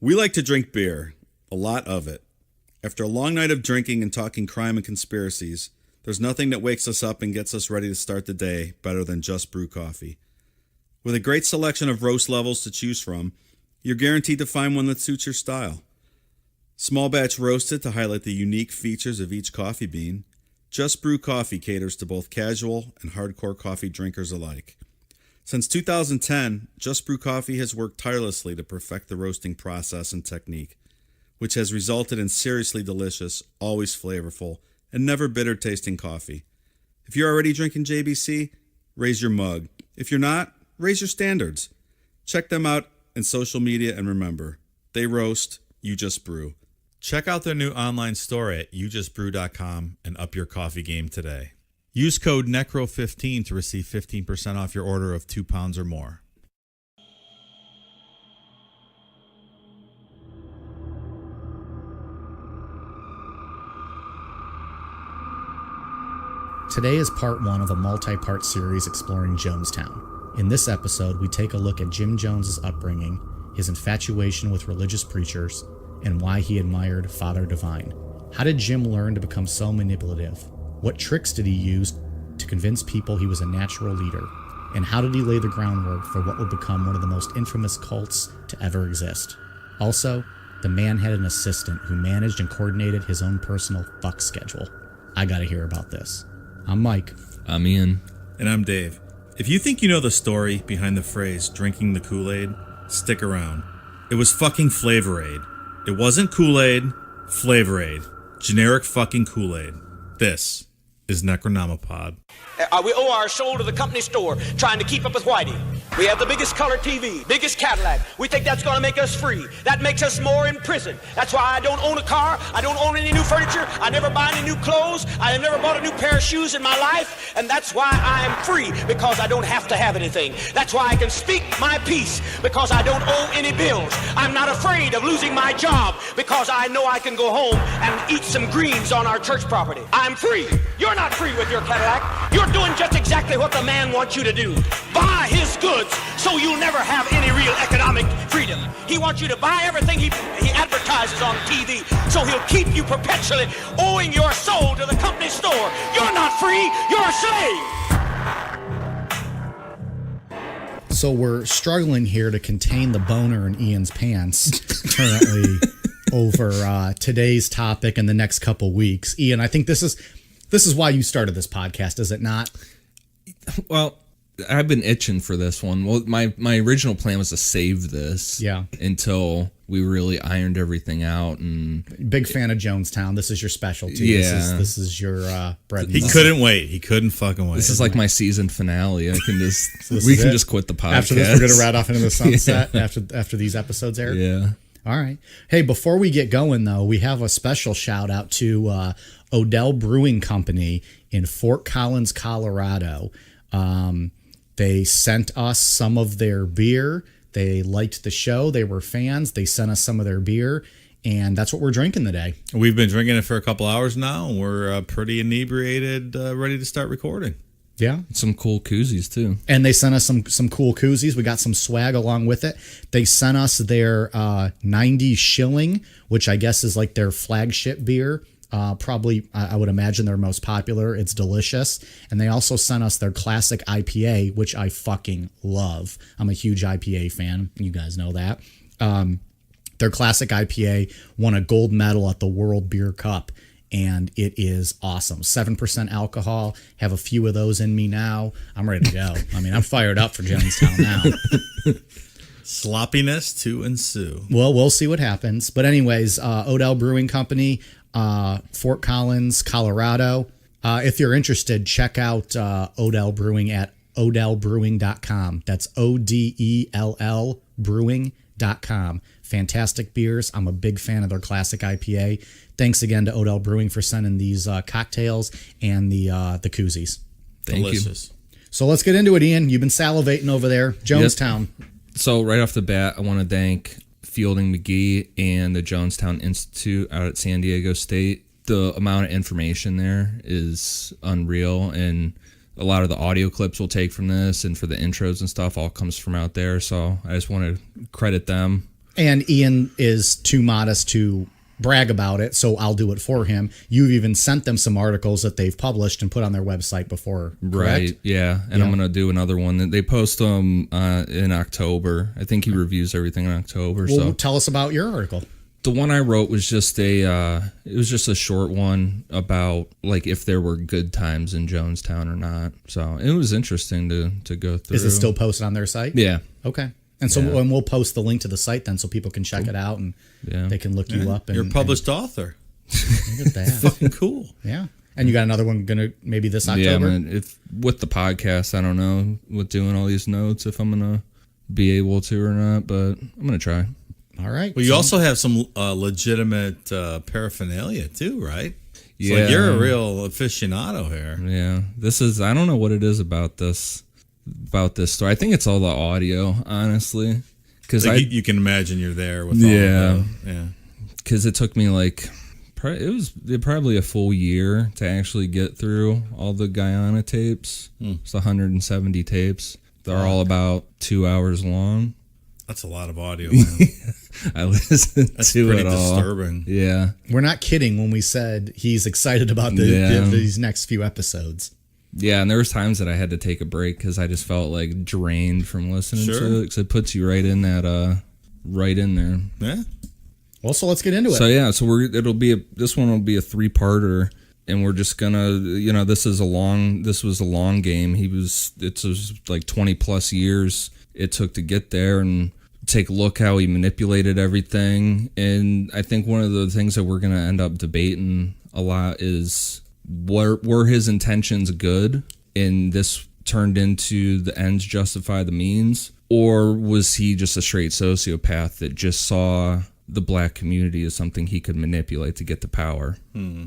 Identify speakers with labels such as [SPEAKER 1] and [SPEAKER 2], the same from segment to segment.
[SPEAKER 1] We like to drink beer, a lot of it. After a long night of drinking and talking crime and conspiracies, there's nothing that wakes us up and gets us ready to start the day better than Just Brew coffee. With a great selection of roast levels to choose from, you're guaranteed to find one that suits your style. Small batch roasted to highlight the unique features of each coffee bean, Just Brew coffee caters to both casual and hardcore coffee drinkers alike. Since 2010, Just Brew Coffee has worked tirelessly to perfect the roasting process and technique, which has resulted in seriously delicious, always flavorful, and never bitter tasting coffee. If you're already drinking JBC, raise your mug. If you're not, raise your standards. Check them out in social media, and remember, they roast, you just brew.
[SPEAKER 2] Check out their new online store at youjustbrew.com and up your coffee game today. Use code NECRO15 to receive 15% off your order of 2 pounds or more.
[SPEAKER 3] Today is part one of a multi-part series exploring Jonestown. In this episode, we take a look at Jim Jones's upbringing, his infatuation with religious preachers, and why he admired Father Divine. How did Jim learn to become so manipulative? What tricks did he use to convince people he was a natural leader? And how did he lay the groundwork for what would become one of the most infamous cults to ever exist? Also, the man had an assistant who managed and coordinated his own personal fuck schedule. I gotta hear about this. I'm Mike.
[SPEAKER 4] I'm Ian.
[SPEAKER 2] And I'm Dave. If you think you know the story behind the phrase drinking the Kool-Aid, stick around. It was fucking Flavor-Aid. It wasn't Kool-Aid, Flavor-Aid. Generic fucking Kool-Aid. This is Necronomipod.
[SPEAKER 5] We owe our soul to the company store, trying to keep up with Whitey. We have the biggest color TV, biggest Cadillac. We think that's going to make us free. That makes us more in prison. That's why I don't own a car. I don't own any new furniture. I never buy any new clothes. I have never bought a new pair of shoes in my life. And that's why I am free, because I don't have to have anything. That's why I can speak my piece, because I don't owe any bills. I'm not afraid of losing my job, because I know I can go home and eat some greens on our church property. I'm free. You're not free with your Cadillac. You're doing just exactly what the man wants you to do. Buy his goods so you'll never have any real economic freedom. He wants you to buy everything he advertises on TV, so he'll keep you perpetually owing your soul to the company store. You're not free, you're a slave.
[SPEAKER 3] So we're struggling here to contain the boner in Ian's pants currently over today's topic and the next couple weeks. Ian, I think this is why you started this podcast, is it not?
[SPEAKER 4] Well, I've been itching for this one. Well, my original plan was to save this until we really ironed everything out. And
[SPEAKER 3] big fan of Jonestown. This is your specialty.
[SPEAKER 4] Yeah.
[SPEAKER 3] This is your bread and
[SPEAKER 2] He
[SPEAKER 3] butter.
[SPEAKER 2] couldn't wait. He couldn't fucking wait.
[SPEAKER 4] This is like my season finale. I can just we can just quit the podcast.
[SPEAKER 3] After this, we're gonna ride off into the sunset after these episodes air.
[SPEAKER 4] Yeah.
[SPEAKER 3] All right. Hey, before we get going though, we have a special shout out to Odell Brewing Company in Fort Collins, Colorado. They sent us some of their beer. They liked the show. They were fans. They sent us some of their beer, and that's what we're drinking today.
[SPEAKER 2] We've been drinking it for a couple hours now, and we're pretty inebriated, ready to start recording.
[SPEAKER 3] Yeah.
[SPEAKER 4] Some cool koozies, too.
[SPEAKER 3] And they sent us some cool koozies. We got some swag along with it. They sent us their 90 Shilling, which I guess is like their flagship beer. Probably, I would imagine their most popular. It's delicious. And they also sent us their classic IPA, which I fucking love. I'm a huge IPA fan. You guys know that. Their classic IPA won a gold medal at the World Beer Cup, and it is awesome. 7% alcohol. Have a few of those in me now. I'm ready to go. I mean, I'm fired up for Jonestown now.
[SPEAKER 2] Sloppiness to ensue.
[SPEAKER 3] Well, we'll see what happens. But anyways, Odell Brewing Company, Fort Collins, Colorado. If you're interested, check out Odell Brewing at odellbrewing.com. That's ODELL brewing.com. Fantastic beers. I'm a big fan of their classic IPA. Thanks again to Odell Brewing for sending these cocktails and the koozies.
[SPEAKER 2] Delicious.
[SPEAKER 3] Thank you. So let's get into it, Ian. You've been salivating over there. Jonestown.
[SPEAKER 4] Yep. So right off the bat, I want to thank Fielding McGee and the Jonestown Institute out at San Diego State. The amount of information there is unreal, and a lot of the audio clips we'll take from this and for the intros and stuff all comes from out there. So I just want to credit them
[SPEAKER 3] And Ian is too modest to brag about it, so I'll do it for him. You've even sent them some articles that they've published and put on their website before, correct?
[SPEAKER 4] Right, yeah. And I'm going to do another one. They post them in October. I think he reviews everything in October.
[SPEAKER 3] Well,
[SPEAKER 4] so
[SPEAKER 3] tell us about your article.
[SPEAKER 4] the one I wrote was just a short one about like if there were good times in Jonestown or not. So it was interesting to go through.
[SPEAKER 3] Is it still posted on their site?
[SPEAKER 4] Yeah.
[SPEAKER 3] Okay. And so and we'll post the link to the site then so people can check it out and they can look you up. And,
[SPEAKER 1] You're a published author.
[SPEAKER 3] Look at that.
[SPEAKER 1] Fucking cool.
[SPEAKER 3] Yeah. And you got another one maybe this October?
[SPEAKER 4] Yeah, man. If with the podcast, I don't know with doing all these notes if I'm gonna be able to or not, but I'm gonna try.
[SPEAKER 3] All right.
[SPEAKER 1] Well, you also have some legitimate paraphernalia too, right? It's
[SPEAKER 4] Yeah.
[SPEAKER 1] like you're a real aficionado here.
[SPEAKER 4] Yeah, I don't know what it is about this story. I think it's all the audio, honestly, because
[SPEAKER 1] Like you can imagine you're there with all
[SPEAKER 4] yeah. Because it took me probably a full year to actually get through all the Guyana tapes. It's 170 tapes. They're all about 2 hours long.
[SPEAKER 1] That's a lot of audio, man.
[SPEAKER 4] I listened
[SPEAKER 1] That's
[SPEAKER 4] to
[SPEAKER 1] pretty
[SPEAKER 4] it all.
[SPEAKER 1] disturbing.
[SPEAKER 4] Yeah.
[SPEAKER 3] We're not kidding when we said he's excited about these next few episodes.
[SPEAKER 4] Yeah, and there was times that I had to take a break because I just felt like drained from listening
[SPEAKER 1] Sure.
[SPEAKER 4] to it because it puts you right in that, right in there.
[SPEAKER 1] Yeah.
[SPEAKER 3] Well, so let's get into it.
[SPEAKER 4] So yeah, this one will be a 3-parter, and we're just gonna, this was a long game. It was like 20 plus years it took to get there, and take a look how he manipulated everything. And I think one of the things that we're gonna end up debating a lot is were his intentions good, and this turned into the ends justify the means, or was he just a straight sociopath that just saw the black community as something he could manipulate to get the power?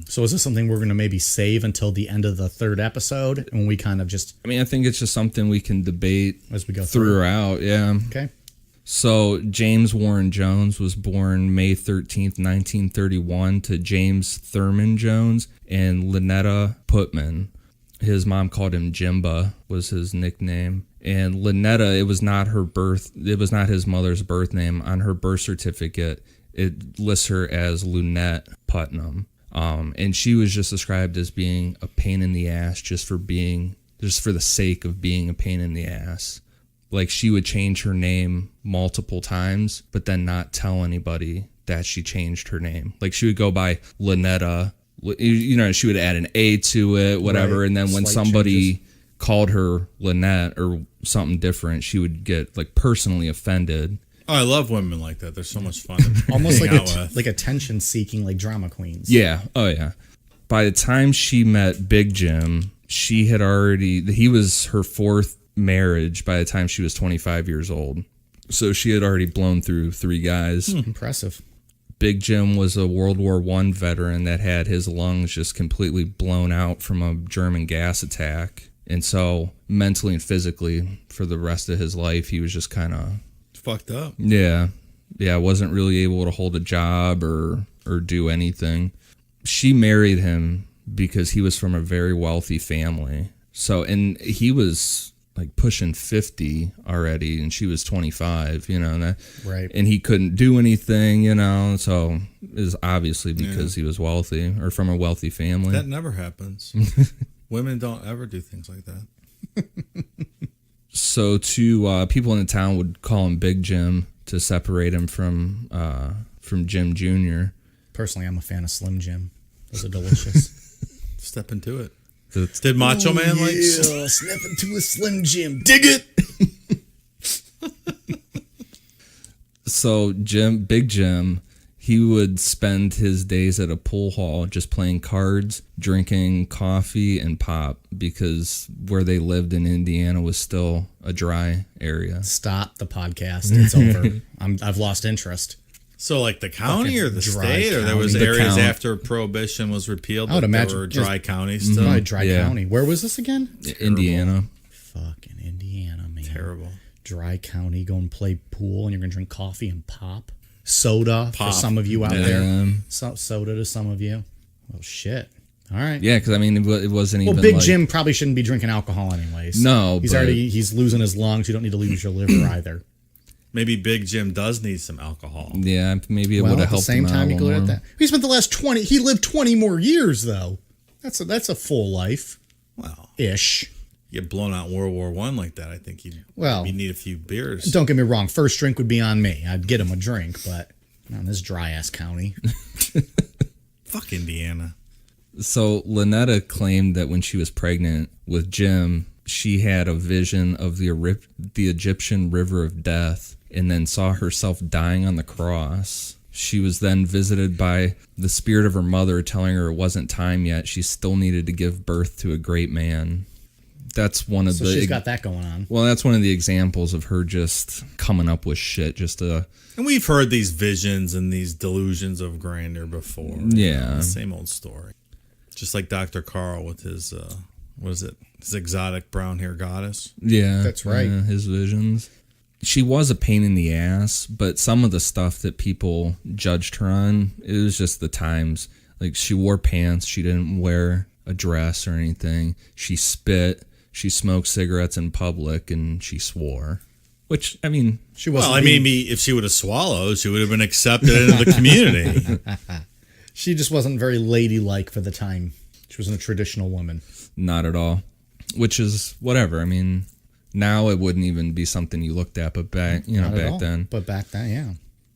[SPEAKER 3] So is this something we're going to maybe save until the end of the 3rd episode when we kind of just...
[SPEAKER 4] I mean, I think it's just something we can debate
[SPEAKER 3] as we go through.
[SPEAKER 4] Yeah.
[SPEAKER 3] Okay.
[SPEAKER 4] So James Warren Jones was born May 13th, 1931 to James Thurman Jones and Lynetta Putman. His mom called him Jimba, was his nickname. And Lynetta, it was not his mother's birth name. On her birth certificate, it lists her as Lunette Putnam. And she was just described as being a pain in the ass just for the sake of being a pain in the ass. Like, she would change her name multiple times, but then not tell anybody that she changed her name. Like, she would go by Lynetta, she would add an A to it, whatever. Right. And then when somebody called her Lynette or something different, she would get like personally offended.
[SPEAKER 1] Oh, I love women like that. They're so much fun.
[SPEAKER 3] Almost like attention seeking, like drama queens.
[SPEAKER 4] Yeah. Oh yeah. By the time she met Big Jim, he was her 4th marriage by the time she was 25 years old. So she had already blown through 3 guys.
[SPEAKER 3] Impressive.
[SPEAKER 4] Big Jim was a World War I veteran that had his lungs just completely blown out from a German gas attack. And so mentally and physically for the rest of his life, he was just kind of
[SPEAKER 1] fucked up.
[SPEAKER 4] Yeah. Yeah. Wasn't really able to hold a job or do anything. She married him because he was from a very wealthy family. So, and he was like pushing 50 already and she was 25,
[SPEAKER 3] right.
[SPEAKER 4] And he couldn't do anything, so it was obviously because he was wealthy or from a wealthy family.
[SPEAKER 1] That never happens. Women don't ever do things like that.
[SPEAKER 4] So people in the town would call him Big Jim to separate him from Jim Jr.
[SPEAKER 3] Personally, I'm a fan of Slim Jim. Those are delicious.
[SPEAKER 1] Step into it. Did Macho Man like...
[SPEAKER 3] Yeah, step into a Slim Jim. Dig it!
[SPEAKER 4] So Big Jim, he would spend his days at a pool hall just playing cards, drinking coffee, and pop because where they lived in Indiana was still a dry area.
[SPEAKER 3] Stop the podcast. It's over. I've lost interest.
[SPEAKER 1] So like the county or the state, or there was
[SPEAKER 4] The
[SPEAKER 1] areas
[SPEAKER 4] count.
[SPEAKER 1] after Prohibition was repealed
[SPEAKER 3] I would
[SPEAKER 1] that
[SPEAKER 3] imagine
[SPEAKER 1] there were dry counties still?
[SPEAKER 3] Probably dry
[SPEAKER 4] Yeah.
[SPEAKER 3] county. Where was this again?
[SPEAKER 4] Indiana.
[SPEAKER 3] Fucking Indiana, man.
[SPEAKER 1] Terrible.
[SPEAKER 3] Dry county. Go and play pool, and you're gonna drink coffee and pop. Soda for
[SPEAKER 1] Pop.
[SPEAKER 3] some of you out
[SPEAKER 4] Yeah.
[SPEAKER 3] there. Soda to some of you. Oh shit. All right.
[SPEAKER 4] Yeah, because I mean, it wasn't
[SPEAKER 3] Well,
[SPEAKER 4] even
[SPEAKER 3] Big
[SPEAKER 4] like,
[SPEAKER 3] Jim probably shouldn't be drinking alcohol anyways.
[SPEAKER 4] No,
[SPEAKER 3] he's
[SPEAKER 4] but-
[SPEAKER 3] he's losing his lungs. You don't need to lose your liver either.
[SPEAKER 2] Maybe Big Jim does need some alcohol.
[SPEAKER 4] Yeah, maybe it would
[SPEAKER 3] Well,
[SPEAKER 4] have
[SPEAKER 3] at the
[SPEAKER 4] helped
[SPEAKER 3] same
[SPEAKER 4] him
[SPEAKER 3] time,
[SPEAKER 4] out
[SPEAKER 3] you
[SPEAKER 4] a
[SPEAKER 3] go
[SPEAKER 4] little
[SPEAKER 3] at
[SPEAKER 4] more.
[SPEAKER 3] that. He spent the last 20. He lived 20 more years, though. That's a full life
[SPEAKER 2] Well,
[SPEAKER 3] ish.
[SPEAKER 2] you get blown out in World War I like that, I think you need a few beers.
[SPEAKER 3] Don't get me wrong. First drink would be on me. I'd get him a drink, but not in this dry ass county.
[SPEAKER 2] Fuck Indiana.
[SPEAKER 4] So Lynetta claimed that when she was pregnant with Jim, she had a vision of the Egyptian river of death and then saw herself dying on the cross. She was then visited by the spirit of her mother telling her it wasn't time yet. She still needed to give birth to a great man. That's one of
[SPEAKER 3] So she's got that going on.
[SPEAKER 4] Well, that's one of the examples of her just coming up with shit.
[SPEAKER 2] And we've heard these visions and these delusions of grandeur before.
[SPEAKER 4] Yeah.
[SPEAKER 2] The same old story. Just like Dr. Carl with his, his exotic brown hair goddess.
[SPEAKER 4] Yeah.
[SPEAKER 3] That's right.
[SPEAKER 4] His visions. She was a pain in the ass, but some of the stuff that people judged her on, it was just the times. Like, she wore pants. She didn't wear a dress or anything. She spit. She smoked cigarettes in public, and she swore. Which, I mean...
[SPEAKER 3] She wasn't.
[SPEAKER 2] Well, I mean, if she would have swallowed, she would have been accepted into the community.
[SPEAKER 3] She just wasn't very ladylike for the time. She wasn't a traditional woman.
[SPEAKER 4] Not at all. Which is whatever. I mean, now it wouldn't even be something you looked at, but back then.
[SPEAKER 3] But back then, yeah.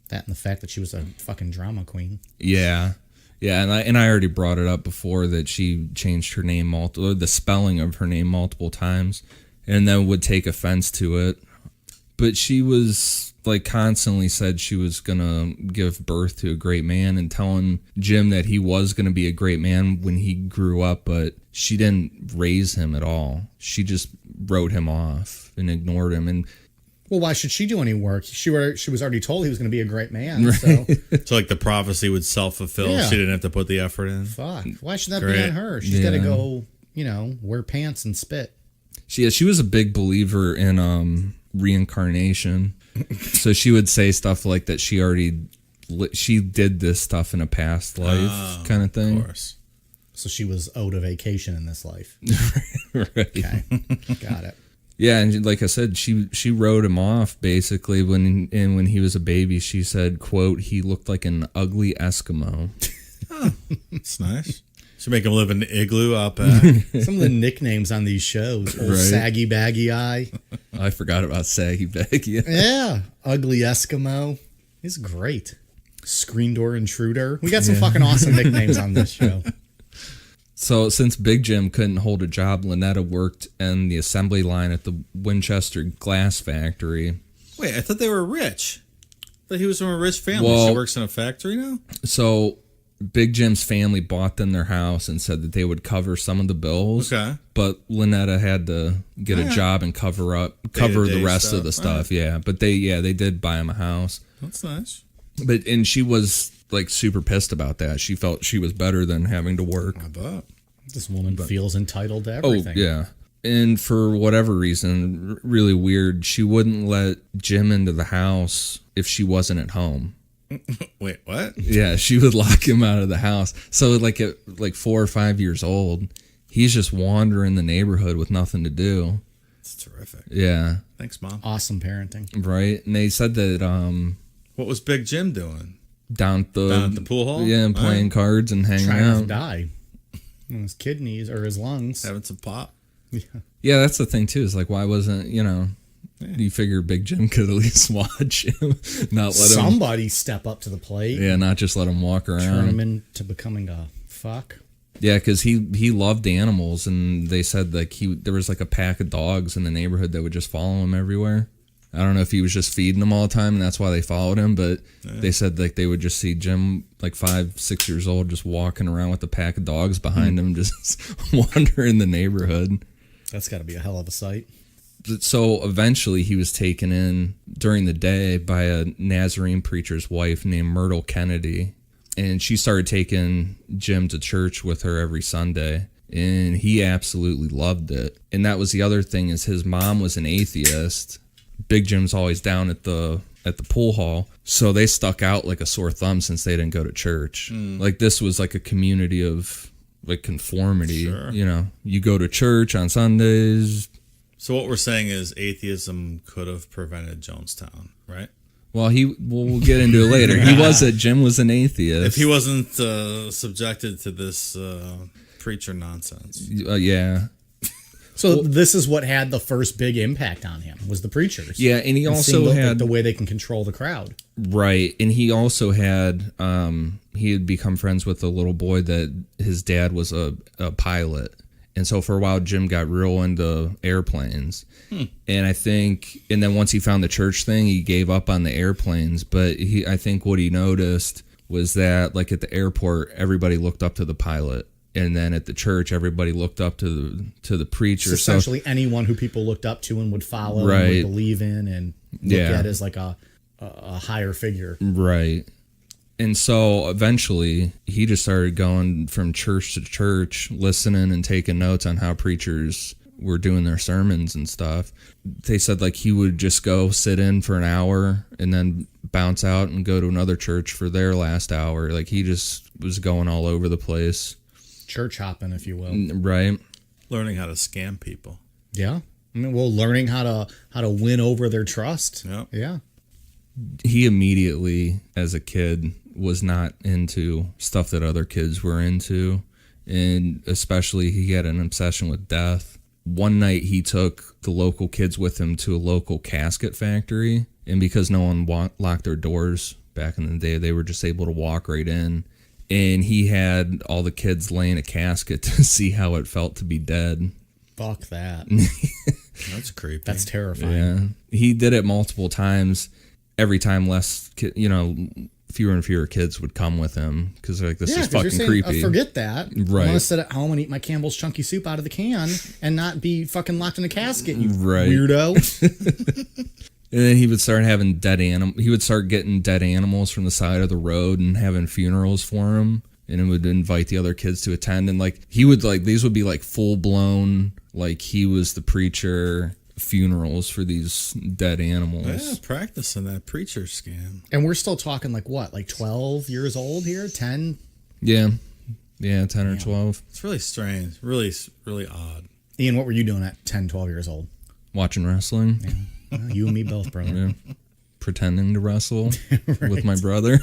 [SPEAKER 3] That and the fact that she was a fucking drama queen.
[SPEAKER 4] Yeah. Yeah, and I already brought it up before that she changed her name the spelling of her name multiple times, and then would take offense to it. But she was like constantly said she was gonna give birth to a great man and telling Jim that he was gonna be a great man when he grew up, but she didn't raise him at all. She just wrote him off and ignored him. And
[SPEAKER 3] well, why should she do any work? She was already told he was going to be a great man. So
[SPEAKER 2] So like the prophecy would self-fulfill.
[SPEAKER 3] Yeah.
[SPEAKER 2] She didn't have to put the effort in.
[SPEAKER 3] fuck. Why should that be
[SPEAKER 2] Great.
[SPEAKER 3] on her? She's got to go, wear pants and spit.
[SPEAKER 4] she was a big believer in reincarnation. So she would say stuff like that she did this stuff in a past life kind of thing.
[SPEAKER 2] Of course.
[SPEAKER 3] So she was owed a vacation in this life.
[SPEAKER 4] Right.
[SPEAKER 3] Okay, got it.
[SPEAKER 4] Yeah, and like I said, she wrote him off basically when he was a baby. She said, "quote He looked like an ugly Eskimo."
[SPEAKER 2] It's nice. Should make him live in the igloo out back.
[SPEAKER 3] Some of the nicknames on these shows: Old
[SPEAKER 4] Right.
[SPEAKER 3] Saggy Baggy Eye.
[SPEAKER 4] I forgot about Saggy Baggy.
[SPEAKER 3] Yeah, Ugly Eskimo. He's great. Screen Door Intruder. We got some fucking awesome nicknames on this show.
[SPEAKER 4] So since Big Jim couldn't hold a job, Lynetta worked in the assembly line at the Winchester Glass Factory.
[SPEAKER 2] Wait, I thought they were rich. I thought he was from a rich family.
[SPEAKER 4] Well-
[SPEAKER 2] She works in a factory now?
[SPEAKER 4] So Big Jim's family bought them their house and said that they would cover some of the bills.
[SPEAKER 2] Okay.
[SPEAKER 4] But Lynetta had to get a job and cover the
[SPEAKER 2] Day-to-day
[SPEAKER 4] rest
[SPEAKER 2] stuff.
[SPEAKER 4] of the stuff. Yeah, but they did buy him a house.
[SPEAKER 2] That's nice.
[SPEAKER 4] And she was like super pissed about that. She felt she was better than having to work.
[SPEAKER 2] I bet.
[SPEAKER 3] This woman feels entitled to
[SPEAKER 4] Oh,
[SPEAKER 3] everything.
[SPEAKER 4] yeah. And for whatever reason, really weird, she wouldn't let Jim into the house if she wasn't at home.
[SPEAKER 2] Wait, what?
[SPEAKER 4] Yeah, she would lock him out of the house. So like at 4 or 5 years old, he's just wandering the neighborhood with nothing to do.
[SPEAKER 2] That's terrific.
[SPEAKER 4] Yeah,
[SPEAKER 2] Thanks, Mom.
[SPEAKER 3] Awesome parenting.
[SPEAKER 4] right. And they said that
[SPEAKER 2] What was Big Jim doing?
[SPEAKER 4] down at the
[SPEAKER 2] pool hall?
[SPEAKER 4] yeah, and playing cards and hanging
[SPEAKER 3] Trying not to
[SPEAKER 4] out.
[SPEAKER 3] die. And his kidneys or his lungs.
[SPEAKER 2] Having some pop?
[SPEAKER 4] Yeah, that's the thing too. Is like, why wasn't you figure Big Jim could at least watch him, not let him.
[SPEAKER 3] Somebody step up to the plate.
[SPEAKER 4] Yeah, not just let him walk around.
[SPEAKER 3] Turn him into becoming a fuck.
[SPEAKER 4] Yeah, because he loved animals, and they said like there was like a pack of dogs in the neighborhood that would just follow him everywhere. I don't know if he was just feeding them all the time, and that's why they followed him. But they said like they would just see Jim, like 5, 6 years old, just walking around with a pack of dogs behind him, just wandering the neighborhood.
[SPEAKER 3] That's got to be a hell of a sight.
[SPEAKER 4] So eventually, he was taken in during the day by a Nazarene preacher's wife named Myrtle Kennedy. And she started taking Jim to church with her every Sunday. And he absolutely loved it. And that was the other thing, is his mom was an atheist. Big Jim's always down at the pool hall. So they stuck out like a sore thumb since they didn't go to church. Like this was like a community of like conformity.
[SPEAKER 2] Sure.
[SPEAKER 4] You know, you go to church on Sundays,
[SPEAKER 2] So what we're saying is atheism could have prevented Jonestown, right?
[SPEAKER 4] Well, we'll get into it later. Jim was an atheist.
[SPEAKER 2] If he wasn't subjected to this preacher nonsense.
[SPEAKER 4] Yeah.
[SPEAKER 3] So this is what had the first big impact on him, was the preachers.
[SPEAKER 4] Yeah, and he also
[SPEAKER 3] seeing
[SPEAKER 4] had
[SPEAKER 3] the way they can control the crowd.
[SPEAKER 4] Right, and he also had he had become friends with a little boy that his dad was a pilot. And so for a while, Jim got real into airplanes. And I think, and then once he found the church thing, he gave up on the airplanes. But I think what he noticed was that, like at the airport, everybody looked up to the pilot. And then at the church, everybody looked up to the preacher.
[SPEAKER 3] So essentially anyone who people looked up to and would follow and would believe in and look at as like a higher figure.
[SPEAKER 4] Right. And so eventually he just started going from church to church, listening and taking notes on how preachers were doing their sermons and stuff. They said like he would just go sit in for an hour and then bounce out and go to another church for their last hour. Like he just was going all over the place.
[SPEAKER 3] Church hopping, if you will.
[SPEAKER 4] Right.
[SPEAKER 2] Learning how to scam people.
[SPEAKER 3] Yeah. I mean, well, learning how to win over their trust.
[SPEAKER 2] Yep.
[SPEAKER 3] Yeah.
[SPEAKER 4] He immediately, as a kid, was not into stuff that other kids were into. And especially he had an obsession with death. One night he took the local kids with him to a local casket factory. And because no one locked their doors back in the day, they were just able to walk right in. And he had all the kids lay in a casket to see how it felt to be dead.
[SPEAKER 3] Fuck that.
[SPEAKER 2] That's creepy.
[SPEAKER 3] That's terrifying.
[SPEAKER 4] Yeah. He did it multiple times. Every time fewer and fewer kids would come with him because they're like, this is fucking creepy.
[SPEAKER 3] Forget that.
[SPEAKER 4] Right.
[SPEAKER 3] I want to sit at home and eat my Campbell's chunky soup out of the can and not be fucking locked in a casket, you
[SPEAKER 4] Right.
[SPEAKER 3] weirdo.
[SPEAKER 4] And then he would start having he would start getting dead animals from the side of the road and having funerals for him. And it would invite the other kids to attend. And like he would these would be like full blown, like he was the preacher funerals for these dead animals.
[SPEAKER 2] Yeah, practicing that preacher scam.
[SPEAKER 3] And we're still talking like 12 years old here? 10?
[SPEAKER 4] Yeah. Yeah, 10 or 12.
[SPEAKER 2] It's really strange. Really, really odd.
[SPEAKER 3] Ian, what were you doing at 10, 12 years old?
[SPEAKER 4] Watching wrestling.
[SPEAKER 3] Yeah. Well, you and me both, brother.
[SPEAKER 4] Yeah. Pretending to wrestle with my brother.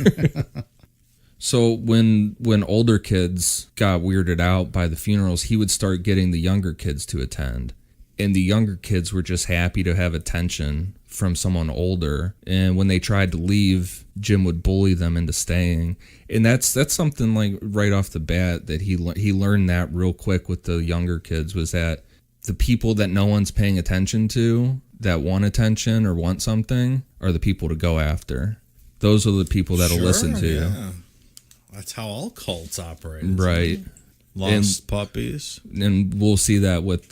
[SPEAKER 4] So when older kids got weirded out by the funerals, he would start getting the younger kids to attend. And the younger kids were just happy to have attention from someone older. And when they tried to leave, Jim would bully them into staying. And that's something like right off the bat that he learned that real quick with the younger kids, was that the people that no one's paying attention to, that want attention or want something, are the people to go after. Those are the people that'll listen to you.
[SPEAKER 2] Yeah. That's how all cults operate.
[SPEAKER 4] Right.
[SPEAKER 2] Lost puppies.
[SPEAKER 4] And we'll see that with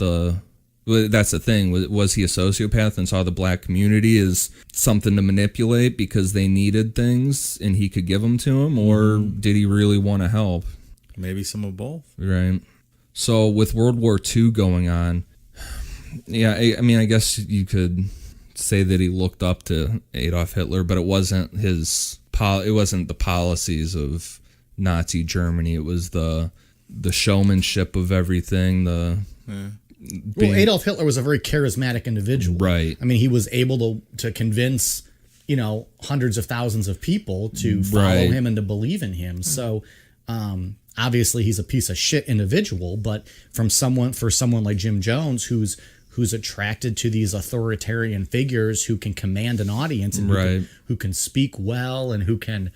[SPEAKER 4] that's the thing. Was he a sociopath and saw the black community as something to manipulate because they needed things and he could give them to them? Or did he really want to help?
[SPEAKER 2] Maybe some of both.
[SPEAKER 4] Right. So with World War II going on, yeah, I mean, I guess you could say that he looked up to Adolf Hitler, but it wasn't it wasn't the policies of Nazi Germany. It was the showmanship of everything.
[SPEAKER 3] Well, Adolf Hitler was a very charismatic individual.
[SPEAKER 4] Right.
[SPEAKER 3] I mean, he was able to convince, hundreds of thousands of people to follow him and to believe in him. So, obviously he's a piece of shit individual, but for someone like Jim Jones, who's attracted to these authoritarian figures who can command an audience and who can speak well and who can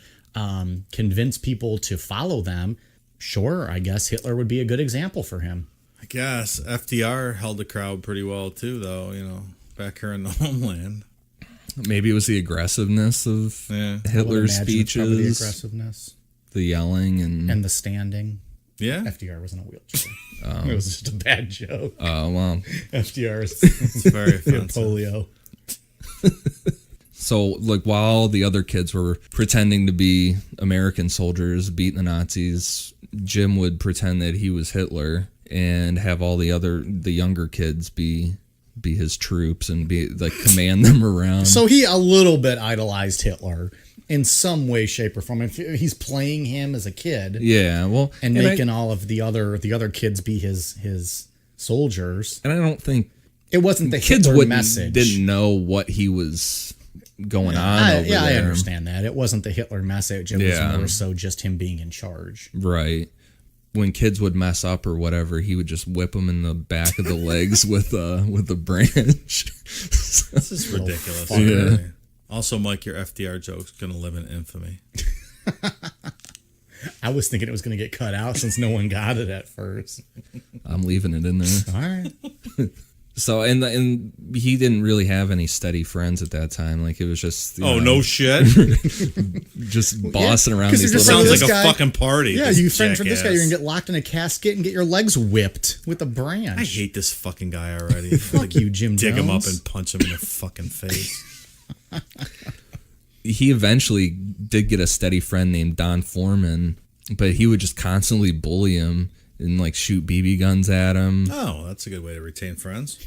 [SPEAKER 3] convince people to follow them, sure, I guess Hitler would be a good example for him.
[SPEAKER 2] I guess FDR held the crowd pretty well too, though, back here in the homeland.
[SPEAKER 4] Maybe it was the aggressiveness of Hitler's speeches.
[SPEAKER 3] Probably the aggressiveness.
[SPEAKER 4] The yelling and
[SPEAKER 3] the standing.
[SPEAKER 2] Yeah.
[SPEAKER 3] FDR was in a wheelchair. It was just a bad joke.
[SPEAKER 4] Oh, well.
[SPEAKER 3] FDR is
[SPEAKER 2] It's very offensive.
[SPEAKER 3] polio.
[SPEAKER 4] So, like, while the other kids were pretending to be American soldiers beating the Nazis, Jim would pretend that he was Hitler and have all the younger kids be his troops and be like command them around.
[SPEAKER 3] So he a little bit idolized Hitler in some way, shape, or form. He's playing him as a kid.
[SPEAKER 4] Yeah, well,
[SPEAKER 3] and making all of the other kids be his soldiers.
[SPEAKER 4] And I don't think
[SPEAKER 3] It wasn't the
[SPEAKER 4] kids
[SPEAKER 3] Hitler message.
[SPEAKER 4] didn't know what he was going on over there.
[SPEAKER 3] I understand that. It wasn't the Hitler message. It was more so just him being in charge.
[SPEAKER 4] Right. When kids would mess up or whatever, he would just whip them in the back of the legs with a branch.
[SPEAKER 2] This is ridiculous.
[SPEAKER 4] Yeah.
[SPEAKER 2] Also, Mike, your FDR joke's going to live in infamy.
[SPEAKER 3] I was thinking it was going to get cut out since no one got it at first.
[SPEAKER 4] I'm leaving it in there.
[SPEAKER 3] All right.
[SPEAKER 4] So, and he didn't really have any steady friends at that time. Like, it was just...
[SPEAKER 2] No shit?
[SPEAKER 4] just bossing around
[SPEAKER 3] 'cause
[SPEAKER 4] these
[SPEAKER 3] you're just
[SPEAKER 4] little...
[SPEAKER 2] Sounds
[SPEAKER 3] this
[SPEAKER 2] like a
[SPEAKER 3] guy-
[SPEAKER 2] fucking party.
[SPEAKER 3] Yeah,
[SPEAKER 2] this
[SPEAKER 3] you friends with this guy, you're going
[SPEAKER 2] jackass.
[SPEAKER 3] to get locked in a casket and get your legs whipped with a branch.
[SPEAKER 2] I hate this fucking guy already.
[SPEAKER 3] Fuck you, Jim
[SPEAKER 2] Dig him up
[SPEAKER 3] Jones.
[SPEAKER 2] and punch him in the fucking face.
[SPEAKER 4] He eventually did get a steady friend named Don Foreman, but he would just constantly bully him and, like, shoot BB guns at him.
[SPEAKER 2] Oh, that's a good way to retain friends.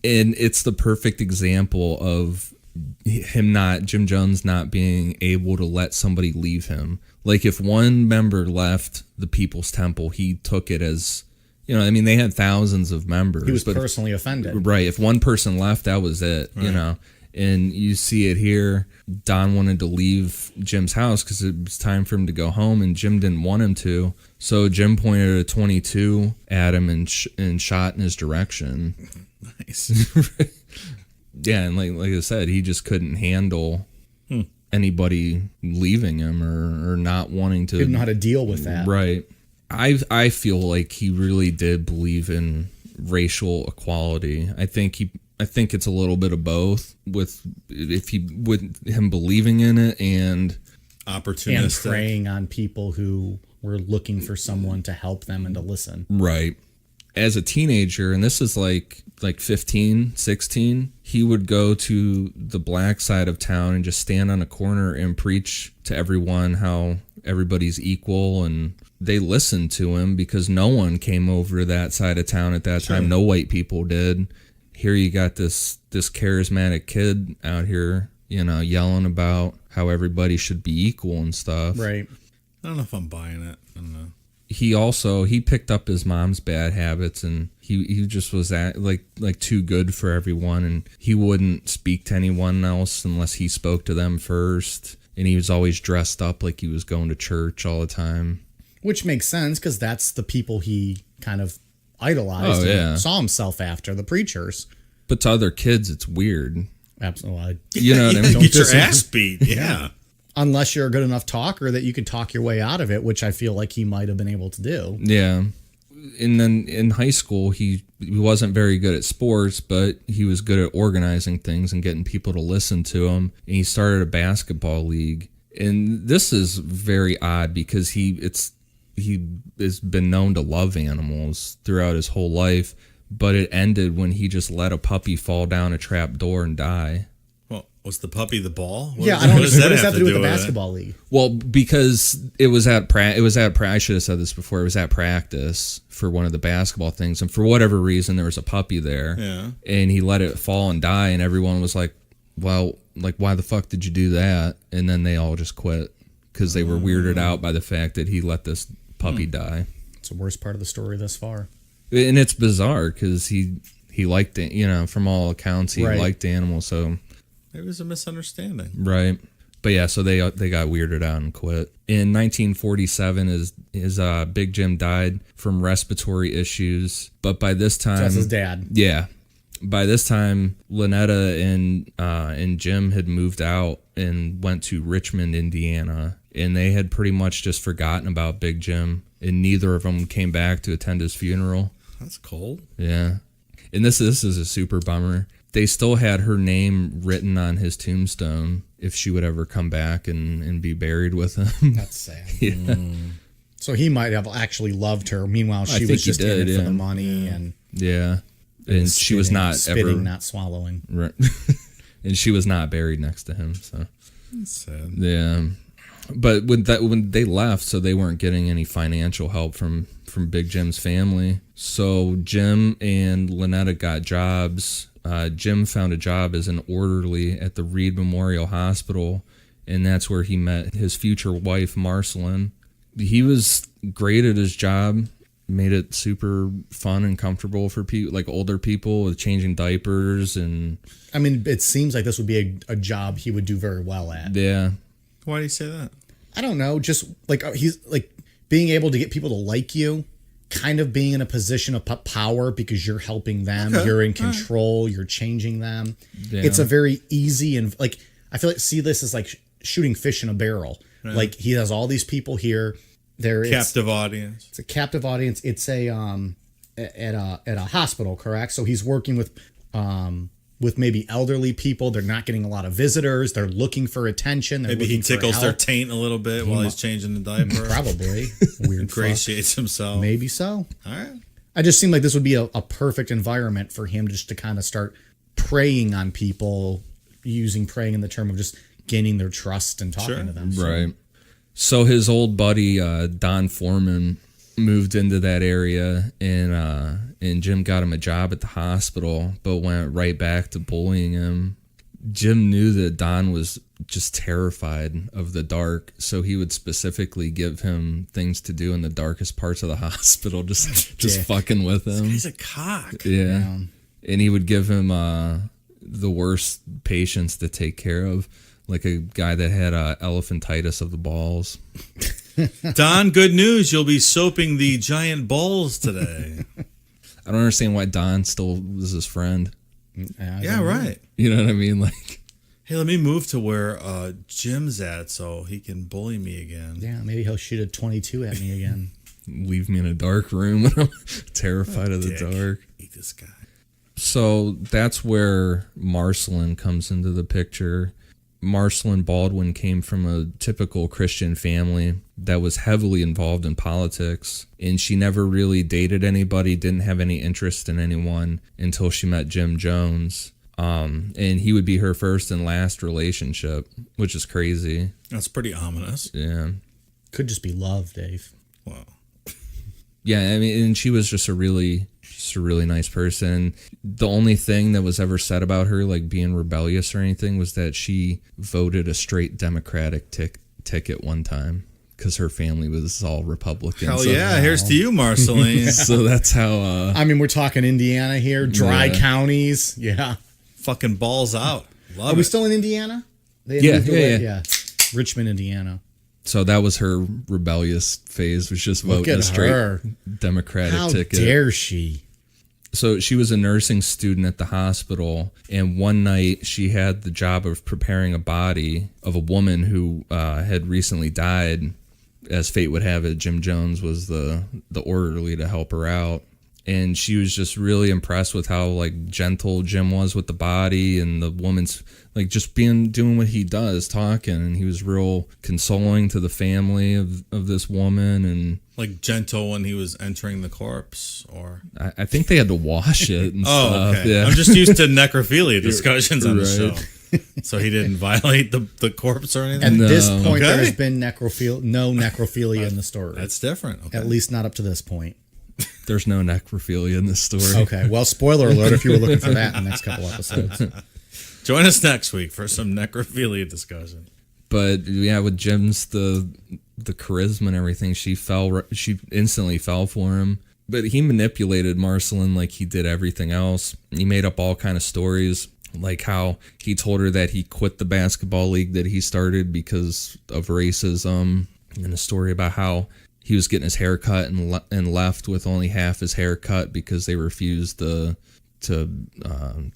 [SPEAKER 4] And it's the perfect example of Jim Jones not being able to let somebody leave him. Like, if one member left the People's Temple, he took it as, I mean, they had thousands of members.
[SPEAKER 3] He was
[SPEAKER 4] but
[SPEAKER 3] personally offended.
[SPEAKER 4] Right. If one person left, that was it,
[SPEAKER 2] Right.
[SPEAKER 4] And you see it here. Don wanted to leave Jim's house because it was time for him to go home, and Jim didn't want him to. So Jim pointed a .22 at him and shot in his direction.
[SPEAKER 2] Nice.
[SPEAKER 4] Yeah, and like I said, he just couldn't handle anybody leaving him or not wanting to.
[SPEAKER 3] He didn't know how to deal with that.
[SPEAKER 4] Right. I feel like he really did believe in racial equality. I think it's a little bit of both with him believing in it and
[SPEAKER 2] Opportunistic.
[SPEAKER 3] And preying on people who were looking for someone to help them and to listen.
[SPEAKER 4] right. As a teenager, and this is like 15, 16, he would go to the black side of town and just stand on a corner and preach to everyone how everybody's equal, and they listened to him because no one came over to that side of town at that time. No white people did. Here you got this charismatic kid out here, yelling about how everybody should be equal and stuff.
[SPEAKER 3] Right.
[SPEAKER 2] I don't know if I'm buying it. I don't know.
[SPEAKER 4] He picked up his mom's bad habits, and he just was like too good for everyone, and he wouldn't speak to anyone else unless he spoke to them first, and he was always dressed up like he was going to church all the time.
[SPEAKER 3] Which makes sense because that's the people he kind of idolized
[SPEAKER 4] Oh, yeah.
[SPEAKER 3] and saw himself after, the preachers.
[SPEAKER 4] But to other kids, it's weird.
[SPEAKER 3] Absolutely.
[SPEAKER 4] You know what I mean?
[SPEAKER 2] Get your
[SPEAKER 3] disagree.
[SPEAKER 2] ass beat. Yeah.
[SPEAKER 3] Unless you're a good enough talker that you can talk your way out of it, which I feel like he might have been able to do.
[SPEAKER 4] Yeah. And then in high school, he wasn't very good at sports, but he was good at organizing things and getting people to listen to him. And he started a basketball league. And this is very odd because he has been known to love animals throughout his whole life, but it ended when he just let a puppy fall down a trap door and die.
[SPEAKER 2] Well, was the puppy the ball? What
[SPEAKER 3] Yeah,
[SPEAKER 2] does-
[SPEAKER 3] I don't
[SPEAKER 2] what does
[SPEAKER 3] understand. What does that have to do with the
[SPEAKER 2] it?
[SPEAKER 3] basketball league?
[SPEAKER 4] Well, because it was at I should have said this before. It was at practice for one of the basketball things, and for whatever reason, there was a puppy there.
[SPEAKER 2] Yeah.
[SPEAKER 4] And he let it fall and die, and everyone was like, "Well, like, why the fuck did you do that?" And then they all just quit because they were weirded out by the fact that he let this puppy die.
[SPEAKER 3] It's the worst part of the story thus far.
[SPEAKER 4] And it's bizarre because he liked it, from all accounts, he
[SPEAKER 3] Right.
[SPEAKER 4] liked animals. So
[SPEAKER 2] It was a misunderstanding.
[SPEAKER 4] right. But yeah, so they got weirded out and quit. In 1947, his Big Jim died from respiratory issues. But by this time,
[SPEAKER 3] So that's his dad.
[SPEAKER 4] yeah, by this time, Lynetta and Jim had moved out and went to Richmond, Indiana, and they had pretty much just forgotten about Big Jim, and neither of them came back to attend his funeral.
[SPEAKER 2] That's cold.
[SPEAKER 4] Yeah, and this is a super bummer. They still had her name written on his tombstone if she would ever come back and be buried with him.
[SPEAKER 3] That's sad.
[SPEAKER 4] Yeah.
[SPEAKER 3] So he might have actually loved her. Meanwhile, she
[SPEAKER 4] think
[SPEAKER 3] was
[SPEAKER 4] he
[SPEAKER 3] just in
[SPEAKER 4] did,
[SPEAKER 3] it for
[SPEAKER 4] yeah.
[SPEAKER 3] the money and
[SPEAKER 4] Yeah, and she was not
[SPEAKER 3] spitting,
[SPEAKER 4] ever
[SPEAKER 3] not swallowing.
[SPEAKER 4] right. And she was not buried next to him. So
[SPEAKER 2] That's sad.
[SPEAKER 4] yeah, but when they left, so they weren't getting any financial help from Big Jim's family. So Jim and Lynetta got jobs. Jim found a job as an orderly at the Reed Memorial Hospital, and that's where he met his future wife, Marceline. He was great at his job, made it super fun and comfortable for people, like older people, with changing diapers. And
[SPEAKER 3] I mean, it seems like this would be a job he would do very well at.
[SPEAKER 4] yeah,
[SPEAKER 1] Why do you say that?
[SPEAKER 3] I don't know, just like he's like being able to get people to like you, kind of being in a position of power because you're helping them,
[SPEAKER 1] Okay.
[SPEAKER 3] you're in control, you're changing them.
[SPEAKER 4] Yeah.
[SPEAKER 3] It's a very easy and like I feel like see this as like shooting fish in a barrel. Like he has all these people here.
[SPEAKER 1] Captive audience.
[SPEAKER 3] It's a captive audience. It's a at a hospital, correct? So he's working with maybe elderly people. They're not getting a lot of visitors. They're looking for attention. They're
[SPEAKER 1] Maybe he
[SPEAKER 3] looking for
[SPEAKER 1] tickles their
[SPEAKER 3] help.
[SPEAKER 1] taint a little bit while he's changing the diaper.
[SPEAKER 3] Probably weird. fuck.
[SPEAKER 1] Ingratiates himself.
[SPEAKER 3] Maybe so.
[SPEAKER 1] All right.
[SPEAKER 3] I just seem like this would be a perfect environment for him just to kind of start preying on people, using preying in the term of just gaining their trust and talking
[SPEAKER 1] Sure.
[SPEAKER 3] to them.
[SPEAKER 4] right. So his old buddy Don Foreman moved into that area, and Jim got him a job at the hospital, but went right back to bullying him. Jim knew that Don was just terrified of the dark, so he would specifically give him things to do in the darkest parts of the hospital, just fucking with him.
[SPEAKER 1] He's a cock.
[SPEAKER 4] Yeah. And he would give him the worst patients to take care of, like a guy that had elephantitis of the balls.
[SPEAKER 1] Don, good news. You'll be soaping the giant balls today.
[SPEAKER 4] I don't understand why Don still was his friend.
[SPEAKER 1] Yeah, right.
[SPEAKER 4] You know what I mean? Like,
[SPEAKER 1] Hey, let me move to where Jim's at so he can bully me again.
[SPEAKER 3] Yeah, maybe he'll shoot a 22 at me again.
[SPEAKER 4] leave me in a dark room when I'm terrified of the
[SPEAKER 1] Dick.
[SPEAKER 4] dark.
[SPEAKER 1] Eat this guy.
[SPEAKER 4] So that's where Marceline comes into the picture. Marceline Baldwin came from a typical Christian family that was heavily involved in politics, and she never really dated anybody, didn't have any interest in anyone until she met Jim Jones. And he would be her first and last relationship, which is crazy.
[SPEAKER 1] That's pretty ominous.
[SPEAKER 4] Yeah.
[SPEAKER 3] Could just be love, Dave.
[SPEAKER 1] Wow.
[SPEAKER 4] Yeah, I mean, and she was just a really nice person. The only thing that was ever said about her, like being rebellious or anything, was that she voted a straight Democratic ticket one time because her family was all Republican.
[SPEAKER 1] Hell
[SPEAKER 4] So-
[SPEAKER 1] yeah. Here's to you, Marceline.
[SPEAKER 4] So that's how.
[SPEAKER 3] I mean, we're talking Indiana here, dry
[SPEAKER 4] Yeah.
[SPEAKER 3] counties. Yeah.
[SPEAKER 1] Fucking balls out. Love
[SPEAKER 3] Are we
[SPEAKER 1] it.
[SPEAKER 3] still in Indiana? They
[SPEAKER 4] Yeah,
[SPEAKER 3] moved away?
[SPEAKER 4] yeah.
[SPEAKER 3] Richmond, Indiana.
[SPEAKER 4] So that was her rebellious phase, was just
[SPEAKER 3] Look
[SPEAKER 4] voting
[SPEAKER 3] at
[SPEAKER 4] a straight
[SPEAKER 3] her.
[SPEAKER 4] Democratic
[SPEAKER 3] How
[SPEAKER 4] ticket.
[SPEAKER 3] dare she?
[SPEAKER 4] So she was a nursing student at the hospital, and one night she had the job of preparing a body of a woman who had recently died. As fate would have it, Jim Jones was the orderly to help her out. And she was just really impressed with how like gentle Jim was with the body, and the woman's like just doing what he does, talking, and he was real consoling to the family of this woman. And
[SPEAKER 1] Like gentle when he was entering the corpse, or
[SPEAKER 4] I think they had to wash it and stuff.
[SPEAKER 1] okay.
[SPEAKER 4] Yeah.
[SPEAKER 1] I'm just used to necrophilia discussions on the
[SPEAKER 4] Right.
[SPEAKER 1] show, so he didn't violate the corpse or anything.
[SPEAKER 3] At this
[SPEAKER 4] No.
[SPEAKER 3] point,
[SPEAKER 1] Okay.
[SPEAKER 3] there's been no necrophilia in the story.
[SPEAKER 1] That's different. Okay.
[SPEAKER 3] At least not up to this point.
[SPEAKER 4] There's no necrophilia in this story.
[SPEAKER 3] Okay. Well, spoiler alert if you were looking for that in the next couple episodes.
[SPEAKER 1] Join us next week for some necrophilia discussion.
[SPEAKER 4] But yeah, with Jim's the charisma and everything, she instantly fell for him. But he manipulated Marceline like he did everything else. He made up all kind of stories, like how he told her that he quit the basketball league that he started because of racism, and a story about how he was getting his hair cut and left with only half his hair cut because they refused to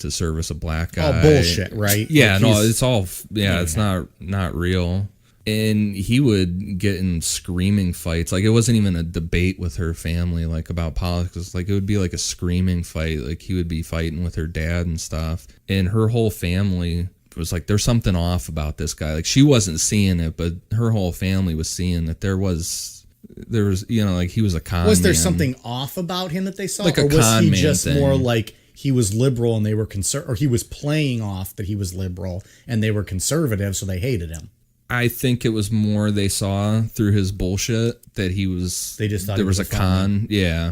[SPEAKER 4] service a black guy.
[SPEAKER 3] Oh, bullshit, right?
[SPEAKER 4] Yeah,
[SPEAKER 3] Like
[SPEAKER 4] no,
[SPEAKER 3] he's-
[SPEAKER 4] it's all it's not real. And he would get in screaming fights. Like it wasn't even a debate with her family, like about politics. Like it would be like a screaming fight. Like he would be fighting with her dad and stuff. And her whole family was like, there's something off about this guy. Like she wasn't seeing it, but her whole family was seeing that there was, like he was a con
[SPEAKER 3] Was there
[SPEAKER 4] man.
[SPEAKER 3] something off about him that they saw?
[SPEAKER 4] Like a
[SPEAKER 3] or was
[SPEAKER 4] con
[SPEAKER 3] he
[SPEAKER 4] man
[SPEAKER 3] just
[SPEAKER 4] thing.
[SPEAKER 3] more like he was liberal and they were or he was playing off that he was liberal and they were conservative, so they hated him?
[SPEAKER 4] I think it was more they saw through his bullshit that he was.
[SPEAKER 3] They just thought
[SPEAKER 4] there
[SPEAKER 3] he
[SPEAKER 4] was
[SPEAKER 3] was
[SPEAKER 4] a
[SPEAKER 3] a con
[SPEAKER 4] con. Yeah,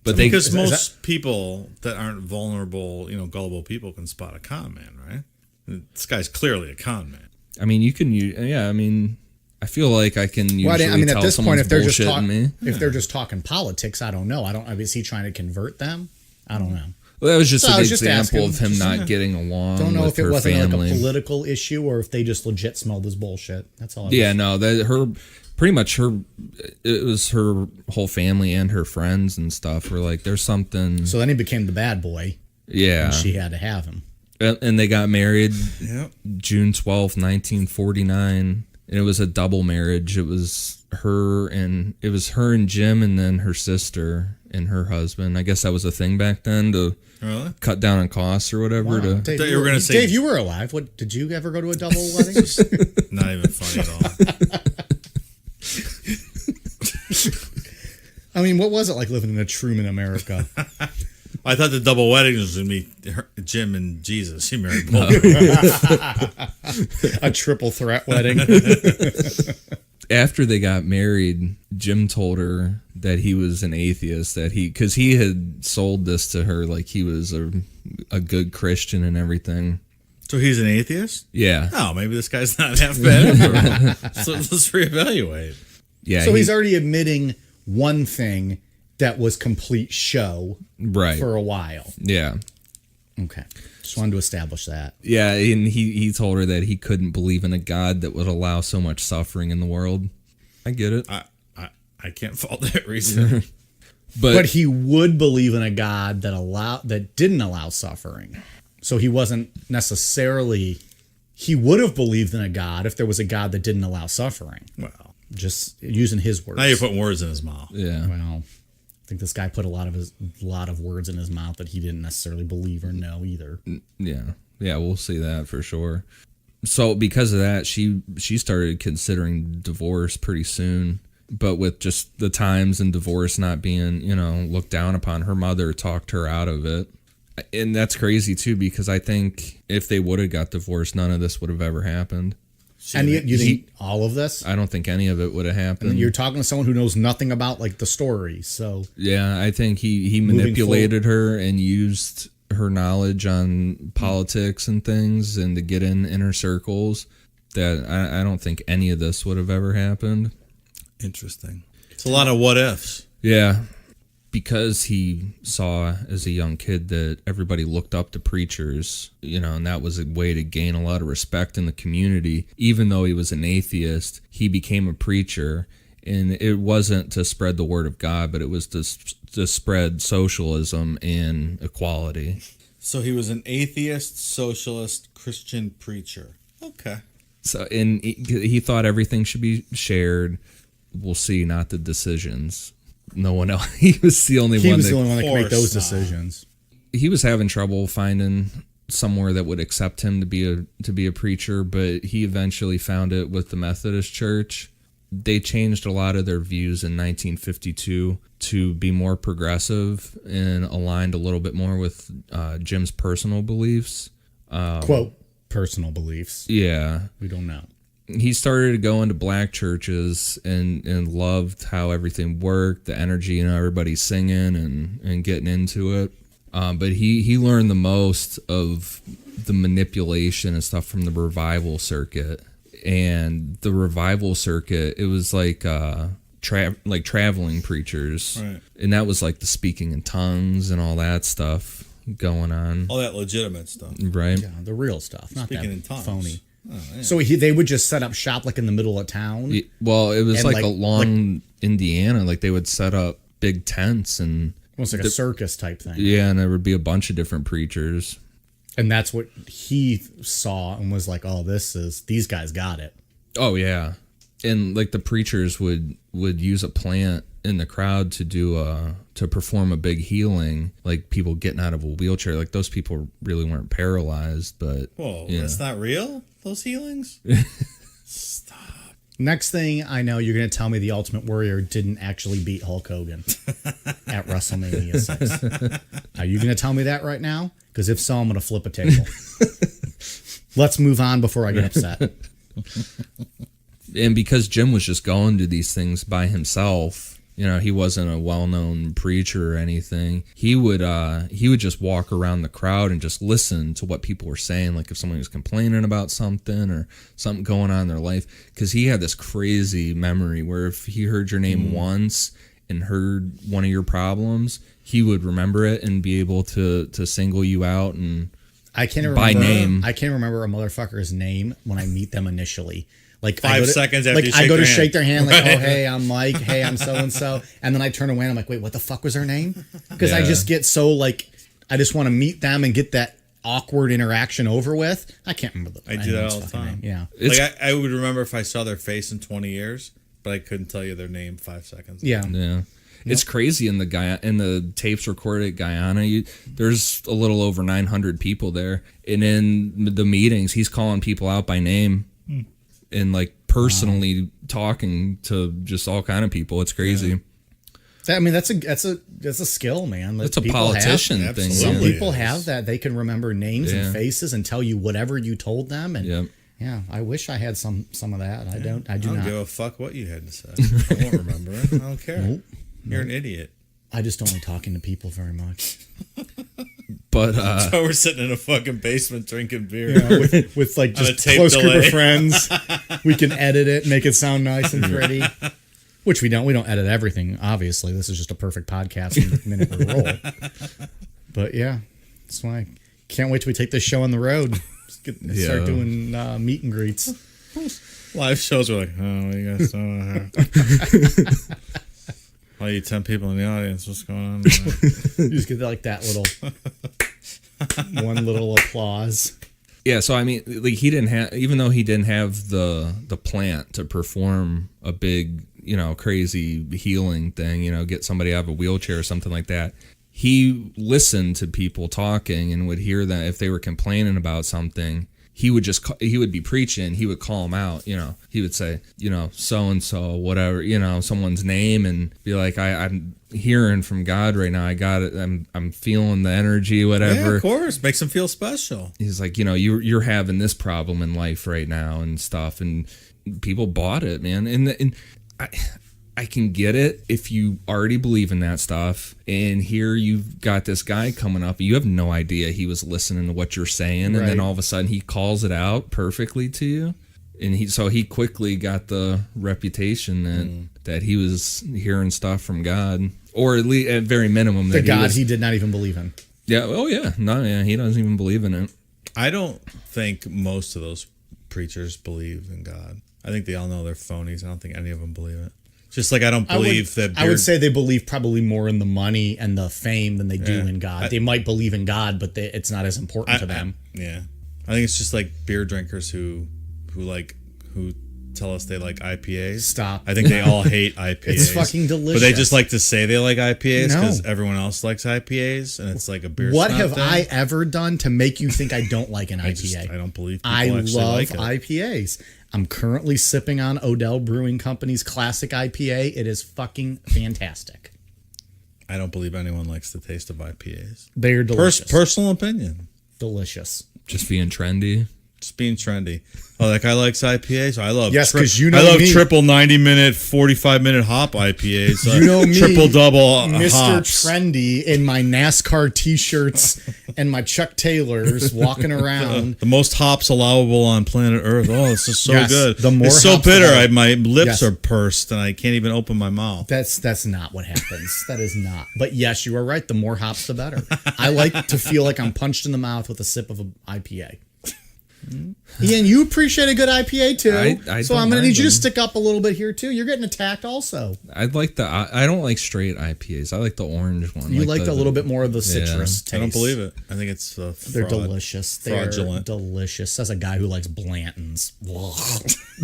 [SPEAKER 4] but
[SPEAKER 1] Because
[SPEAKER 3] is
[SPEAKER 1] most people that aren't vulnerable, gullible people can spot a con man, right? This guy's clearly a con man.
[SPEAKER 4] I mean, you can use. Yeah, I mean, I feel like I can usually
[SPEAKER 3] I mean, at
[SPEAKER 4] tell
[SPEAKER 3] this point,
[SPEAKER 4] someone's
[SPEAKER 3] if they're just
[SPEAKER 4] bullshitting me.
[SPEAKER 3] if they're just talking politics, I don't know. Is he trying to convert them? I don't know.
[SPEAKER 4] Well, that was just
[SPEAKER 3] So I
[SPEAKER 4] an
[SPEAKER 3] was just
[SPEAKER 4] example
[SPEAKER 3] asking.
[SPEAKER 4] of him not getting along
[SPEAKER 3] Don't know
[SPEAKER 4] with
[SPEAKER 3] if it
[SPEAKER 4] her
[SPEAKER 3] wasn't
[SPEAKER 4] family.
[SPEAKER 3] like a political issue or if they just legit smelled his bullshit. That's all.
[SPEAKER 4] Yeah, no, it was her whole family and her friends and stuff were like, there's something.
[SPEAKER 3] So then he became the bad boy.
[SPEAKER 4] Yeah.
[SPEAKER 3] And she had to have him.
[SPEAKER 4] And they got married
[SPEAKER 1] Yep.
[SPEAKER 4] June 12th, 1949. And it was a double marriage. It was her and Jim and then her sister and her husband. I guess that was a thing back then to
[SPEAKER 1] Really?
[SPEAKER 4] cut down on costs or whatever.
[SPEAKER 3] Wow.
[SPEAKER 4] To,
[SPEAKER 3] Dave,
[SPEAKER 1] thought you were gonna say-
[SPEAKER 3] Dave, you were alive. What did you ever go to a double wedding?
[SPEAKER 1] Not even funny at all.
[SPEAKER 3] I mean, what was it like living in a Truman America?
[SPEAKER 1] I thought the double wedding was going to be Jim and Jesus. He married both.
[SPEAKER 3] A triple threat wedding.
[SPEAKER 4] after they got married, Jim told her that he was an atheist, because he had sold this to her like he was a good Christian and everything.
[SPEAKER 1] So he's an atheist?
[SPEAKER 4] Yeah.
[SPEAKER 1] Oh, maybe this guy's not half bad. So let's reevaluate.
[SPEAKER 4] Yeah.
[SPEAKER 3] So he's already admitting one thing that was complete show
[SPEAKER 4] right
[SPEAKER 3] for a while.
[SPEAKER 4] Yeah.
[SPEAKER 3] Okay. Just wanted to establish that.
[SPEAKER 4] Yeah, and he told her that he couldn't believe in a God that would allow so much suffering in the world. I get it.
[SPEAKER 1] I can't fault that reason.
[SPEAKER 3] But he would believe in a God that didn't allow suffering. So he wasn't necessarily. He would have believed in a God if there was a God that didn't allow suffering.
[SPEAKER 1] Well,
[SPEAKER 3] Just using his words.
[SPEAKER 1] now you're putting words in his mouth.
[SPEAKER 4] Yeah.
[SPEAKER 3] Well, I think this guy put a lot of words in his mouth that he didn't necessarily believe or know either.
[SPEAKER 4] Yeah. Yeah, we'll see that for sure. So because of that, she started considering divorce pretty soon. But with just the times and divorce not being, looked down upon, her mother talked her out of it. And that's crazy too, because I think if they would have got divorced, none of this would have ever happened.
[SPEAKER 3] And you think all of this?
[SPEAKER 4] I don't think any of it would have happened.
[SPEAKER 3] You're talking to someone who knows nothing about like the story, so
[SPEAKER 4] Yeah, I think he manipulated her and used her knowledge on politics and things and to get in inner circles. That I don't think any of this would have ever happened.
[SPEAKER 1] Interesting. It's a lot of what ifs.
[SPEAKER 4] Yeah, because he saw as a young kid that everybody looked up to preachers, and that was a way to gain a lot of respect in the community. Even though he was an atheist, he became a preacher, and it wasn't to spread the word of God, but it was to spread socialism and equality.
[SPEAKER 1] So he was an atheist, socialist, Christian preacher. Okay.
[SPEAKER 4] So, and he thought everything should be shared. We'll see, not the decisions. No one else. He was the only one.
[SPEAKER 3] he was the only one that could make
[SPEAKER 1] course
[SPEAKER 3] those
[SPEAKER 1] not.
[SPEAKER 3] decisions.
[SPEAKER 4] He was having trouble finding somewhere that would accept him to be a preacher, but he eventually found it with the Methodist Church. They changed a lot of their views in 1952 to be more progressive and aligned a little bit more with Jim's personal beliefs.
[SPEAKER 3] Quote, personal beliefs.
[SPEAKER 4] Yeah.
[SPEAKER 3] We don't know.
[SPEAKER 4] He started to go into black churches and loved how everything worked, the energy, everybody singing and getting into it. But he learned the most of the manipulation and stuff from the revival circuit. And the revival circuit, it was like traveling preachers.
[SPEAKER 1] Right.
[SPEAKER 4] And that was like the speaking in tongues and all that stuff going on.
[SPEAKER 1] All that legitimate stuff.
[SPEAKER 4] Right?
[SPEAKER 3] Yeah, the real stuff, not
[SPEAKER 1] Speaking
[SPEAKER 3] that
[SPEAKER 1] in tongues.
[SPEAKER 3] phony.
[SPEAKER 1] Oh, yeah.
[SPEAKER 3] So they would just set up shop like in the middle of town.
[SPEAKER 4] Well, it was
[SPEAKER 3] And
[SPEAKER 4] like along Indiana. Like they would set up big tents and
[SPEAKER 3] Almost like a circus type thing.
[SPEAKER 4] yeah, and there would be a bunch of different preachers.
[SPEAKER 3] And that's what he saw and was like, oh, these guys got it.
[SPEAKER 4] Oh yeah, and like the preachers would use a plant in the crowd to perform a big healing, like people getting out of a wheelchair. Like those people really weren't paralyzed, but
[SPEAKER 1] Whoa,
[SPEAKER 4] yeah.
[SPEAKER 1] that's not real? Those healings? Stop.
[SPEAKER 3] Next thing I know, you're going to tell me the Ultimate Warrior didn't actually beat Hulk Hogan at WrestleMania 6. Are you going to tell me that right now? Because if so, I'm going to flip a table. Let's move on before I get upset.
[SPEAKER 4] And because Jim was just going to these things by himself, he wasn't a well-known preacher or anything. He would just walk around the crowd and just listen to what people were saying, like if someone was complaining about something or something going on in their life, because he had this crazy memory where if he heard your name once and heard one of your problems, he would remember it and be able to single you out and
[SPEAKER 3] I can't remember
[SPEAKER 4] by name.
[SPEAKER 3] I can't remember a motherfucker's name when I meet them initially. Like
[SPEAKER 1] 5 seconds after you shake
[SPEAKER 3] I go to
[SPEAKER 1] their
[SPEAKER 3] shake their hand, like,
[SPEAKER 1] Right.
[SPEAKER 3] oh hey, I'm Mike. Hey, I'm so and so, and then I turn away and I'm like, wait, what the fuck was her name? Because I just get so like, I just want to meet them and get that awkward interaction over with. I can't remember
[SPEAKER 1] I do that all the time.
[SPEAKER 3] Yeah,
[SPEAKER 1] Like I would remember if I saw their face in 20 years, but I couldn't tell you their name 5 seconds.
[SPEAKER 3] yeah.
[SPEAKER 4] It's crazy in the tapes recorded at Guyana. There's a little over 900 people there, and in the meetings, he's calling people out by name and like personally talking to just all kind of people. It's crazy.
[SPEAKER 3] I mean, that's a skill, man.
[SPEAKER 4] It's a
[SPEAKER 3] People
[SPEAKER 4] politician
[SPEAKER 1] have.
[SPEAKER 4] thing.
[SPEAKER 1] Absolutely.
[SPEAKER 3] Some people have that. They can remember names and faces and tell you whatever you told them. And yeah, I wish I had some of that. I do
[SPEAKER 1] I don't
[SPEAKER 3] not.
[SPEAKER 1] give a fuck what you had to say. I won't remember it. I don't care. You're an idiot.
[SPEAKER 3] I just don't like talking to people very much.
[SPEAKER 4] But
[SPEAKER 1] So we're sitting in a fucking basement drinking beer.
[SPEAKER 3] With like
[SPEAKER 1] On a
[SPEAKER 3] just
[SPEAKER 1] tape
[SPEAKER 3] close group
[SPEAKER 1] delay.
[SPEAKER 3] of friends. We can edit it, make it sound nice and pretty. Which we don't. We don't edit everything, obviously. This is just a perfect podcast from the minute we roll. But yeah, that's why. Can't wait till we take this show on the road. Start doing meet and greets.
[SPEAKER 1] Live shows are like, oh, what you guys doing? All you 10 people in the audience, what's going on?
[SPEAKER 3] You just get like that little one little applause.
[SPEAKER 4] yeah, so I mean, like he didn't have, even though he didn't have the plant to perform a big, crazy healing thing, get somebody out of a wheelchair or something like that. He listened to people talking and would hear that if they were complaining about something, he would be preaching. He would call them out. He would say, so and so, whatever, someone's name, and be like, I'm hearing from God right now. I got it. I'm feeling the energy, whatever.
[SPEAKER 1] Yeah, of course, makes them feel special.
[SPEAKER 4] He's like, you're having this problem in life right now and stuff, and people bought it, man. And I can get it if you already believe in that stuff, and here you've got this guy coming up, you have no idea he was listening to what you're saying, and then all of a sudden he calls it out perfectly to you, and he quickly got the reputation that he was hearing stuff from God, or at least at very minimum that
[SPEAKER 3] he did not even believe in.
[SPEAKER 4] Yeah. Oh yeah. No. Yeah. He doesn't even believe in it.
[SPEAKER 1] I don't think most of those preachers believe in God. I think they all know they're phonies. I don't think any of them believe it. Just like I don't believe that.
[SPEAKER 3] I would say they believe probably more in the money and the fame than they do in God. They might believe in God, but it's not as important to them.
[SPEAKER 1] I think it's just like beer drinkers who tell us they like IPAs.
[SPEAKER 3] Stop.
[SPEAKER 1] I think they all hate IPAs.
[SPEAKER 3] It's fucking delicious.
[SPEAKER 1] But they just like to say they like IPAs
[SPEAKER 3] No.
[SPEAKER 1] because everyone else likes IPAs, and it's like a beer.
[SPEAKER 3] What
[SPEAKER 1] snob
[SPEAKER 3] have
[SPEAKER 1] thing.
[SPEAKER 3] I ever done to make you think I don't like an IPA?
[SPEAKER 1] I don't believe people
[SPEAKER 3] I
[SPEAKER 1] actually
[SPEAKER 3] love
[SPEAKER 1] like it.
[SPEAKER 3] IPAs. I'm currently sipping on Odell Brewing Company's classic IPA. It is fucking fantastic.
[SPEAKER 1] I don't believe anyone likes the taste of IPAs.
[SPEAKER 3] They're delicious.
[SPEAKER 1] Personal opinion.
[SPEAKER 3] Delicious.
[SPEAKER 4] Just being trendy.
[SPEAKER 1] Just being trendy. Oh, that guy likes IPAs. I love
[SPEAKER 3] Yes, 'cause
[SPEAKER 1] I love triple 90-minute, 45-minute hop IPAs.
[SPEAKER 3] You know me,
[SPEAKER 1] triple double
[SPEAKER 3] Mr.
[SPEAKER 1] hops.
[SPEAKER 3] Trendy in my NASCAR t-shirts and my Chuck Taylors walking around.
[SPEAKER 1] The most hops allowable on planet Earth. Oh, this is so
[SPEAKER 3] Yes,
[SPEAKER 1] good.
[SPEAKER 3] the more
[SPEAKER 1] it's so
[SPEAKER 3] hops, the
[SPEAKER 1] bitter.
[SPEAKER 3] better.
[SPEAKER 1] My lips
[SPEAKER 3] Yes.
[SPEAKER 1] are pursed and I can't even open my mouth.
[SPEAKER 3] That's not what happens. That is not. But yes, you are right. The more hops, the better. I like to feel like I'm punched in the mouth with a sip of an IPA. Ian, you appreciate a good IPA too.
[SPEAKER 4] I
[SPEAKER 3] so
[SPEAKER 4] don't
[SPEAKER 3] I'm going to need you to
[SPEAKER 4] mind them.
[SPEAKER 3] stick up a little bit here too. You're getting attacked also.
[SPEAKER 4] I don't like straight IPAs. I like the orange one.
[SPEAKER 3] You like a little bit more of the citrus taste.
[SPEAKER 1] I don't believe it. I think it's
[SPEAKER 3] They're delicious. They're
[SPEAKER 1] Fraudulent.
[SPEAKER 3] delicious. As a guy who likes Blanton's,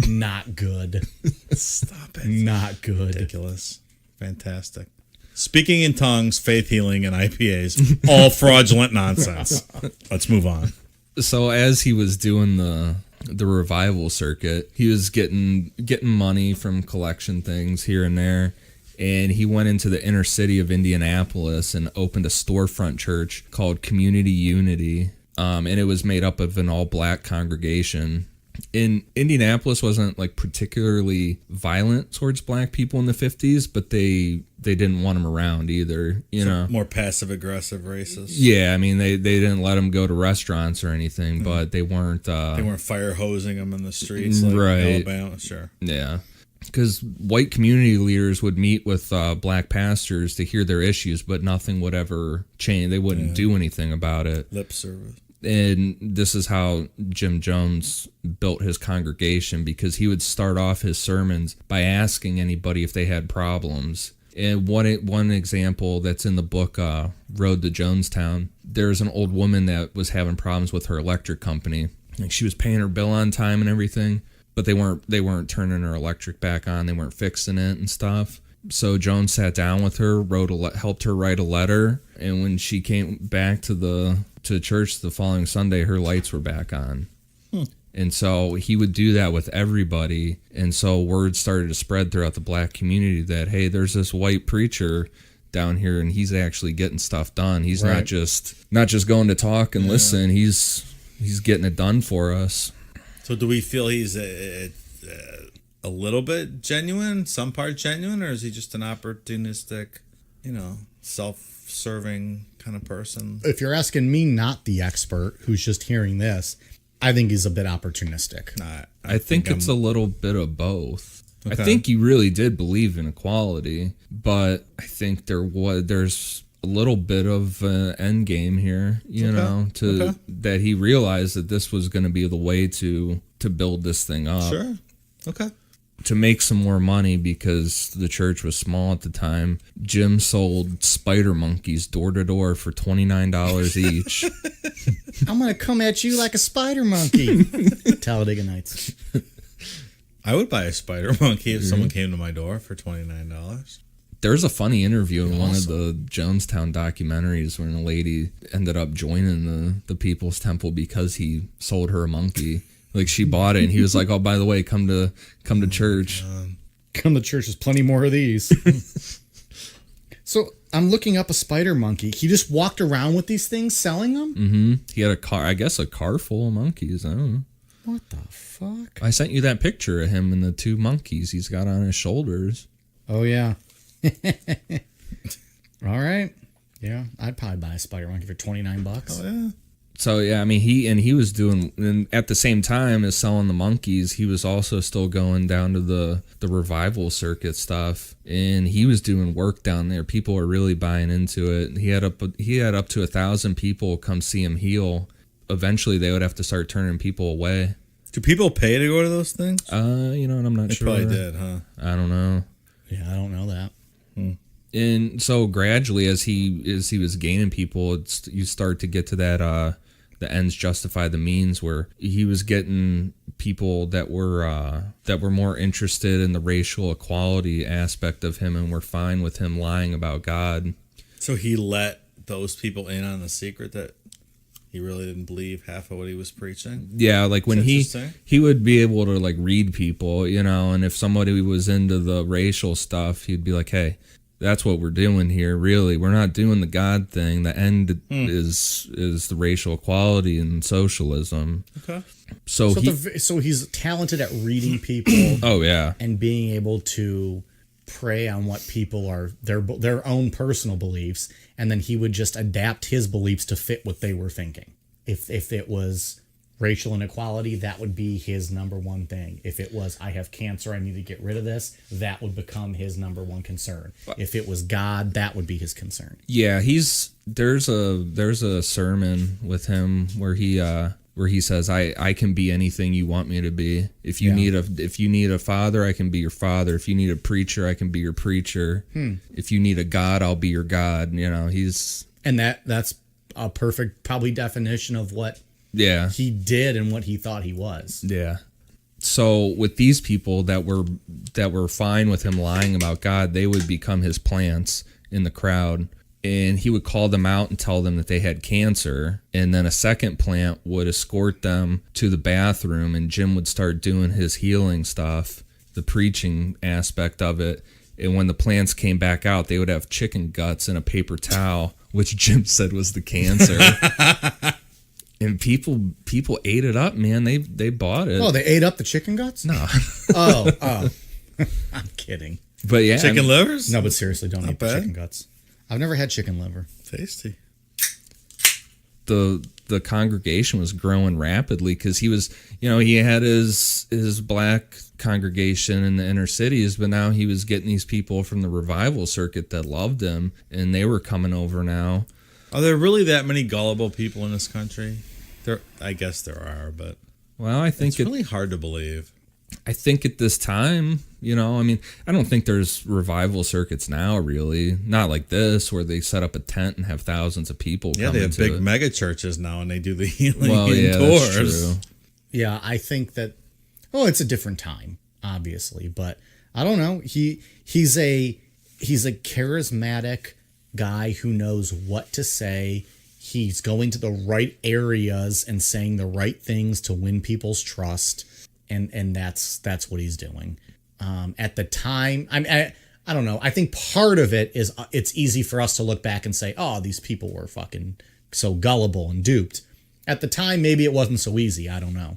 [SPEAKER 3] not good.
[SPEAKER 1] Stop it.
[SPEAKER 3] Not good.
[SPEAKER 1] Ridiculous. Fantastic. Speaking in tongues, faith healing, and IPAs, all fraudulent nonsense. Let's move on.
[SPEAKER 4] So as he was doing the revival circuit, he was getting money from collection things here and there, and he went into the inner city of Indianapolis and opened a storefront church called Community Unity, and it was made up of an all-black congregation. In Indianapolis wasn't like particularly violent towards black people in the 50s, but they didn't want them around either, you know.
[SPEAKER 2] More passive aggressive racist.
[SPEAKER 4] Yeah, I mean they didn't let them go to restaurants or anything, but they weren't
[SPEAKER 2] fire hosing them in the streets like
[SPEAKER 4] right.
[SPEAKER 2] Alabama, sure.
[SPEAKER 4] Yeah. Because white community leaders would meet with black pastors to hear their issues, but nothing would ever change. They wouldn't do anything about it.
[SPEAKER 2] Lip service.
[SPEAKER 4] And this is how Jim Jones built his congregation, because he would start off his sermons by asking anybody if they had problems. And one example that's in the book, Road to Jonestown, there's an old woman that was having problems with her electric company. Like, she was paying her bill on time and everything, but they weren't turning her electric back on. They weren't fixing it and stuff. So Jones sat down with her, helped her write a letter, and when she came back to church the following Sunday, her lights were back on. And so he would do that with everybody, and so word started to spread throughout the black community that, hey, there's this white preacher down here, and he's actually getting stuff done. He's not just going to talk and listen. He's getting it done for us.
[SPEAKER 2] So do we feel he's a little bit genuine, some part genuine, or is he just an opportunistic, self-serving kind of person?
[SPEAKER 3] If you're asking me, not the expert who's just hearing this, I think he's a bit opportunistic.
[SPEAKER 4] I think it's a little bit of both.
[SPEAKER 2] Okay.
[SPEAKER 4] I think he really did believe in equality, but I think there's a little bit of an end game here, that he realized that this was going to be the way to build this thing up.
[SPEAKER 2] Sure. Okay.
[SPEAKER 4] To make some more money, because the church was small at the time, Jim sold spider monkeys door to door for $29 each.
[SPEAKER 3] I'm going to come at you like a spider monkey. Talladega Nights.
[SPEAKER 2] I would buy a spider monkey if someone came to my door for $29.
[SPEAKER 4] There's a funny interview in one of the Jonestown documentaries when a lady ended up joining the People's Temple because he sold her a monkey. Like, she bought it, and he was like, "Oh, by the way, come to church."
[SPEAKER 3] Come to church. There's plenty more of these. So I'm looking up a spider monkey. He just walked around with these things, selling them.
[SPEAKER 4] Mm-hmm. He had a car full of monkeys. I don't know.
[SPEAKER 3] What the fuck?
[SPEAKER 4] I sent you that picture of him and the two monkeys he's got on his shoulders.
[SPEAKER 3] Oh yeah. All right. Yeah, I'd probably buy a spider monkey for $29.
[SPEAKER 2] Oh yeah.
[SPEAKER 4] So yeah, I mean, he was doing, and at the same time as selling the monkeys, he was also still going down to the revival circuit stuff, and he was doing work down there. People were really buying into it. He had up to 1,000 people come see him heal. Eventually, they would have to start turning people away.
[SPEAKER 2] Do people pay to go to those things?
[SPEAKER 4] And I'm not sure.
[SPEAKER 2] They probably did, huh?
[SPEAKER 4] I don't know.
[SPEAKER 3] Yeah, I don't know that.
[SPEAKER 4] And so gradually, as he was gaining people, you start to get to that the ends justify the means, where he was getting people that were more interested in the racial equality aspect of him and were fine with him lying about God.
[SPEAKER 2] So he let those people in on the secret that he really didn't believe half of what he was preaching?
[SPEAKER 4] Yeah, like when he would be able to like read people, and if somebody was into the racial stuff, he'd be like, "Hey, that's what we're doing here. Really, we're not doing the God thing. The end is the racial equality and socialism."
[SPEAKER 2] Okay.
[SPEAKER 3] So he's talented at reading people.
[SPEAKER 4] Oh yeah,
[SPEAKER 3] and being able to prey on what people are their own personal beliefs, and then he would just adapt his beliefs to fit what they were thinking. If it was racial inequality, that would be his number one thing. If it was, I have cancer, I need to get rid of this, that would become his number one concern. If it was God, that would be his concern.
[SPEAKER 4] Yeah, there's a sermon with him where he says, I can be anything you want me to be. If you need a father, I can be your father. If you need a preacher, I can be your preacher. If you need a God, I'll be your God.
[SPEAKER 3] And that's a perfect probably definition of what he did and what he thought he was.
[SPEAKER 4] Yeah. So with these people that were fine with him lying about God, they would become his plants in the crowd, and he would call them out and tell them that they had cancer, and then a second plant would escort them to the bathroom, and Jim would start doing his healing stuff, the preaching aspect of it. And when the plants came back out, they would have chicken guts in a paper towel, which Jim said was the cancer. And people ate it up, man. They bought it.
[SPEAKER 3] Oh, they ate up the chicken guts?
[SPEAKER 4] No.
[SPEAKER 3] Oh. I'm kidding.
[SPEAKER 4] But yeah.
[SPEAKER 2] Chicken livers?
[SPEAKER 3] No, but seriously, don't eat the
[SPEAKER 1] bad.
[SPEAKER 3] chicken guts. I've never had chicken liver.
[SPEAKER 1] Tasty.
[SPEAKER 4] The congregation was growing rapidly because he was, he had his black congregation in the inner cities, but now he was getting these people from the revival circuit that loved him, and they were coming over now.
[SPEAKER 2] Are there really that many gullible people in this country? I guess there are, but
[SPEAKER 4] Well, I think
[SPEAKER 2] it's really hard to believe.
[SPEAKER 4] I think at this time, I don't think there's revival circuits now, really. Not like this, where they set up a tent and have thousands of people
[SPEAKER 2] Yeah,
[SPEAKER 4] come
[SPEAKER 2] they have
[SPEAKER 4] into
[SPEAKER 2] big
[SPEAKER 4] it.
[SPEAKER 2] mega churches now, and they do the healing
[SPEAKER 4] Well, yeah,
[SPEAKER 2] indoors.
[SPEAKER 4] that's true.
[SPEAKER 3] Yeah, I think that. Oh, it's a different time, obviously, but I don't know. He's a charismatic guy who knows what to say. He's going to the right areas and saying the right things to win people's trust, and that's what he's doing. At the time, I don't know. I think part of it is it's easy for us to look back and say, "Oh, these people were fucking so gullible and duped." At the time, maybe it wasn't so easy. I don't know.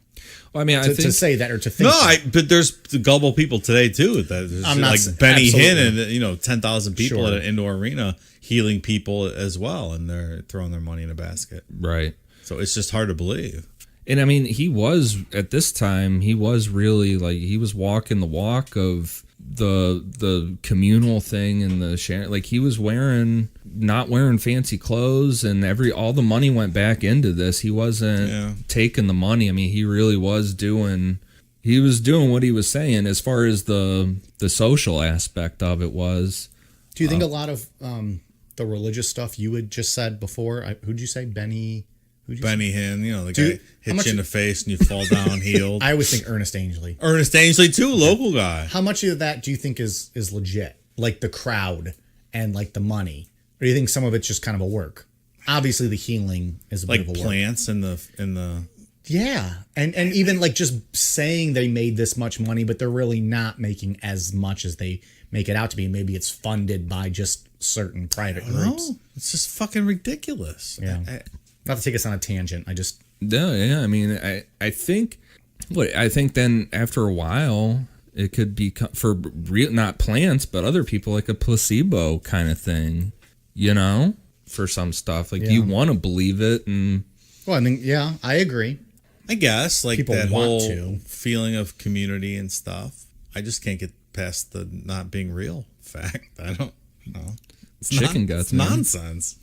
[SPEAKER 4] Well, I mean, I think
[SPEAKER 3] To say that or to think.
[SPEAKER 2] But there's the gullible people today too. There's
[SPEAKER 3] I'm not
[SPEAKER 2] like
[SPEAKER 3] s-
[SPEAKER 2] Benny
[SPEAKER 3] absolutely.
[SPEAKER 2] Hinn and 10,000 people
[SPEAKER 3] Sure.
[SPEAKER 2] at an indoor arena healing people as well, and they're throwing their money in a basket.
[SPEAKER 4] right.
[SPEAKER 2] So it's just hard to believe.
[SPEAKER 4] And I mean, he was at this time. He was really he was walking the walk of the communal thing and the sharing. Like he was not wearing fancy clothes, and all the money went back into this. He wasn't taking the money. I mean, he really was doing. He was doing what he was saying as far as the social aspect of it was.
[SPEAKER 3] Do you think a lot of the religious stuff you had just said before? Who'd you say, Benny?
[SPEAKER 2] Benny Hinn, the
[SPEAKER 3] Dude,
[SPEAKER 2] guy
[SPEAKER 3] how
[SPEAKER 2] hits
[SPEAKER 3] much-
[SPEAKER 2] you in the face and you fall down healed.
[SPEAKER 3] I always think Ernest Angley.
[SPEAKER 2] Ernest Angley too, local guy.
[SPEAKER 3] How much of that do you think is legit? Like the crowd and like the money, or do you think some of it's just kind of a work? Obviously, the healing is a
[SPEAKER 2] Like
[SPEAKER 3] bit of a work.
[SPEAKER 2] plants in the.
[SPEAKER 3] Yeah, and even like just saying they made this much money, but they're really not making as much as they make it out to be. Maybe it's funded by just certain private groups.
[SPEAKER 2] No, it's just fucking ridiculous.
[SPEAKER 3] Yeah. Not to take us on a tangent.
[SPEAKER 4] Yeah. I mean, I think then after a while it could be for real, not plants, but other people, like a placebo kind of thing, for some stuff. Like you want to believe it, and
[SPEAKER 3] Well, I mean, yeah, I agree.
[SPEAKER 2] I guess like
[SPEAKER 3] People
[SPEAKER 2] that
[SPEAKER 3] want
[SPEAKER 2] whole
[SPEAKER 3] to.
[SPEAKER 2] feeling of community and stuff. I just can't get past the not being real fact. I don't know. It's
[SPEAKER 4] Chicken guts,
[SPEAKER 2] It's
[SPEAKER 4] man.
[SPEAKER 2] nonsense.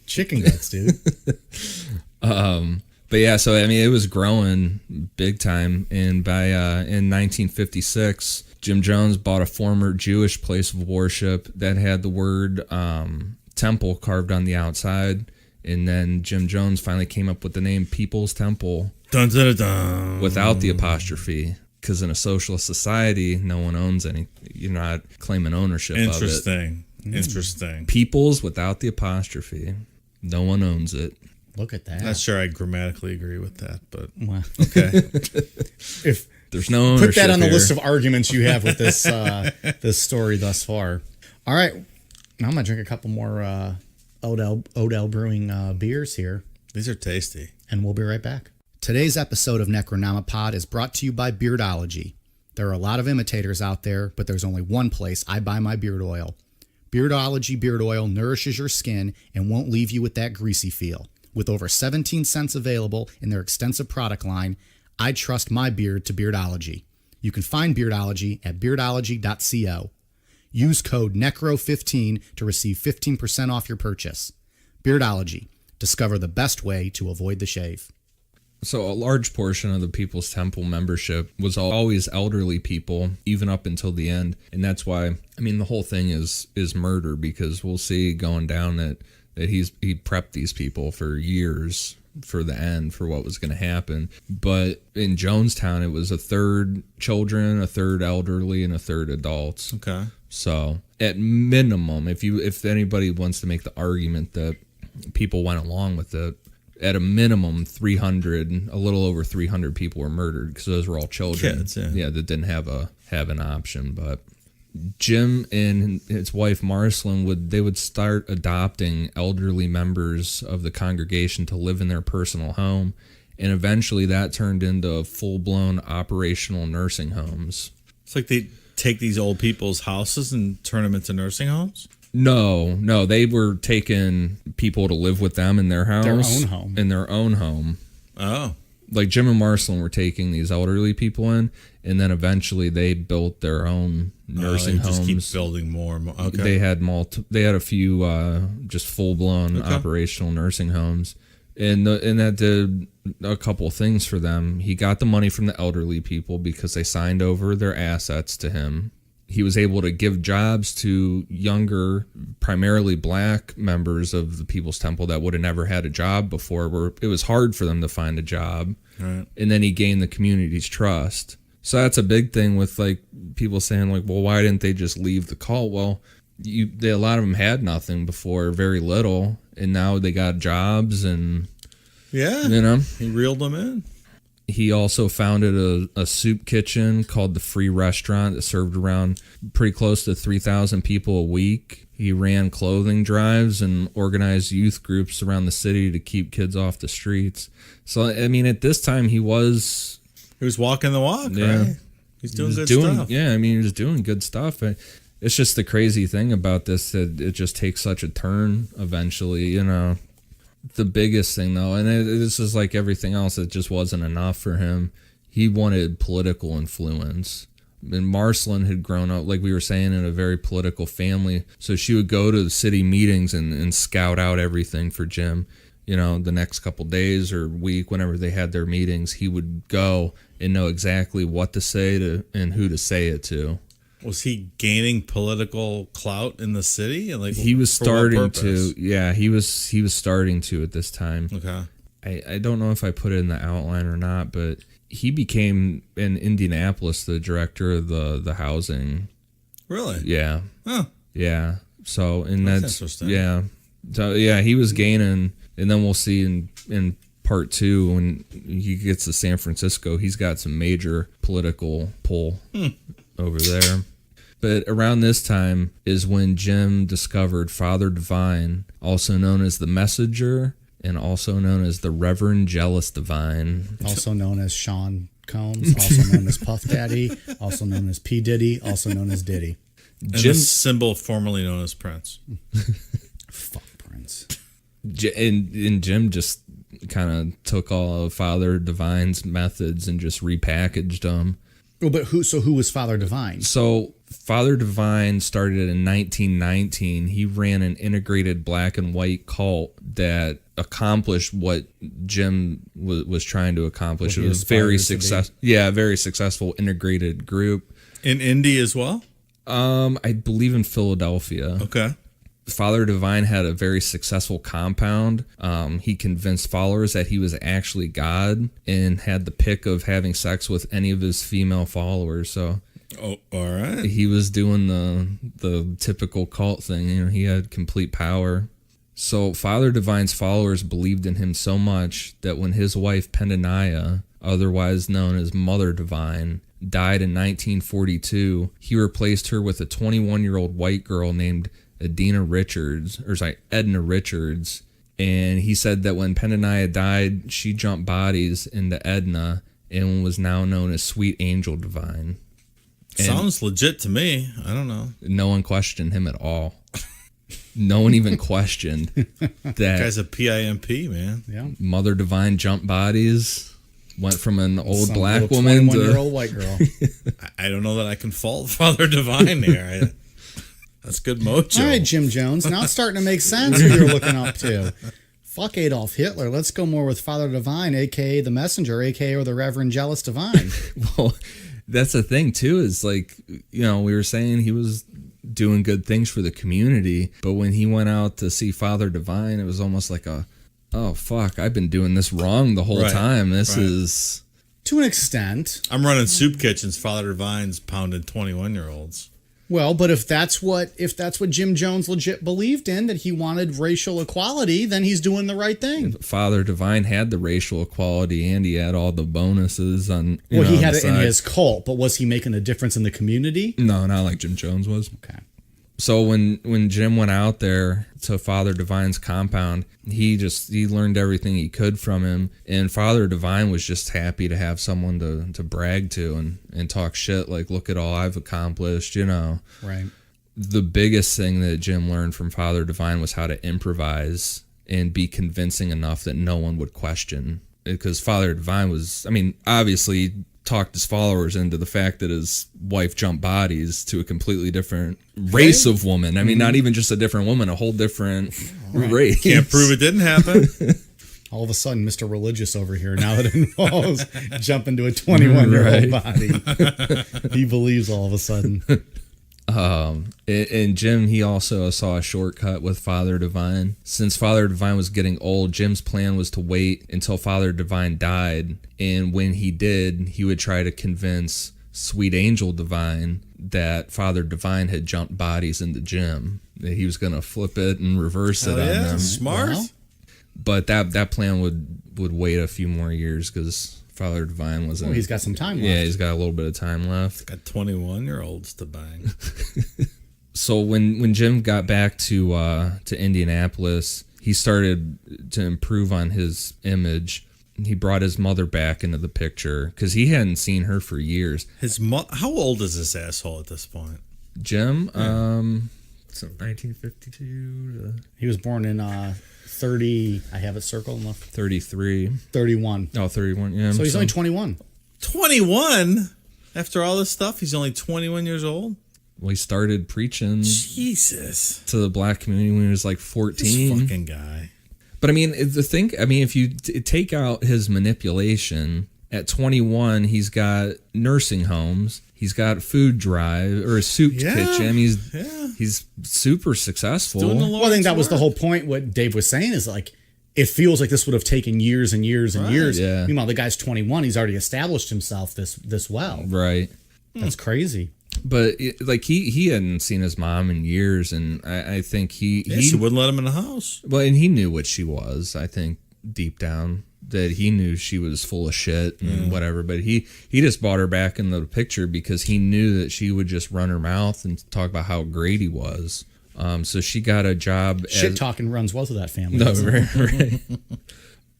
[SPEAKER 3] Chicken guts, dude.
[SPEAKER 4] But yeah, so I mean, it was growing big time, and by in 1956, Jim Jones bought a former Jewish place of worship that had the word temple carved on the outside, and then Jim Jones finally came up with the name People's Temple
[SPEAKER 2] Dun, dun, dun, dun.
[SPEAKER 4] without the apostrophe, because in a socialist society, no one owns any. You're not claiming ownership of it.
[SPEAKER 2] Interesting.
[SPEAKER 4] People's without the apostrophe, no one owns it.
[SPEAKER 3] Look at that.
[SPEAKER 2] Not sure I grammatically agree with that, but
[SPEAKER 3] Wow.
[SPEAKER 2] okay.
[SPEAKER 3] If
[SPEAKER 4] There's no ownership.
[SPEAKER 3] put that on the
[SPEAKER 4] here.
[SPEAKER 3] list of arguments you have with this this story thus far. All right, now I'm gonna drink a couple more Odell Brewing beers here,
[SPEAKER 2] These are tasty.
[SPEAKER 3] and we'll be right back. Today's episode of Necronomipod is brought to you by Beardology. There are a lot of imitators out there, but there's only one place I buy my beard oil. Beardology beard oil nourishes your skin and won't leave you with that greasy feel. With over 17 cents available in their extensive product line, I trust my beard to Beardology. You can find Beardology at beardology.co. Use code NECRO15 to receive 15% off your purchase. Beardology. Discover the best way to avoid the shave.
[SPEAKER 4] So a large portion of the People's Temple membership was always elderly people, even up until the end. And that's why, I mean, the whole thing is murder, because we'll see going down that he prepped these people for years for the end, for what was going to happen. But in Jonestown, it was a third children, a third elderly, and a third adults.
[SPEAKER 2] Okay.
[SPEAKER 4] So at minimum, if anybody wants to make the argument that people went along with it, at a minimum, 300, a little over 300 people were murdered, because those were all children.
[SPEAKER 2] Kids, yeah.
[SPEAKER 4] that didn't have an option. But Jim and his wife Marceline would start adopting elderly members of the congregation to live in their personal home, and eventually that turned into full-blown operational nursing homes.
[SPEAKER 2] It's like they take these old people's houses and turn them into nursing homes?
[SPEAKER 4] No, they were taking people to live with them in their house.
[SPEAKER 3] Their own home.
[SPEAKER 4] In their own home.
[SPEAKER 2] Oh.
[SPEAKER 4] Like Jim and Marceline were taking these elderly people in, and then eventually they built their own nursing homes.
[SPEAKER 2] Just keep building more and more. Okay.
[SPEAKER 4] They had they had a few just full blown operational nursing homes, and that did a couple things for them. He got the money from the elderly people because they signed over their assets to him. He was able to give jobs to younger, primarily black members of the People's Temple that would have never had a job before, where it was hard for them to find a job.
[SPEAKER 2] Right.
[SPEAKER 4] And then he gained the community's trust. So that's a big thing with like people saying like, well, why didn't they just leave the cult? Well, a lot of them had nothing before, very little, and now they got jobs and
[SPEAKER 2] he reeled them in.
[SPEAKER 4] He also founded a soup kitchen called the Free Restaurant that served around pretty close to 3,000 people a week. He ran clothing drives and organized youth groups around the city to keep kids off the streets. So, I mean, at this time, he was
[SPEAKER 2] walking the walk, right? He's doing good stuff.
[SPEAKER 4] Yeah, I mean, he was doing good stuff. It's just the crazy thing about this that it just takes such a turn eventually, you know. The biggest thing, though, and this is like everything else, it just wasn't enough for him. He wanted political influence. And Marceline had grown up, like we were saying, in a very political family. So she would go to the city meetings and scout out everything for Jim. You know, the next couple days or week, whenever they had their meetings, he would go and know exactly what to say to and who to say it to.
[SPEAKER 2] Was he gaining political clout in the city? Like
[SPEAKER 4] he was starting to. Yeah, he was starting to at this time.
[SPEAKER 2] Okay.
[SPEAKER 4] I don't know if I put it in the outline or not, but he became in Indianapolis the director of the housing.
[SPEAKER 2] Really?
[SPEAKER 4] Yeah.
[SPEAKER 2] Huh.
[SPEAKER 4] Yeah. So that's
[SPEAKER 2] interesting.
[SPEAKER 4] Yeah. So yeah, he was gaining, and then we'll see in part 2 when he gets to San Francisco, he's got some major political pull over there. But around this time is when Jim discovered Father Divine, also known as the Messenger, and also known as the Reverend Jealous Divine.
[SPEAKER 3] Also known as Sean Combs, also known as Puff Daddy, also known as P. Diddy, also known as Diddy.
[SPEAKER 2] And the symbol formerly known as Prince.
[SPEAKER 3] Fuck Prince.
[SPEAKER 4] And Jim just kind of took all of Father Divine's methods and just repackaged them.
[SPEAKER 3] Oh, but who was Father Divine?
[SPEAKER 4] So Father Divine started in 1919. He ran an integrated black and white cult that accomplished what Jim was trying to accomplish. It was very very successful integrated group.
[SPEAKER 2] In Indy as well?
[SPEAKER 4] I believe in Philadelphia.
[SPEAKER 2] Okay.
[SPEAKER 4] Father Divine had a very successful compound. He convinced followers that he was actually God and had the pick of having sex with any of his female followers. So,
[SPEAKER 2] all right.
[SPEAKER 4] He was doing the typical cult thing. You know, he had complete power. So Father Divine's followers believed in him so much that when his wife Pendania, otherwise known as Mother Divine, died in 1942, he replaced her with a 21-year-old white girl named Edna Richards, and he said that when Pendania died, she jumped bodies into Edna and was now known as Sweet Angel Divine. And
[SPEAKER 2] sounds legit to me. I don't know.
[SPEAKER 4] No one questioned him at all. No one even questioned that.
[SPEAKER 2] Guy's a PIMP, man.
[SPEAKER 3] Yeah.
[SPEAKER 4] Mother Divine jumped bodies, went from an old black
[SPEAKER 3] little
[SPEAKER 4] woman to
[SPEAKER 3] 21-year-old white girl.
[SPEAKER 2] I don't know that I can fault Father Divine there. That's good mojo.
[SPEAKER 3] All right, Jim Jones. Now it's starting to make sense what you're looking up to. Fuck Adolf Hitler. Let's go more with Father Divine, a.k.a. the Messenger, a.k.a. the Reverend Jealous Divine.
[SPEAKER 4] Well, that's the thing, too, is like, you know, we were saying he was doing good things for the community, but when he went out to see Father Divine, it was almost like oh, fuck, I've been doing this wrong the whole time. This is...
[SPEAKER 3] To an extent.
[SPEAKER 2] I'm running soup kitchens. Father Divine's pounding 21-year-olds.
[SPEAKER 3] Well, but if that's what Jim Jones legit believed in, that he wanted racial equality, then he's doing the right thing.
[SPEAKER 4] Father Divine had the racial equality and he had all the bonuses on.
[SPEAKER 3] Well, he had
[SPEAKER 4] on
[SPEAKER 3] it
[SPEAKER 4] the
[SPEAKER 3] in
[SPEAKER 4] side.
[SPEAKER 3] his cult, but was he making a difference in the community?
[SPEAKER 4] No, not like Jim Jones was.
[SPEAKER 3] Okay.
[SPEAKER 4] So when Jim went out there to Father Divine's compound, he learned everything he could from him, and Father Divine was just happy to have someone to brag to and talk shit, like, look at all I've accomplished,
[SPEAKER 3] Right.
[SPEAKER 4] The biggest thing that Jim learned from Father Divine was how to improvise and be convincing enough that no one would question. Because Father Divine was, obviously talked his followers into the fact that his wife jumped bodies to a completely different race of woman. Not even just a different woman, a whole different race.
[SPEAKER 2] Can't prove it didn't happen.
[SPEAKER 3] All of a sudden, Mr. Religious over here, now it involves jumping to a 21-year-old body. He believes all of a sudden.
[SPEAKER 4] And Jim, he also saw a shortcut with Father Divine. Since Father Divine was getting old, Jim's plan was to wait until Father Divine died, and when he did, he would try to convince Sweet Angel Divine that Father Divine had jumped bodies into Jim. That he was going to flip it and reverse it on them.
[SPEAKER 2] Smart.
[SPEAKER 3] Well,
[SPEAKER 4] But that plan would wait a few more years because Father Divine wasn't.
[SPEAKER 3] he's got some time left.
[SPEAKER 4] Yeah, he's got a little bit of time left.
[SPEAKER 2] Got 21-year-olds to bang.
[SPEAKER 4] So when Jim got back to Indianapolis, he started to improve on his image. He brought his mother back into the picture because he hadn't seen her for years.
[SPEAKER 2] How old is this asshole at this point?
[SPEAKER 4] Jim, so 1952 to
[SPEAKER 3] He was born in 30. I have it circled enough.
[SPEAKER 4] 33.
[SPEAKER 3] 31.
[SPEAKER 4] Oh, 31. Yeah.
[SPEAKER 3] So he's only 21.
[SPEAKER 2] 21? After all this stuff, he's only 21 years old?
[SPEAKER 4] Well, he started preaching
[SPEAKER 2] Jesus.
[SPEAKER 4] to the black community when he was like 14.
[SPEAKER 2] This fucking guy.
[SPEAKER 4] But if you take out his manipulation, at 21, he's got nursing homes. He's got food drive or a soup kitchen. He's super successful.
[SPEAKER 2] Doing the
[SPEAKER 3] Well, I think that was
[SPEAKER 2] Lord's
[SPEAKER 3] the
[SPEAKER 2] work.
[SPEAKER 3] whole point. What Dave was saying is like, it feels like this would have taken years and years and years.
[SPEAKER 4] yeah.
[SPEAKER 3] Meanwhile, the guy's 21. He's already established himself this well.
[SPEAKER 4] Right.
[SPEAKER 3] That's crazy.
[SPEAKER 4] But he hadn't seen his mom in years, and I think
[SPEAKER 2] She wouldn't let him in the house.
[SPEAKER 4] well, and he knew what she was. I think deep down that he knew she was full of shit and whatever. But he just brought her back in the picture because he knew that she would just run her mouth and talk about how great he was. So she got a job.
[SPEAKER 3] Shit talking runs well to that family.
[SPEAKER 4] No,
[SPEAKER 3] doesn't it?
[SPEAKER 4] right.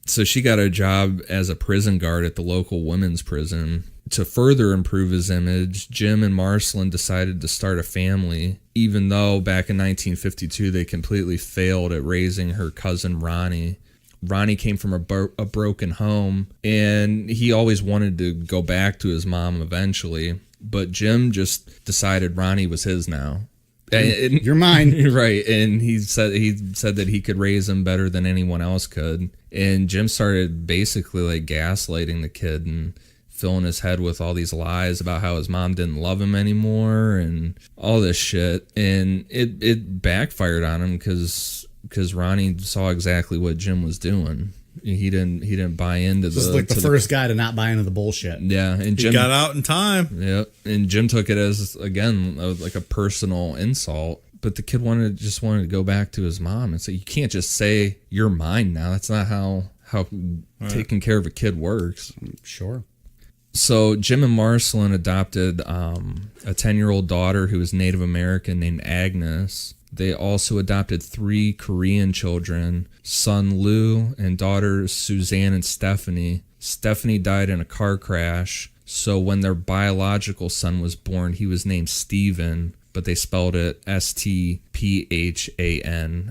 [SPEAKER 4] So she got a job as a prison guard at the local women's prison. To further improve his image, Jim and Marceline decided to start a family, even though back in 1952 they completely failed at raising her cousin Ronnie. Ronnie came from a broken home, and he always wanted to go back to his mom eventually. But Jim just decided Ronnie was his now.
[SPEAKER 3] You're mine.
[SPEAKER 4] Right, and he said that he could raise him better than anyone else could. And Jim started basically like gaslighting the kid and filling his head with all these lies about how his mom didn't love him anymore and all this shit. And it backfired on him because Ronnie saw exactly what Jim was doing. He didn't buy into
[SPEAKER 3] This is like the first guy to not buy into the bullshit.
[SPEAKER 4] Yeah, and Jim
[SPEAKER 2] He got out in time.
[SPEAKER 4] Yep, and Jim took it as again like a personal insult. But the kid wanted to go back to his mom and say, "You can't just say you're mine now. That's not how taking care of a kid works."
[SPEAKER 3] Sure.
[SPEAKER 4] So Jim and Marceline adopted a 10-year-old daughter who was Native American named Agnes. They also adopted 3 Korean children, son Lou and daughters Suzanne and Stephanie. Stephanie died in a car crash, so when their biological son was born, he was named Stephen, but they spelled it Stphan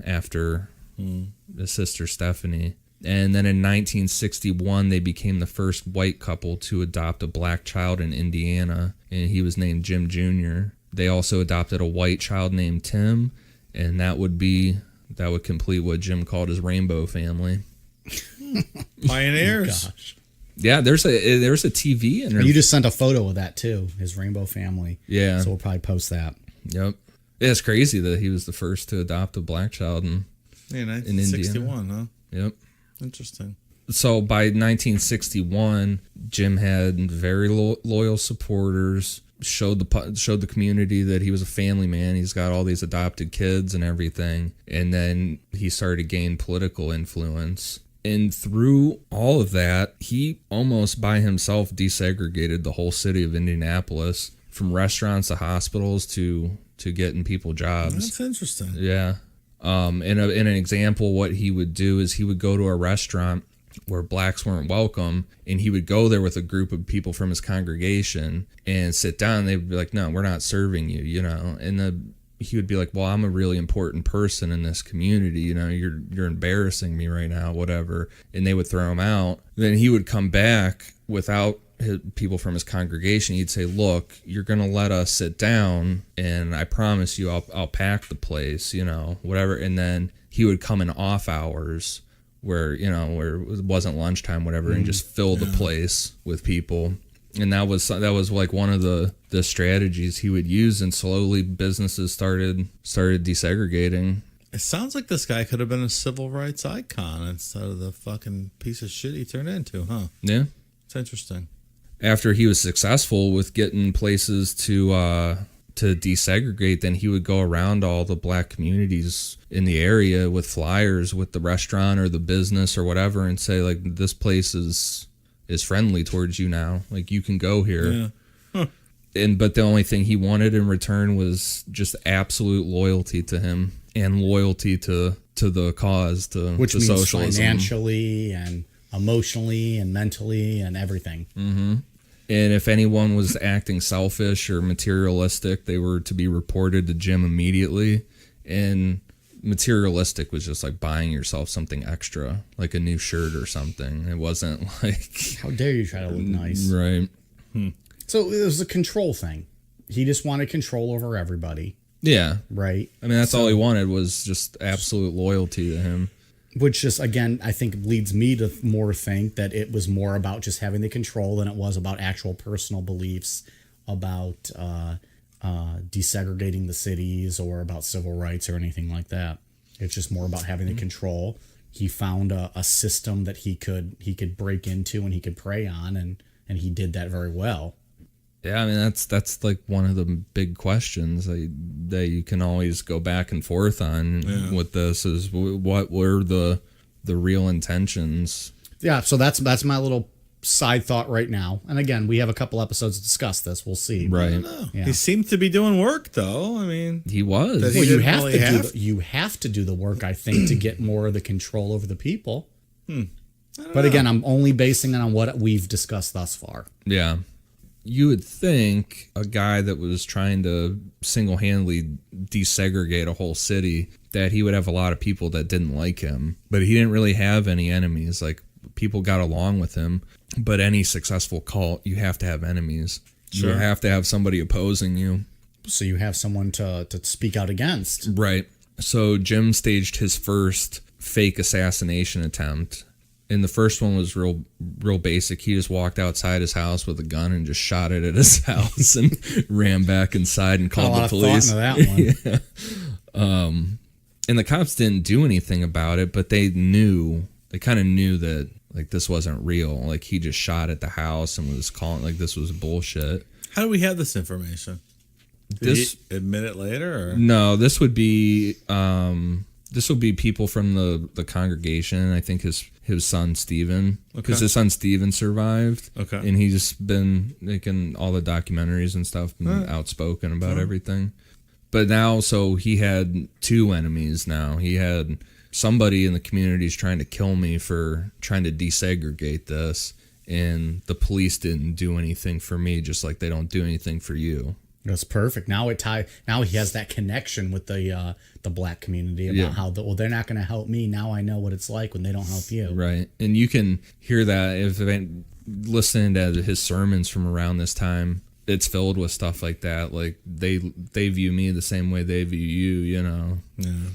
[SPEAKER 4] after the sister Stephanie. And then in 1961, they became the first white couple to adopt a black child in Indiana, and he was named Jim Jr. They also adopted a white child named Tim, and that would complete what Jim called his rainbow family.
[SPEAKER 2] Pioneers.
[SPEAKER 3] Gosh.
[SPEAKER 4] Yeah, there's a TV interview.
[SPEAKER 3] You just sent a photo of that too, his rainbow family.
[SPEAKER 4] Yeah.
[SPEAKER 3] So we'll probably post that.
[SPEAKER 4] Yep. Yeah, it's crazy that he was the first to adopt a black child in
[SPEAKER 2] 1961, huh?
[SPEAKER 4] Yep.
[SPEAKER 2] Interesting.
[SPEAKER 4] So by 1961, Jim had very loyal supporters. showed the community that he was a family man. He's got all these adopted kids and everything. And then he started to gain political influence. And through all of that, he almost by himself desegregated the whole city of Indianapolis, from restaurants to hospitals to getting people jobs.
[SPEAKER 1] That's interesting.
[SPEAKER 4] Yeah. In an example, what he would do is he would go to a restaurant where blacks weren't welcome, and he would go there with a group of people from his congregation and sit down, and they'd be like, no, we're not serving you, you know. And he would be like, well, I'm a really important person in this community, you know, you're embarrassing me right now, whatever. And they would throw him out. Then he would come back without people from his congregation. He'd say, look, you're gonna let us sit down, and I promise you I'll pack the place, you know, whatever. And then he would come in off hours where it wasn't lunchtime, whatever, and just fill the place with people. And that was like one of the strategies he would use, and slowly businesses started desegregating.
[SPEAKER 1] It sounds like this guy could have been a civil rights icon instead of the fucking piece of shit he turned into, huh?
[SPEAKER 4] Yeah.
[SPEAKER 1] It's interesting.
[SPEAKER 4] After he was successful with getting places to desegregate, then he would go around all the black communities in the area with flyers with the restaurant or the business or whatever, and say, like, this place is friendly towards you now, like, you can go here.
[SPEAKER 1] Yeah. Huh.
[SPEAKER 4] But the only thing he wanted in return was just absolute loyalty to him and loyalty to the cause,
[SPEAKER 3] which
[SPEAKER 4] to
[SPEAKER 3] means
[SPEAKER 4] socialism.
[SPEAKER 3] Financially and emotionally and mentally and everything.
[SPEAKER 4] Mm-hmm. And if anyone was acting selfish or materialistic, they were to be reported to Jim immediately. And materialistic was just like buying yourself something extra, like a new shirt or something. It wasn't like...
[SPEAKER 3] How dare you try to look nice.
[SPEAKER 4] Right.
[SPEAKER 3] So it was a control thing. He just wanted control over everybody.
[SPEAKER 4] Yeah.
[SPEAKER 3] Right?
[SPEAKER 4] I mean, that's all he wanted, was just absolute loyalty to him.
[SPEAKER 3] Which just, again, I think leads me to more think that it was more about just having the control than it was about actual personal beliefs about desegregating the cities or about civil rights or anything like that. It's just more about having the control. He found a system that he could break into and he could prey on, and he did that very well.
[SPEAKER 4] Yeah, I mean, that's like one of the big questions that you can always go back and forth on with this, is what were the real intentions.
[SPEAKER 3] Yeah, so that's my little side thought right now. And again, we have a couple episodes to discuss this. We'll see.
[SPEAKER 4] Right.
[SPEAKER 1] I don't know.
[SPEAKER 3] Yeah.
[SPEAKER 1] He seemed to be doing work, though. I mean,
[SPEAKER 4] he was.
[SPEAKER 1] That he
[SPEAKER 3] Well, you
[SPEAKER 1] didn't
[SPEAKER 3] have
[SPEAKER 1] really
[SPEAKER 3] to
[SPEAKER 1] have-
[SPEAKER 3] you have to do the work, I think, to get more of the control over the people.
[SPEAKER 1] I
[SPEAKER 3] But
[SPEAKER 1] don't
[SPEAKER 3] again,
[SPEAKER 1] know.
[SPEAKER 3] I'm only basing it on what we've discussed thus far.
[SPEAKER 4] Yeah. You would think a guy that was trying to single-handedly desegregate a whole city, that he would have a lot of people that didn't like him. But he didn't really have any enemies. Like, people got along with him. But any successful cult, you have to have enemies.
[SPEAKER 1] Sure.
[SPEAKER 4] You have to have somebody opposing you.
[SPEAKER 3] So you have someone to speak out against.
[SPEAKER 4] Right. So Jim staged his first fake assassination attempt. And the first one was real basic. He just walked outside his house with a gun and just shot it at his house and ran back inside and called the police.
[SPEAKER 3] A lot of thought into that one.
[SPEAKER 4] And the cops didn't do anything about it, but they kind of knew that, like, this wasn't real. Like, he just shot at the house and was calling, like, this was bullshit.
[SPEAKER 1] How do we have this information? Did he admit it later? Or?
[SPEAKER 4] No, this would be people from the congregation. I think his son Steven, because his son Steven survived.
[SPEAKER 1] Okay.
[SPEAKER 4] And he's been making all the documentaries and stuff, and outspoken about everything. But now, so he had two enemies now. He had somebody in the communities trying to kill me for trying to desegregate this, and the police didn't do anything for me, just like they don't do anything for you.
[SPEAKER 3] That's perfect. Now he has that connection with the black community about how they're not going to help me. Now I know what it's like when they don't help you.
[SPEAKER 4] Right. And you can hear that if listening to his sermons from around this time. It's filled with stuff like that. Like, they view me the same way they view you, you know.
[SPEAKER 1] Yeah.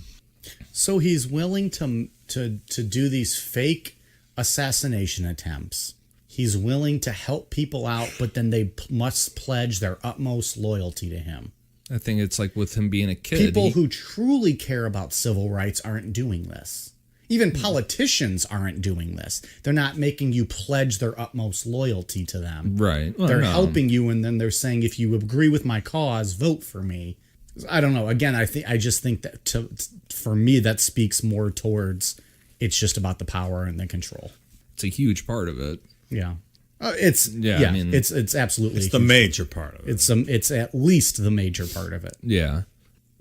[SPEAKER 3] So he's willing to do these fake assassination attempts. He's willing to help people out, but then they must pledge their utmost loyalty to him.
[SPEAKER 4] I think it's like with him being a kid.
[SPEAKER 3] People who truly care about civil rights aren't doing this. Even politicians aren't doing this. They're not making you pledge their utmost loyalty to them.
[SPEAKER 4] Right. Well,
[SPEAKER 3] They're
[SPEAKER 4] no.
[SPEAKER 3] helping you, and then they're saying, if you agree with my cause, vote for me. I don't know. Again, I just think that for me, that speaks more towards it's just about the power and the control.
[SPEAKER 4] It's a huge part of it.
[SPEAKER 3] Yeah. I mean, it's absolutely
[SPEAKER 1] It's the major part of it.
[SPEAKER 3] It's at least the major part of it.
[SPEAKER 4] Yeah.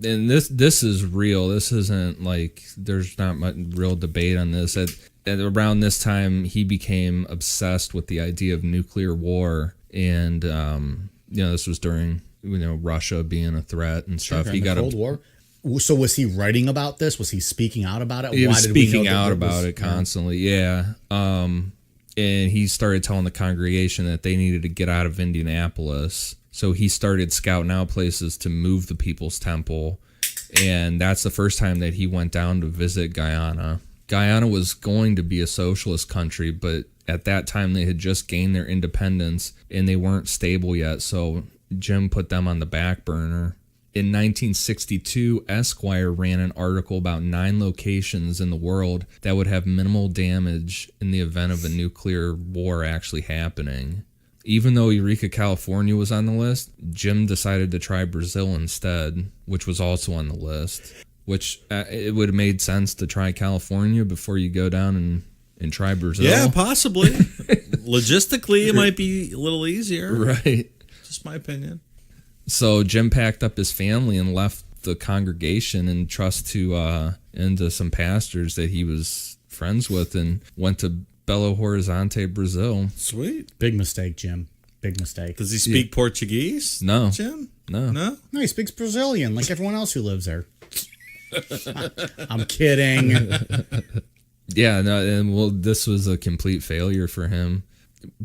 [SPEAKER 4] And this is real. This isn't like there's not much real debate on this. At around this time, he became obsessed with the idea of nuclear war, and this was during Russia being a threat and stuff.
[SPEAKER 3] Okay,
[SPEAKER 4] he got
[SPEAKER 3] Cold War. So was he writing about this? Was he speaking out about it?
[SPEAKER 4] He was
[SPEAKER 3] did we know
[SPEAKER 4] speaking
[SPEAKER 3] that
[SPEAKER 4] out
[SPEAKER 3] there
[SPEAKER 4] about
[SPEAKER 3] was-
[SPEAKER 4] it constantly. Yeah. And he started telling the congregation that they needed to get out of Indianapolis. So he started scouting out places to move the People's Temple. And that's the first time that he went down to visit Guyana. Guyana was going to be a socialist country, but at that time they had just gained their independence and they weren't stable yet. So Jim put them on the back burner. In 1962, Esquire ran an article about 9 locations in the world that would have minimal damage in the event of a nuclear war actually happening. Even though Eureka, California was on the list, Jim decided to try Brazil instead, which was also on the list. Which it would have made sense to try California before you go down and try Brazil.
[SPEAKER 2] Yeah, possibly. Logistically, it might be a little easier.
[SPEAKER 4] Right.
[SPEAKER 2] Just my opinion.
[SPEAKER 4] So Jim packed up his family and left the congregation in trust to some pastors that he was friends with, and went to Belo Horizonte, Brazil.
[SPEAKER 2] Sweet.
[SPEAKER 3] Big mistake, Jim. Big mistake.
[SPEAKER 2] Does he speak Portuguese?
[SPEAKER 4] No.
[SPEAKER 2] Jim?
[SPEAKER 4] No.
[SPEAKER 2] No?
[SPEAKER 3] No, he speaks Brazilian like everyone else who lives there. I'm kidding.
[SPEAKER 4] Yeah, no, and this was a complete failure for him.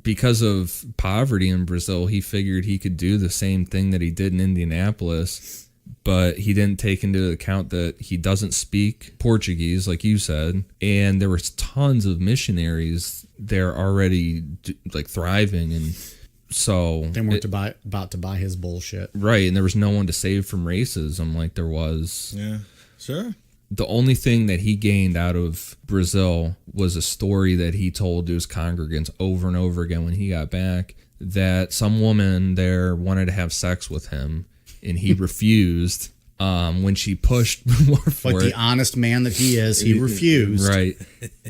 [SPEAKER 4] Because of poverty in Brazil, he figured he could do the same thing that he did in Indianapolis, but he didn't take into account that he doesn't speak Portuguese, like you said, and there was tons of missionaries there already like thriving, and so
[SPEAKER 3] They weren't about to buy his bullshit.
[SPEAKER 4] right, and there was no one to save from racism like there was.
[SPEAKER 2] Yeah. Sure.
[SPEAKER 4] The only thing that he gained out of Brazil was a story that he told to his congregants over and over again when he got back, that some woman there wanted to have sex with him and he refused. When she pushed more for
[SPEAKER 3] Like
[SPEAKER 4] it.
[SPEAKER 3] the honest man that he is, he refused.
[SPEAKER 4] Right.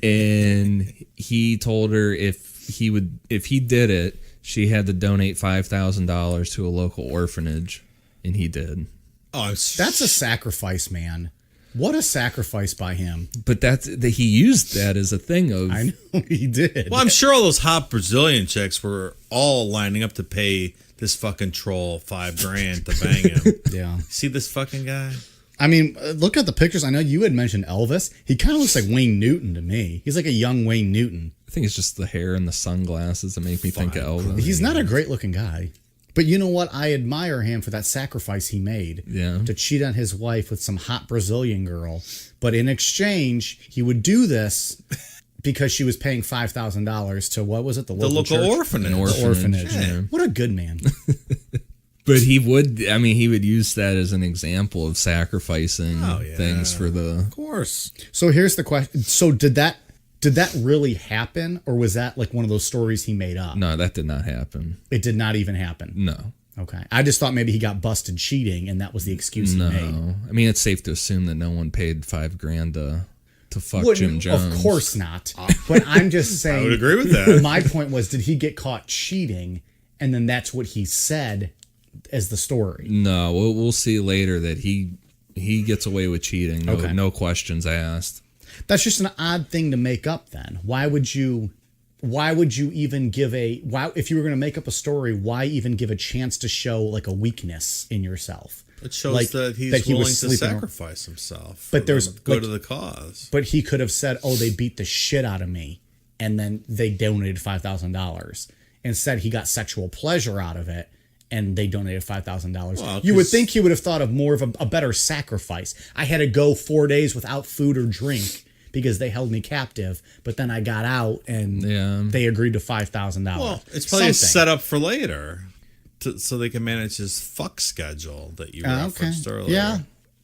[SPEAKER 4] And he told her if he did it, she had to donate $5,000 to a local orphanage, and he did.
[SPEAKER 2] Oh,
[SPEAKER 3] That's a sacrifice, man. What a sacrifice by him.
[SPEAKER 4] But he used that as a thing of
[SPEAKER 3] I know he did.
[SPEAKER 2] Well, I'm sure all those hot Brazilian chicks were all lining up to pay this fucking troll $5,000 to bang him.
[SPEAKER 3] Yeah.
[SPEAKER 2] See this fucking guy?
[SPEAKER 3] I mean, look at the pictures. I know you had mentioned Elvis. He kind of looks like Wayne Newton to me. He's like a young Wayne Newton.
[SPEAKER 4] I think it's just the hair and the sunglasses that make me think of Elvis.
[SPEAKER 3] He's not a great looking guy. But you know what? I admire him for that sacrifice he made.
[SPEAKER 4] Yeah.
[SPEAKER 3] To cheat on his wife with some hot Brazilian girl. But in exchange, he would do this because she was paying $5,000 to, what was it? The local
[SPEAKER 2] local
[SPEAKER 3] church?
[SPEAKER 2] orphanage.
[SPEAKER 4] An
[SPEAKER 3] The orphanage.
[SPEAKER 4] Yeah.
[SPEAKER 3] What a good man.
[SPEAKER 4] But he would use that as an example of sacrificing things for the.
[SPEAKER 2] Of course.
[SPEAKER 3] So here's the question. So did that really happen? Or was that like one of those stories he made up?
[SPEAKER 4] No, that did not happen.
[SPEAKER 3] It did not even happen.
[SPEAKER 4] No.
[SPEAKER 3] Okay. I just thought maybe he got busted cheating and that was the excuse he
[SPEAKER 4] No.
[SPEAKER 3] made.
[SPEAKER 4] I mean, it's safe to assume that no one paid $5,000 to fuck
[SPEAKER 3] Wouldn't-
[SPEAKER 4] Jim Jones.
[SPEAKER 3] Of course not. But I'm just saying.
[SPEAKER 2] I would agree with that.
[SPEAKER 3] My point was, did he get caught cheating? And then that's what he said as the story.
[SPEAKER 4] No, we'll see later that he gets away with cheating. No,
[SPEAKER 3] Okay.
[SPEAKER 4] no questions asked.
[SPEAKER 3] That's just an odd thing to make up then. Why would you even give if you were going to make up a story, why even give a chance to show like a weakness in yourself?
[SPEAKER 2] It shows
[SPEAKER 3] Like,
[SPEAKER 2] that he's
[SPEAKER 3] that he
[SPEAKER 2] willing
[SPEAKER 3] was
[SPEAKER 2] to
[SPEAKER 3] sleeping around.
[SPEAKER 2] sacrifice himself.
[SPEAKER 3] But
[SPEAKER 2] for
[SPEAKER 3] there's,
[SPEAKER 2] them to go
[SPEAKER 3] like-
[SPEAKER 2] to the cause.
[SPEAKER 3] But he could have said, "Oh, they beat the shit out of me," and then they donated $5,000. Instead, he got sexual pleasure out of it, and they donated $5,000.
[SPEAKER 2] Well,
[SPEAKER 3] you would
[SPEAKER 2] 'cause-
[SPEAKER 3] think he would have thought of more of a better sacrifice. I had to go 4 days without food or drink because they held me captive, but then I got out and they agreed to $5,000.
[SPEAKER 2] Well, it's probably a setup for later. So they can manage his fuck schedule that you referenced earlier.
[SPEAKER 3] Yeah.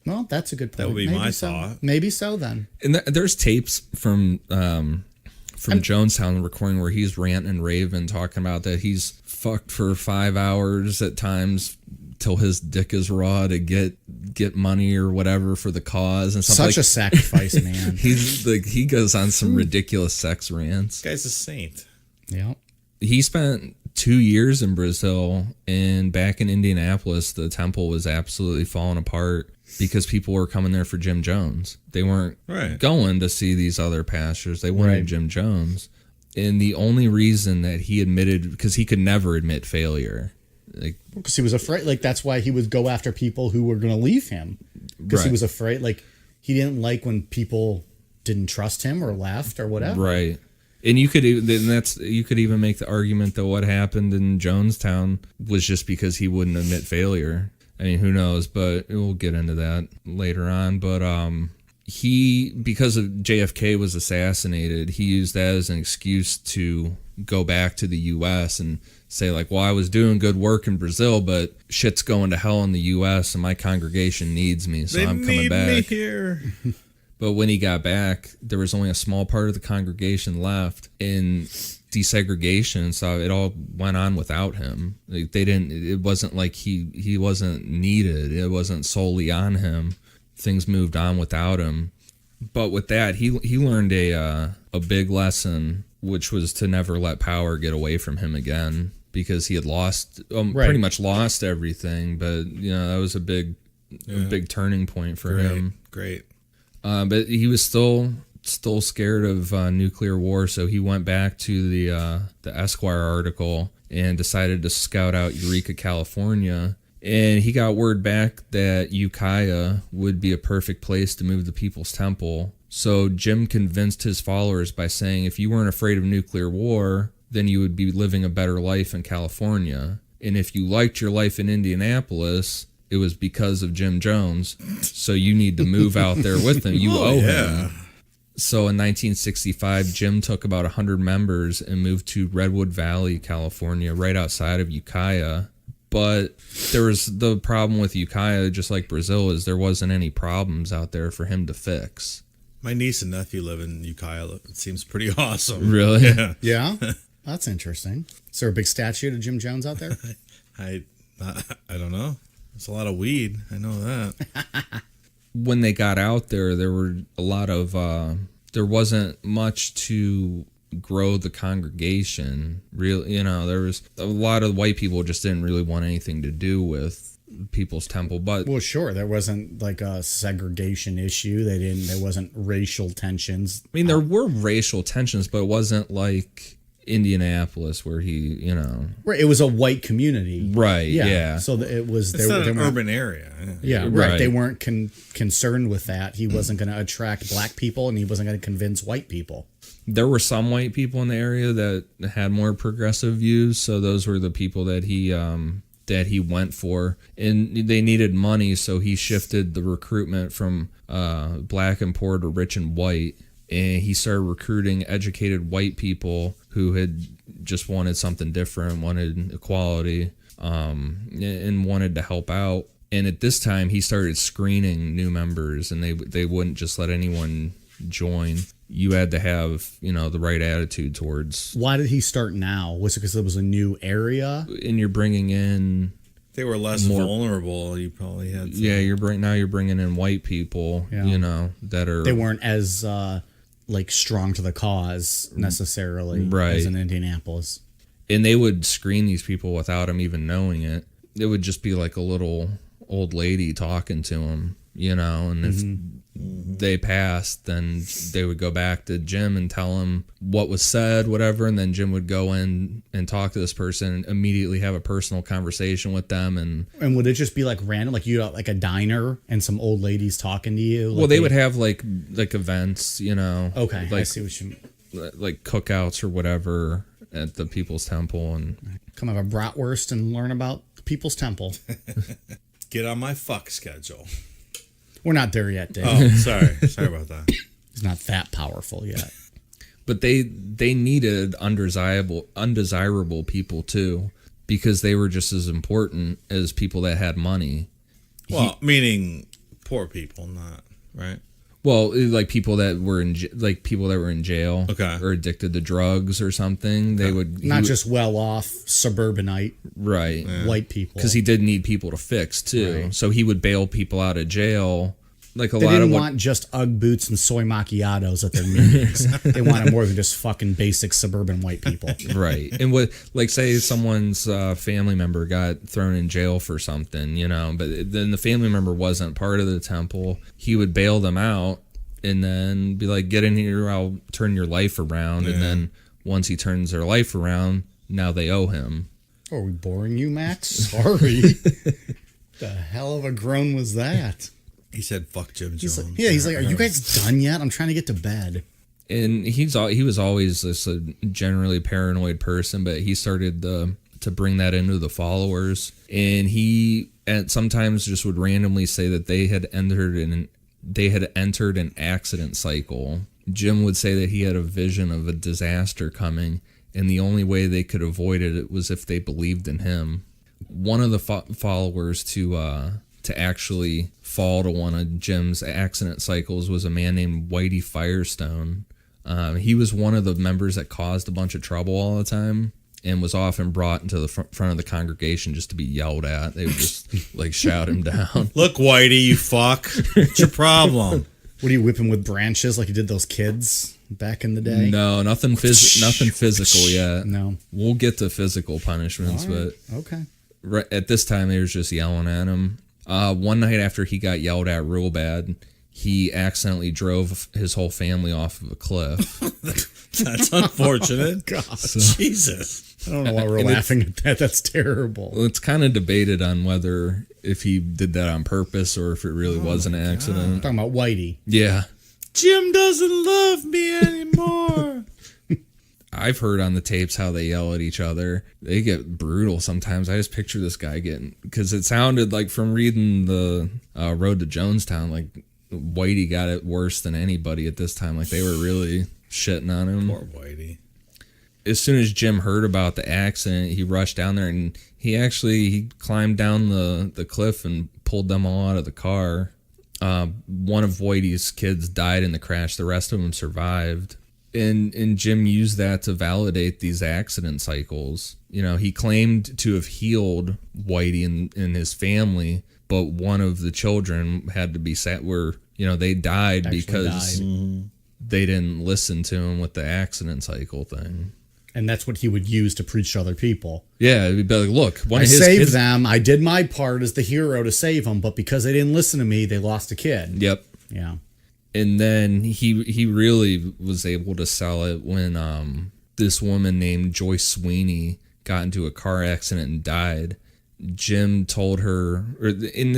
[SPEAKER 3] Well, that's a good point.
[SPEAKER 1] That would be
[SPEAKER 3] Maybe
[SPEAKER 1] my
[SPEAKER 3] so.
[SPEAKER 1] thought.
[SPEAKER 3] Maybe so then.
[SPEAKER 4] And there's tapes from Jonestown recording where he's ranting and raving, talking about that he's fucked for 5 hours at times till his dick is raw to get money or whatever for the cause and stuff.
[SPEAKER 3] Such a sacrifice, man.
[SPEAKER 4] He goes on some ridiculous sex rants.
[SPEAKER 1] This guy's a saint.
[SPEAKER 3] Yeah.
[SPEAKER 4] He spent 2 years in Brazil, and back in Indianapolis, the temple was absolutely falling apart because people were coming there for Jim Jones. They weren't going to see these other pastors. They wanted Jim Jones. And the only reason that he admitted, because he could never admit failure.
[SPEAKER 3] Because he was afraid. Like, that's why he would go after people who were going to leave him. Because he was afraid. Like, he didn't like when people didn't trust him or left or whatever.
[SPEAKER 4] Right. And you could even make the argument that what happened in Jonestown was just because he wouldn't admit failure. I mean, who knows? But we'll get into that later on. But because of JFK was assassinated, he used that as an excuse to go back to the U.S. and say, like, well, I was doing good work in Brazil, but shit's going to hell in the U.S. and my congregation needs me, so I'm coming back.
[SPEAKER 1] Me here.
[SPEAKER 4] But when he got back, there was only a small part of the congregation left, and desegregation and stuff, it all went on without him. Like, it wasn't like he wasn't needed. It wasn't solely on him. Things moved on without him. But with that, he learned a big lesson, which was to never let power get away from him again, because he had pretty much lost everything. But that was a big turning point for him.
[SPEAKER 1] Great.
[SPEAKER 4] But he was still scared of nuclear war, so he went back to the Esquire article and decided to scout out Eureka, California. And he got word back that Ukiah would be a perfect place to move the People's Temple. So Jim convinced his followers by saying, if you weren't afraid of nuclear war, then you would be living a better life in California. And if you liked your life in Indianapolis, it was because of Jim Jones. So you need to move out there with him. You owe him. So in 1965, Jim took about 100 members and moved to Redwood Valley, California, right outside of Ukiah. But there was the problem with Ukiah, just like Brazil, is there wasn't any problems out there for him to fix.
[SPEAKER 1] My niece and nephew live in Ukiah. It seems pretty awesome.
[SPEAKER 4] Really?
[SPEAKER 1] Yeah.
[SPEAKER 3] Yeah? That's interesting. Is there a big statue of Jim Jones out there?
[SPEAKER 1] I don't know. There's a lot of weed. I know that.
[SPEAKER 4] When they got out there were a lot of there wasn't much to grow the congregation. There was a lot of white people just didn't really want anything to do with People's Temple. But
[SPEAKER 3] well, sure, there wasn't like a segregation issue. There wasn't racial tensions.
[SPEAKER 4] I mean, there were racial tensions, but it wasn't like Indianapolis where
[SPEAKER 3] Right, it was a white community.
[SPEAKER 4] Right, yeah.
[SPEAKER 3] So it was
[SPEAKER 1] It's not an urban area.
[SPEAKER 3] Yeah, right.
[SPEAKER 4] Right.
[SPEAKER 3] They weren't concerned with that. He wasn't going to attract black people, and he wasn't going to convince white people.
[SPEAKER 4] There were some white people in the area that had more progressive views, so those were the people that he went for. And they needed money, so he shifted the recruitment from black and poor to rich and white. And he started recruiting educated white people who had just wanted something different, wanted equality, and wanted to help out. And at this time, he started screening new members, and they wouldn't just let anyone join. You had to have, the right attitude towards.
[SPEAKER 3] Why did he start now? Was it because it was a new area?
[SPEAKER 4] And you're bringing in.
[SPEAKER 1] They were less vulnerable. You probably had.
[SPEAKER 4] Yeah, you're bringing in white people.
[SPEAKER 3] Yeah.
[SPEAKER 4] That are.
[SPEAKER 3] They weren't as strong to the cause necessarily,
[SPEAKER 4] right,
[SPEAKER 3] as in Indianapolis.
[SPEAKER 4] And they would screen these people without him even knowing it. It would just be like a little old lady talking to him, and if they passed, then they would go back to Jim and tell him what was said, whatever, and then Jim would go in and talk to this person and immediately have a personal conversation with them. And
[SPEAKER 3] would it just be like random, like you like a diner and some old ladies talking to you?
[SPEAKER 4] Well, they would have like events,
[SPEAKER 3] Okay,
[SPEAKER 4] like,
[SPEAKER 3] I see what you mean.
[SPEAKER 4] Like cookouts or whatever at the People's Temple, and
[SPEAKER 3] come have a bratwurst and learn about the People's Temple.
[SPEAKER 1] Get on my fuck schedule.
[SPEAKER 3] We're not there yet, Dave.
[SPEAKER 1] Oh, sorry about that.
[SPEAKER 3] He's not that powerful yet.
[SPEAKER 4] But they needed undesirable people too, because they were just as important as people that had money.
[SPEAKER 1] Well, meaning
[SPEAKER 2] poor people, not right.
[SPEAKER 4] Well, like people that were in jail,
[SPEAKER 2] Okay.
[SPEAKER 4] or addicted to drugs or something. They would
[SPEAKER 3] Not just well-off suburbanite
[SPEAKER 4] right
[SPEAKER 3] white people.
[SPEAKER 4] because he did need people to fix too.
[SPEAKER 3] Right.
[SPEAKER 4] So he would bail people out of jail. Like
[SPEAKER 3] They
[SPEAKER 4] lot
[SPEAKER 3] didn't
[SPEAKER 4] of what,
[SPEAKER 3] want just Ugg boots and soy macchiatos at their meetings. They wanted more than just fucking basic suburban white people.
[SPEAKER 4] right, and what, like, say someone's family member got thrown in jail for something, but then the family member wasn't part of the temple. He would bail them out and then be like, "Get in here, I'll turn your life around." And then once he turns their life around, now they owe him.
[SPEAKER 3] Are we boring you, Max? Sorry. The hell of a groan was that?
[SPEAKER 2] He said, "Fuck Jim Jones."
[SPEAKER 3] He's like, "Are you guys done yet? I'm trying to get to bed."
[SPEAKER 4] And he was always this generally paranoid person, but he started to bring that into the followers. And he sometimes just would randomly say that they had entered an accident cycle. Jim would say that he had a vision of a disaster coming, and the only way they could avoid it was if they believed in him. One of the followers to actually fall to one of Jim's accident cycles was a man named Whitey Firestone. He was one of the members that caused a bunch of trouble all the time and was often brought into the front of the congregation just to be yelled at. They would just like shout him down.
[SPEAKER 2] Look, Whitey, you fuck. What's your problem?
[SPEAKER 3] What are you whipping with branches like you did those kids back in the day?
[SPEAKER 4] No, nothing physical yet.
[SPEAKER 3] No.
[SPEAKER 4] We'll get to physical punishments,
[SPEAKER 3] All right.
[SPEAKER 4] but
[SPEAKER 3] Okay.
[SPEAKER 4] right at this time they were just yelling at him. One night after he got yelled at real bad, he accidentally drove his whole family off of a cliff.
[SPEAKER 2] That's unfortunate.
[SPEAKER 3] God.
[SPEAKER 2] Jesus.
[SPEAKER 3] I don't know why we're laughing at that. That's terrible.
[SPEAKER 4] Well, it's kind of debated on whether if he did that on purpose or if it really was an accident.
[SPEAKER 3] I'm talking about Whitey.
[SPEAKER 4] Yeah.
[SPEAKER 2] Jim doesn't love me anymore.
[SPEAKER 4] I've heard on the tapes how they yell at each other. They get brutal sometimes. I just picture this guy getting, because it sounded like from reading the Road to Jonestown, like Whitey got it worse than anybody at this time. Like they were really shitting on him.
[SPEAKER 2] Poor Whitey.
[SPEAKER 4] As soon as Jim heard about the accident, he rushed down there and he climbed down the cliff and pulled them all out of the car. One of Whitey's kids died in the crash. The rest of them survived. And Jim used that to validate these accident cycles. He claimed to have healed Whitey and his family, but one of the children had to be they died because they didn't listen to him with the accident cycle thing.
[SPEAKER 3] And that's what he would use to preach to other people.
[SPEAKER 4] Yeah, it'd be like, look,
[SPEAKER 3] I saved them. I did my part as the hero to save them, but because they didn't listen to me, they lost a kid.
[SPEAKER 4] Yep.
[SPEAKER 3] Yeah.
[SPEAKER 4] And then he really was able to sell it when this woman named Joyce Sweeney got into a car accident and died. Jim told her, and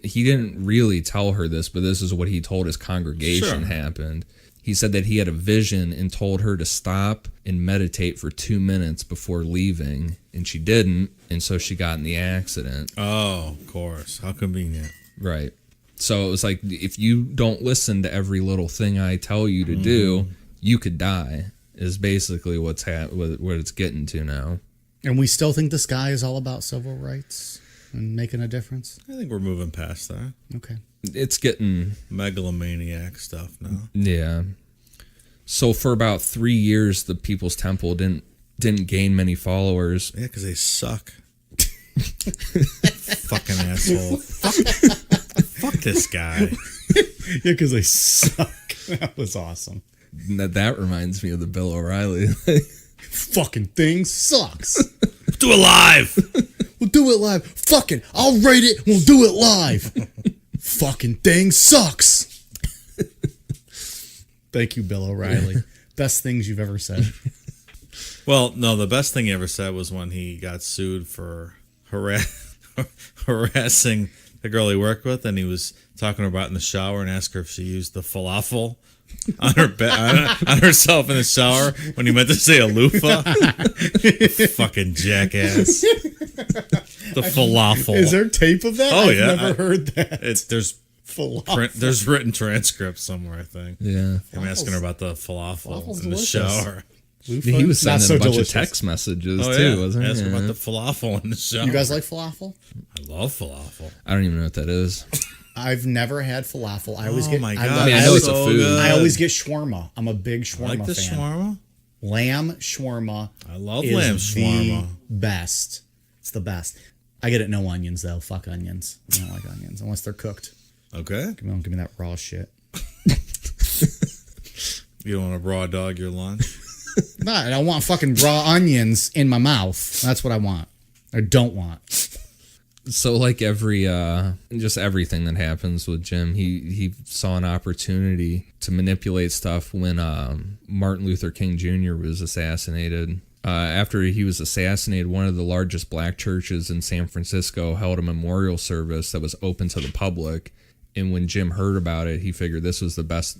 [SPEAKER 4] he didn't really tell her this, but this is what he told his congregation happened. He said that he had a vision and told her to stop and meditate for 2 minutes before leaving, and she didn't, and so she got in the accident.
[SPEAKER 2] Oh, of course. How convenient.
[SPEAKER 4] Right. So it was like, if you don't listen to every little thing I tell you to do, you could die, is basically what it's getting to now.
[SPEAKER 3] And we still think this guy is all about civil rights and making a difference?
[SPEAKER 2] I think we're moving past that.
[SPEAKER 3] Okay.
[SPEAKER 4] It's getting
[SPEAKER 2] megalomaniac stuff now.
[SPEAKER 4] Yeah. So for about 3 years, the People's Temple didn't gain many followers.
[SPEAKER 2] Yeah, because they suck. Fucking asshole. Fuck this guy.
[SPEAKER 3] Yeah, because they suck. That was awesome.
[SPEAKER 4] That reminds me of the Bill O'Reilly.
[SPEAKER 3] Fucking thing sucks.
[SPEAKER 2] Do it live.
[SPEAKER 3] We'll do it live. Fucking, I'll rate it. We'll do it live. Fucking thing sucks. Thank you, Bill O'Reilly. Best things you've ever said.
[SPEAKER 2] Well, no, the best thing he ever said was when he got sued for harassing the girl he worked with, and he was talking about in the shower and asked her if she used the falafel on her on herself in the shower when he meant to say a loofah. Fucking jackass. The falafel.
[SPEAKER 3] Is there tape of that?
[SPEAKER 2] Oh,
[SPEAKER 3] I've
[SPEAKER 2] yeah.
[SPEAKER 3] never heard that.
[SPEAKER 2] There's written transcripts somewhere, I think.
[SPEAKER 4] Yeah.
[SPEAKER 2] I'm asking her about the falafel
[SPEAKER 3] Falafel's
[SPEAKER 2] in the
[SPEAKER 3] delicious.
[SPEAKER 2] shower.
[SPEAKER 4] He was
[SPEAKER 3] Not
[SPEAKER 4] sending
[SPEAKER 3] so
[SPEAKER 4] a bunch
[SPEAKER 3] delicious.
[SPEAKER 4] of text messages
[SPEAKER 2] Oh,
[SPEAKER 4] too,
[SPEAKER 2] yeah.
[SPEAKER 4] wasn't he?
[SPEAKER 2] Ask her
[SPEAKER 4] Yeah.
[SPEAKER 2] about the falafel in the shower.
[SPEAKER 3] You guys like falafel?
[SPEAKER 2] I love falafel.
[SPEAKER 4] I don't even know what that is.
[SPEAKER 3] I've never had falafel. I always
[SPEAKER 1] Oh
[SPEAKER 3] get.
[SPEAKER 1] my
[SPEAKER 3] I,
[SPEAKER 1] God.
[SPEAKER 3] love-
[SPEAKER 4] I mean, I
[SPEAKER 3] I
[SPEAKER 4] know
[SPEAKER 3] always,
[SPEAKER 4] it's a
[SPEAKER 1] so
[SPEAKER 4] food.
[SPEAKER 1] good.
[SPEAKER 3] I always get shawarma. I'm a big
[SPEAKER 1] I
[SPEAKER 3] shawarma
[SPEAKER 1] like the
[SPEAKER 3] fan.
[SPEAKER 1] shawarma.
[SPEAKER 3] Lamb shawarma.
[SPEAKER 1] I love
[SPEAKER 3] is
[SPEAKER 1] lamb
[SPEAKER 3] the
[SPEAKER 1] shawarma.
[SPEAKER 3] best. It's the best. I get it no onions though. Fuck onions. I don't like onions unless they're cooked.
[SPEAKER 1] Okay.
[SPEAKER 3] Don't give me that raw shit.
[SPEAKER 1] You don't want to raw dog your lunch?
[SPEAKER 3] No, I don't want fucking raw onions in my mouth. That's what I want. Or don't want.
[SPEAKER 4] So like just everything that happens with Jim, he saw an opportunity to manipulate stuff when Martin Luther King Jr. was assassinated. After he was assassinated, one of the largest black churches in San Francisco held a memorial service that was open to the public. And when Jim heard about it, he figured this was the best,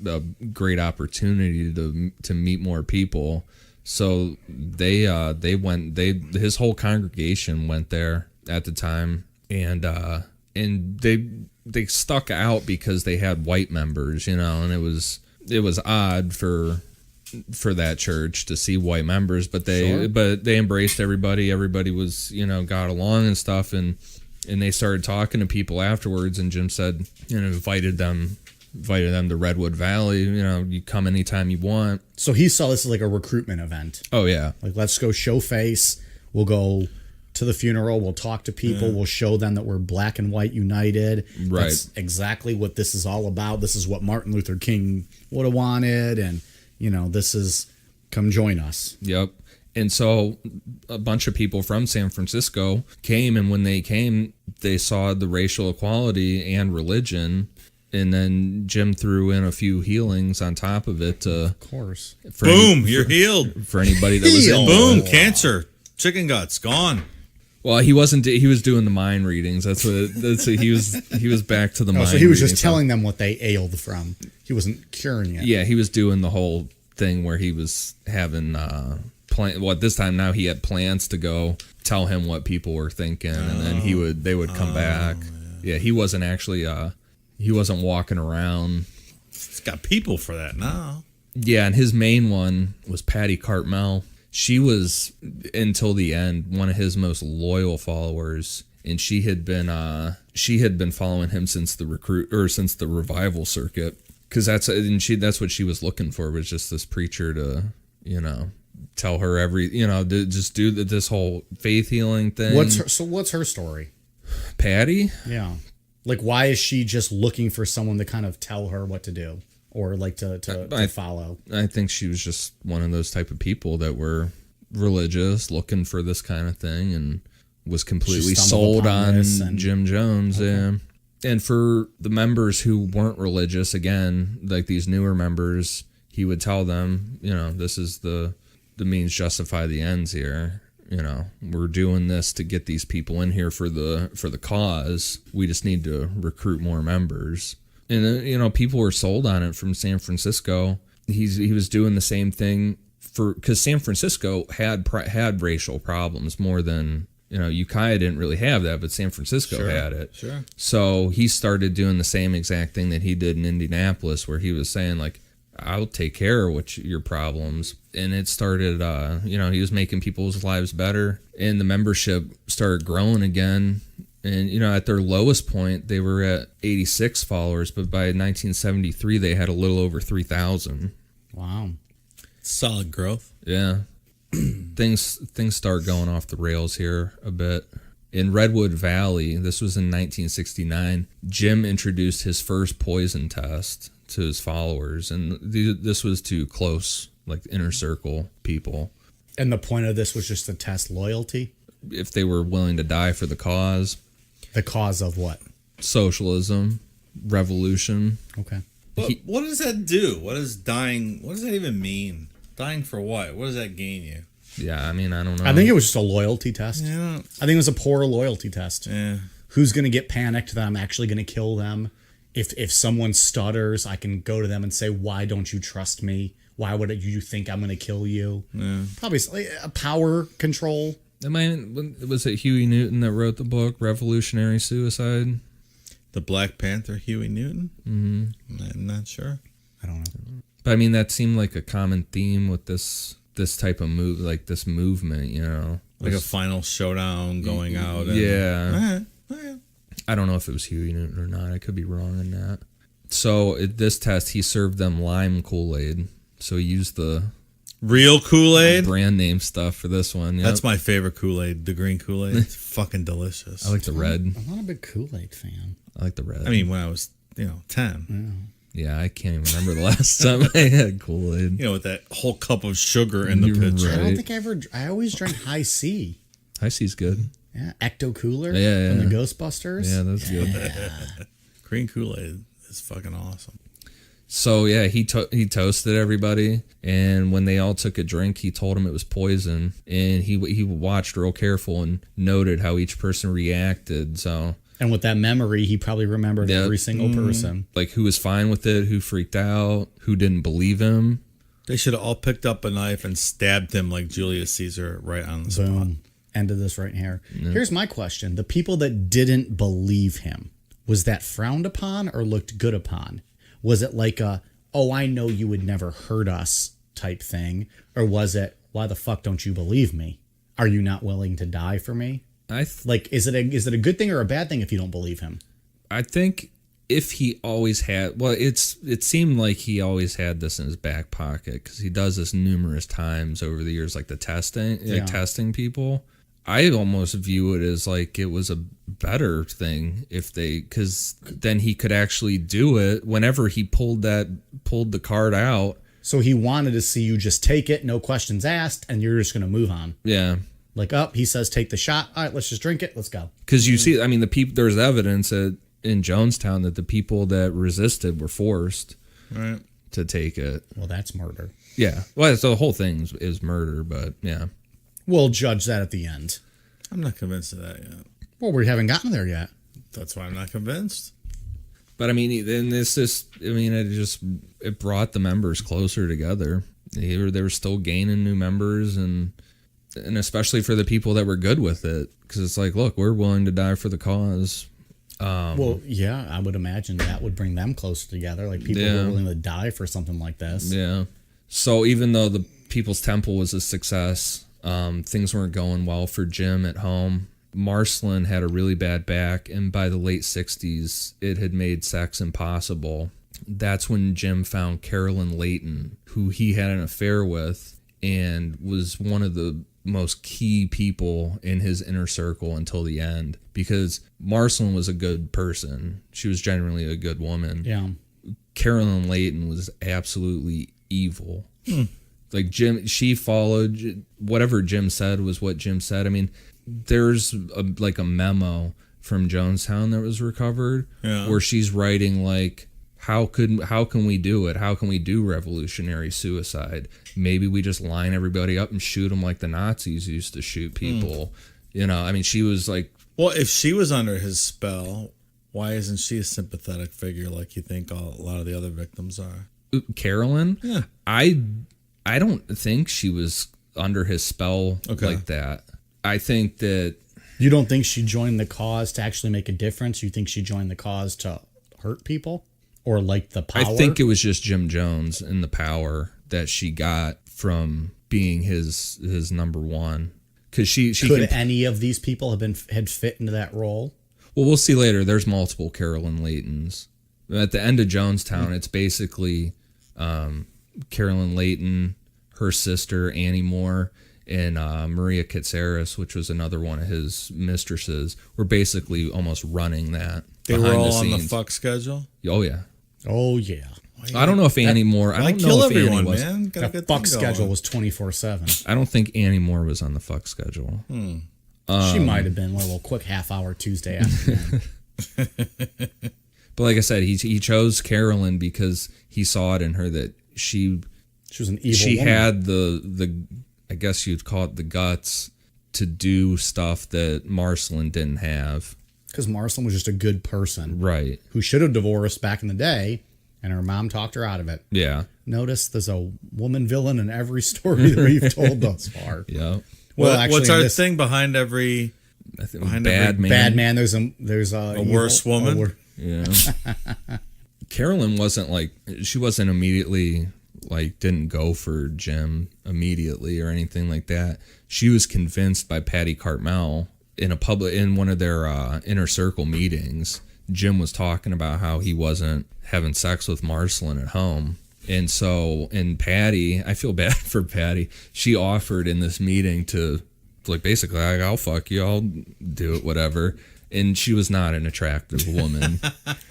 [SPEAKER 4] great opportunity to meet more people. So his whole congregation went there at the time, and they stuck out because they had white members, and it was odd for that church to see white members, but they embraced everybody. Everybody was got along and stuff, and they started talking to people afterwards. And Jim said, invited them to Redwood Valley. You come anytime you want.
[SPEAKER 3] So he saw this as like a recruitment event.
[SPEAKER 4] Oh yeah,
[SPEAKER 3] Like, let's go show face. We'll go to the funeral. We'll talk to people. We'll show them that we're black and white united.
[SPEAKER 4] Right.
[SPEAKER 3] That's exactly what this is all about. This is what Martin Luther King would have wanted. And, this is, come join us.
[SPEAKER 4] Yep. And so a bunch of people from San Francisco came, and when they came, they saw the racial equality and religion. And then Jim threw in a few healings on top of it.
[SPEAKER 3] Of course.
[SPEAKER 1] Boom, you're healed.
[SPEAKER 4] For anybody that was in.
[SPEAKER 1] Boom, cancer, chicken guts, gone.
[SPEAKER 4] Well, he wasn't. He was doing the mind readings. That's what he was back to the mind.
[SPEAKER 3] So he was just
[SPEAKER 4] readings.
[SPEAKER 3] telling them what they ailed from. He wasn't curing it.
[SPEAKER 4] Yeah, he was doing the whole thing where he was having this time now he had plans to go tell him what people were thinking, and then they would come back. Yeah, he wasn't actually he wasn't walking around.
[SPEAKER 1] It's got people for that now.
[SPEAKER 4] Yeah, and his main one was Patty Cartmel. She was, until the end, one of his most loyal followers, and she had been following him since the revival circuit, because that's what she was looking for, was just this preacher to tell her to just do this whole faith healing thing.
[SPEAKER 3] What's her story?
[SPEAKER 4] Patty?
[SPEAKER 3] Yeah. Like, why is she just looking for someone to kind of tell her what to do, or like to follow?
[SPEAKER 4] I think she was just one of those type of people that were religious, looking for this kind of thing, and was completely sold on Jim Jones. Okay. Yeah. And for the members who weren't religious, again, like these newer members, he would tell them, this is the means justify the ends here. We're doing this to get these people in here for the cause. We just need to recruit more members. And people were sold on it from San Francisco. He was doing the same thing because San Francisco had racial problems more than Ukiah didn't really have that, but San Francisco had it.
[SPEAKER 1] Sure.
[SPEAKER 4] So he started doing the same exact thing that he did in Indianapolis, where he was saying like, I'll take care of your problems. And it started, he was making people's lives better, and the membership started growing again. And, at their lowest point, they were at 86 followers, but by 1973, they had a little over 3,000.
[SPEAKER 3] Wow.
[SPEAKER 1] Solid growth.
[SPEAKER 4] Yeah. Things start going off the rails here a bit. In Redwood Valley, this was in 1969, Jim introduced his first poison test to his followers, and this was to close, like, inner circle people.
[SPEAKER 3] And the point of this was just to test loyalty?
[SPEAKER 4] If they were willing to die for the cause.
[SPEAKER 3] The cause of what?
[SPEAKER 4] Socialism, revolution.
[SPEAKER 3] Okay.
[SPEAKER 1] But what does that do? What does that even mean? Dying for what? What does that gain you?
[SPEAKER 4] Yeah, I mean, I don't know.
[SPEAKER 3] I think it was just a loyalty test.
[SPEAKER 1] Yeah.
[SPEAKER 3] I think it was a poor loyalty test.
[SPEAKER 1] Yeah.
[SPEAKER 3] Who's going to get panicked that I'm actually going to kill them? If someone stutters, I can go to them and say, why don't you trust me? Why would you think I'm going to kill you? Yeah. Probably a power control.
[SPEAKER 4] Was it Huey Newton that wrote the book, Revolutionary Suicide?
[SPEAKER 1] The Black Panther, Huey Newton? Mm-hmm. I'm not sure.
[SPEAKER 3] I don't know.
[SPEAKER 4] But I mean, that seemed like a common theme with this type of move, like this movement,
[SPEAKER 1] Like a final showdown going out.
[SPEAKER 4] Yeah.
[SPEAKER 1] All right.
[SPEAKER 4] I don't know if it was Huey Newton or not. I could be wrong on that. So at this test, he served them lime Kool-Aid. So he used the
[SPEAKER 2] Real Kool-Aid?
[SPEAKER 4] brand name stuff for this one. Yep.
[SPEAKER 2] That's my favorite Kool-Aid, the green Kool-Aid. It's fucking delicious.
[SPEAKER 4] I like the red.
[SPEAKER 3] I'm not a big Kool-Aid fan.
[SPEAKER 4] I like the red.
[SPEAKER 2] I mean, when I was, 10.
[SPEAKER 4] Yeah, I can't even remember the last time I had Kool-Aid.
[SPEAKER 2] With that whole cup of sugar in the
[SPEAKER 4] You're
[SPEAKER 2] pitcher.
[SPEAKER 3] I
[SPEAKER 4] right.
[SPEAKER 3] don't think I always drank High C.
[SPEAKER 4] High C's good.
[SPEAKER 3] Yeah, Ecto Cooler
[SPEAKER 4] Yeah,
[SPEAKER 3] from
[SPEAKER 4] yeah.
[SPEAKER 3] the Ghostbusters.
[SPEAKER 4] Yeah, that's good.
[SPEAKER 2] Green Kool-Aid is fucking awesome.
[SPEAKER 4] So yeah, he toasted everybody, and when they all took a drink, he told them it was poison, and he watched real careful and noted how each person reacted. So
[SPEAKER 3] And with that memory, he probably remembered
[SPEAKER 4] Yep.
[SPEAKER 3] every single person.
[SPEAKER 4] like who was fine with it, who freaked out, who didn't believe him.
[SPEAKER 2] They should have all picked up a knife and stabbed him like Julius Caesar right on the spot.
[SPEAKER 3] Boom. End of this right here. Here's my question. The people that didn't believe him, was that frowned upon or looked good upon? Was it like a, oh, I know you would never hurt us type thing? Or was it, why the fuck don't you believe me? Are you not willing to die for me? Like, is it a good thing or a bad thing if you don't believe him?
[SPEAKER 4] I think if he always had, well, it seemed like he always had this in his back pocket because he does this numerous times over the years, like the testing, like testing people. I almost view it as like it was a better thing if because then he could actually do it whenever he pulled the card out.
[SPEAKER 3] So he wanted to see you just take it, no questions asked, and you're just going to move on.
[SPEAKER 4] Yeah.
[SPEAKER 3] Like, he says take the shot. All right, let's just drink it. Let's go.
[SPEAKER 4] Because you see, I mean, there's evidence in Jonestown that the people that resisted were forced to take it.
[SPEAKER 3] Well, that's murder.
[SPEAKER 4] Yeah. Well, so the whole thing is murder, but yeah.
[SPEAKER 3] We'll judge that at the end.
[SPEAKER 2] I'm not convinced of that yet.
[SPEAKER 3] Well, we haven't gotten there yet.
[SPEAKER 2] That's why I'm not convinced.
[SPEAKER 4] But I mean, then it brought the members closer together. They were still gaining new members, and especially for the people that were good with it, because it's like, look, we're willing to die for the cause.
[SPEAKER 3] Well, yeah, I would imagine that would bring them closer together. Like people were willing to die for something like this.
[SPEAKER 4] Yeah. So even though the People's Temple was a success, things weren't going well for Jim at home. Marceline had a really bad back, and by the late 60s, it had made sex impossible. That's when Jim found Carolyn Layton, who he had an affair with and was one of the most key people in his inner circle until the end, because Marceline was a good person. She was genuinely a good woman.
[SPEAKER 3] Yeah.
[SPEAKER 4] Carolyn Layton was absolutely evil. Like Jim, she followed whatever Jim said was what Jim said. I mean, there's a memo from Jonestown that was recovered where she's writing like, how can we do it? How can we do revolutionary suicide? Maybe we just line everybody up and shoot them like the Nazis used to shoot people. I mean, she was like,
[SPEAKER 2] well, if she was under his spell, why isn't she a sympathetic figure like you think a lot of the other victims are?
[SPEAKER 4] Carolyn?
[SPEAKER 2] Yeah.
[SPEAKER 4] I don't think she was under his spell like that. I think that...
[SPEAKER 3] You don't think she joined the cause to actually make a difference? You think she joined the cause to hurt people? Or like the power?
[SPEAKER 4] I think it was just Jim Jones and the power that she got from being his number one. Because she
[SPEAKER 3] could any of these people had fit into that role?
[SPEAKER 4] Well, we'll see later. There's multiple Carolyn Laytons. At the end of Jonestown, it's basically Carolyn Layton, her sister Annie Moore, and Maria Katsaris, which was another one of his mistresses, were basically almost running that.
[SPEAKER 2] They
[SPEAKER 4] behind
[SPEAKER 2] were all
[SPEAKER 4] the
[SPEAKER 2] on the
[SPEAKER 4] scenes.
[SPEAKER 2] fuck schedule?
[SPEAKER 4] Oh yeah.
[SPEAKER 3] Oh yeah.
[SPEAKER 4] I don't know if Annie Moore. I don't
[SPEAKER 2] kill
[SPEAKER 4] know if
[SPEAKER 2] everyone,
[SPEAKER 4] Annie was.
[SPEAKER 2] man. Got a
[SPEAKER 3] That
[SPEAKER 2] good
[SPEAKER 3] fuck
[SPEAKER 2] thing going.
[SPEAKER 3] schedule was 24/7.
[SPEAKER 4] I don't think Annie Moore was on the fuck schedule.
[SPEAKER 3] She might have been a little quick half-hour Tuesday afternoon.
[SPEAKER 4] But like I said, he chose Carolyn because he saw it in her that she
[SPEAKER 3] was an evil
[SPEAKER 4] she
[SPEAKER 3] woman.
[SPEAKER 4] had the I guess you'd call it the guts to do stuff that Marceline didn't have.
[SPEAKER 3] Because Marceline was just a good person.
[SPEAKER 4] Right.
[SPEAKER 3] Who should have divorced back in the day, and her mom talked her out of it.
[SPEAKER 4] Yeah.
[SPEAKER 3] Notice there's a woman villain in every story that we've told thus far.
[SPEAKER 4] Yeah.
[SPEAKER 3] Well, actually,
[SPEAKER 2] what's our
[SPEAKER 3] this
[SPEAKER 2] thing behind every
[SPEAKER 4] I think
[SPEAKER 2] Behind
[SPEAKER 4] bad
[SPEAKER 2] every
[SPEAKER 4] man.
[SPEAKER 3] bad man? There's
[SPEAKER 2] a worse woman?
[SPEAKER 4] Yeah. Carolyn wasn't she wasn't immediately didn't go for Jim immediately or anything like that. She was convinced by Patty Cartmel in one of their inner circle meetings, Jim was talking about how he wasn't having sex with Marceline at home. And so, and Patty, I feel bad for Patty. She offered in this meeting to, like, basically, like, I'll fuck you, I'll do it, whatever. And she was not an attractive woman.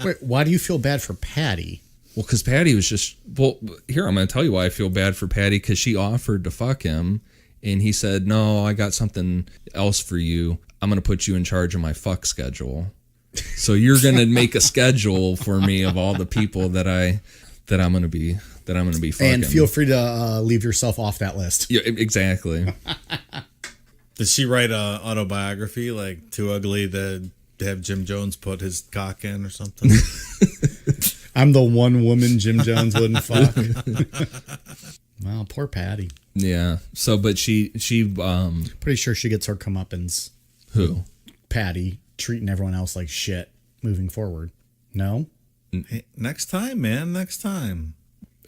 [SPEAKER 3] Wait, why do you feel bad for Patty?
[SPEAKER 4] Well, because Patty was just, well, here, I'm going to tell you why I feel bad for Patty, because she offered to fuck him. And he said, no, I got something else for you. I'm going to put you in charge of my fuck schedule. So you're going to make a schedule for me of all the people that I'm going to be fucking.
[SPEAKER 3] And feel free to leave yourself off that list.
[SPEAKER 4] Yeah, exactly.
[SPEAKER 2] Did she write a autobiography like Too Ugly to have Jim Jones put his cock in or something?
[SPEAKER 3] I'm the one woman Jim Jones wouldn't fuck. Well, poor Patty.
[SPEAKER 4] Yeah. So, but she
[SPEAKER 3] Pretty sure she gets her comeuppance.
[SPEAKER 4] who?
[SPEAKER 3] Patty treating everyone else like shit moving forward. No?
[SPEAKER 2] Hey, next time, man. Next time.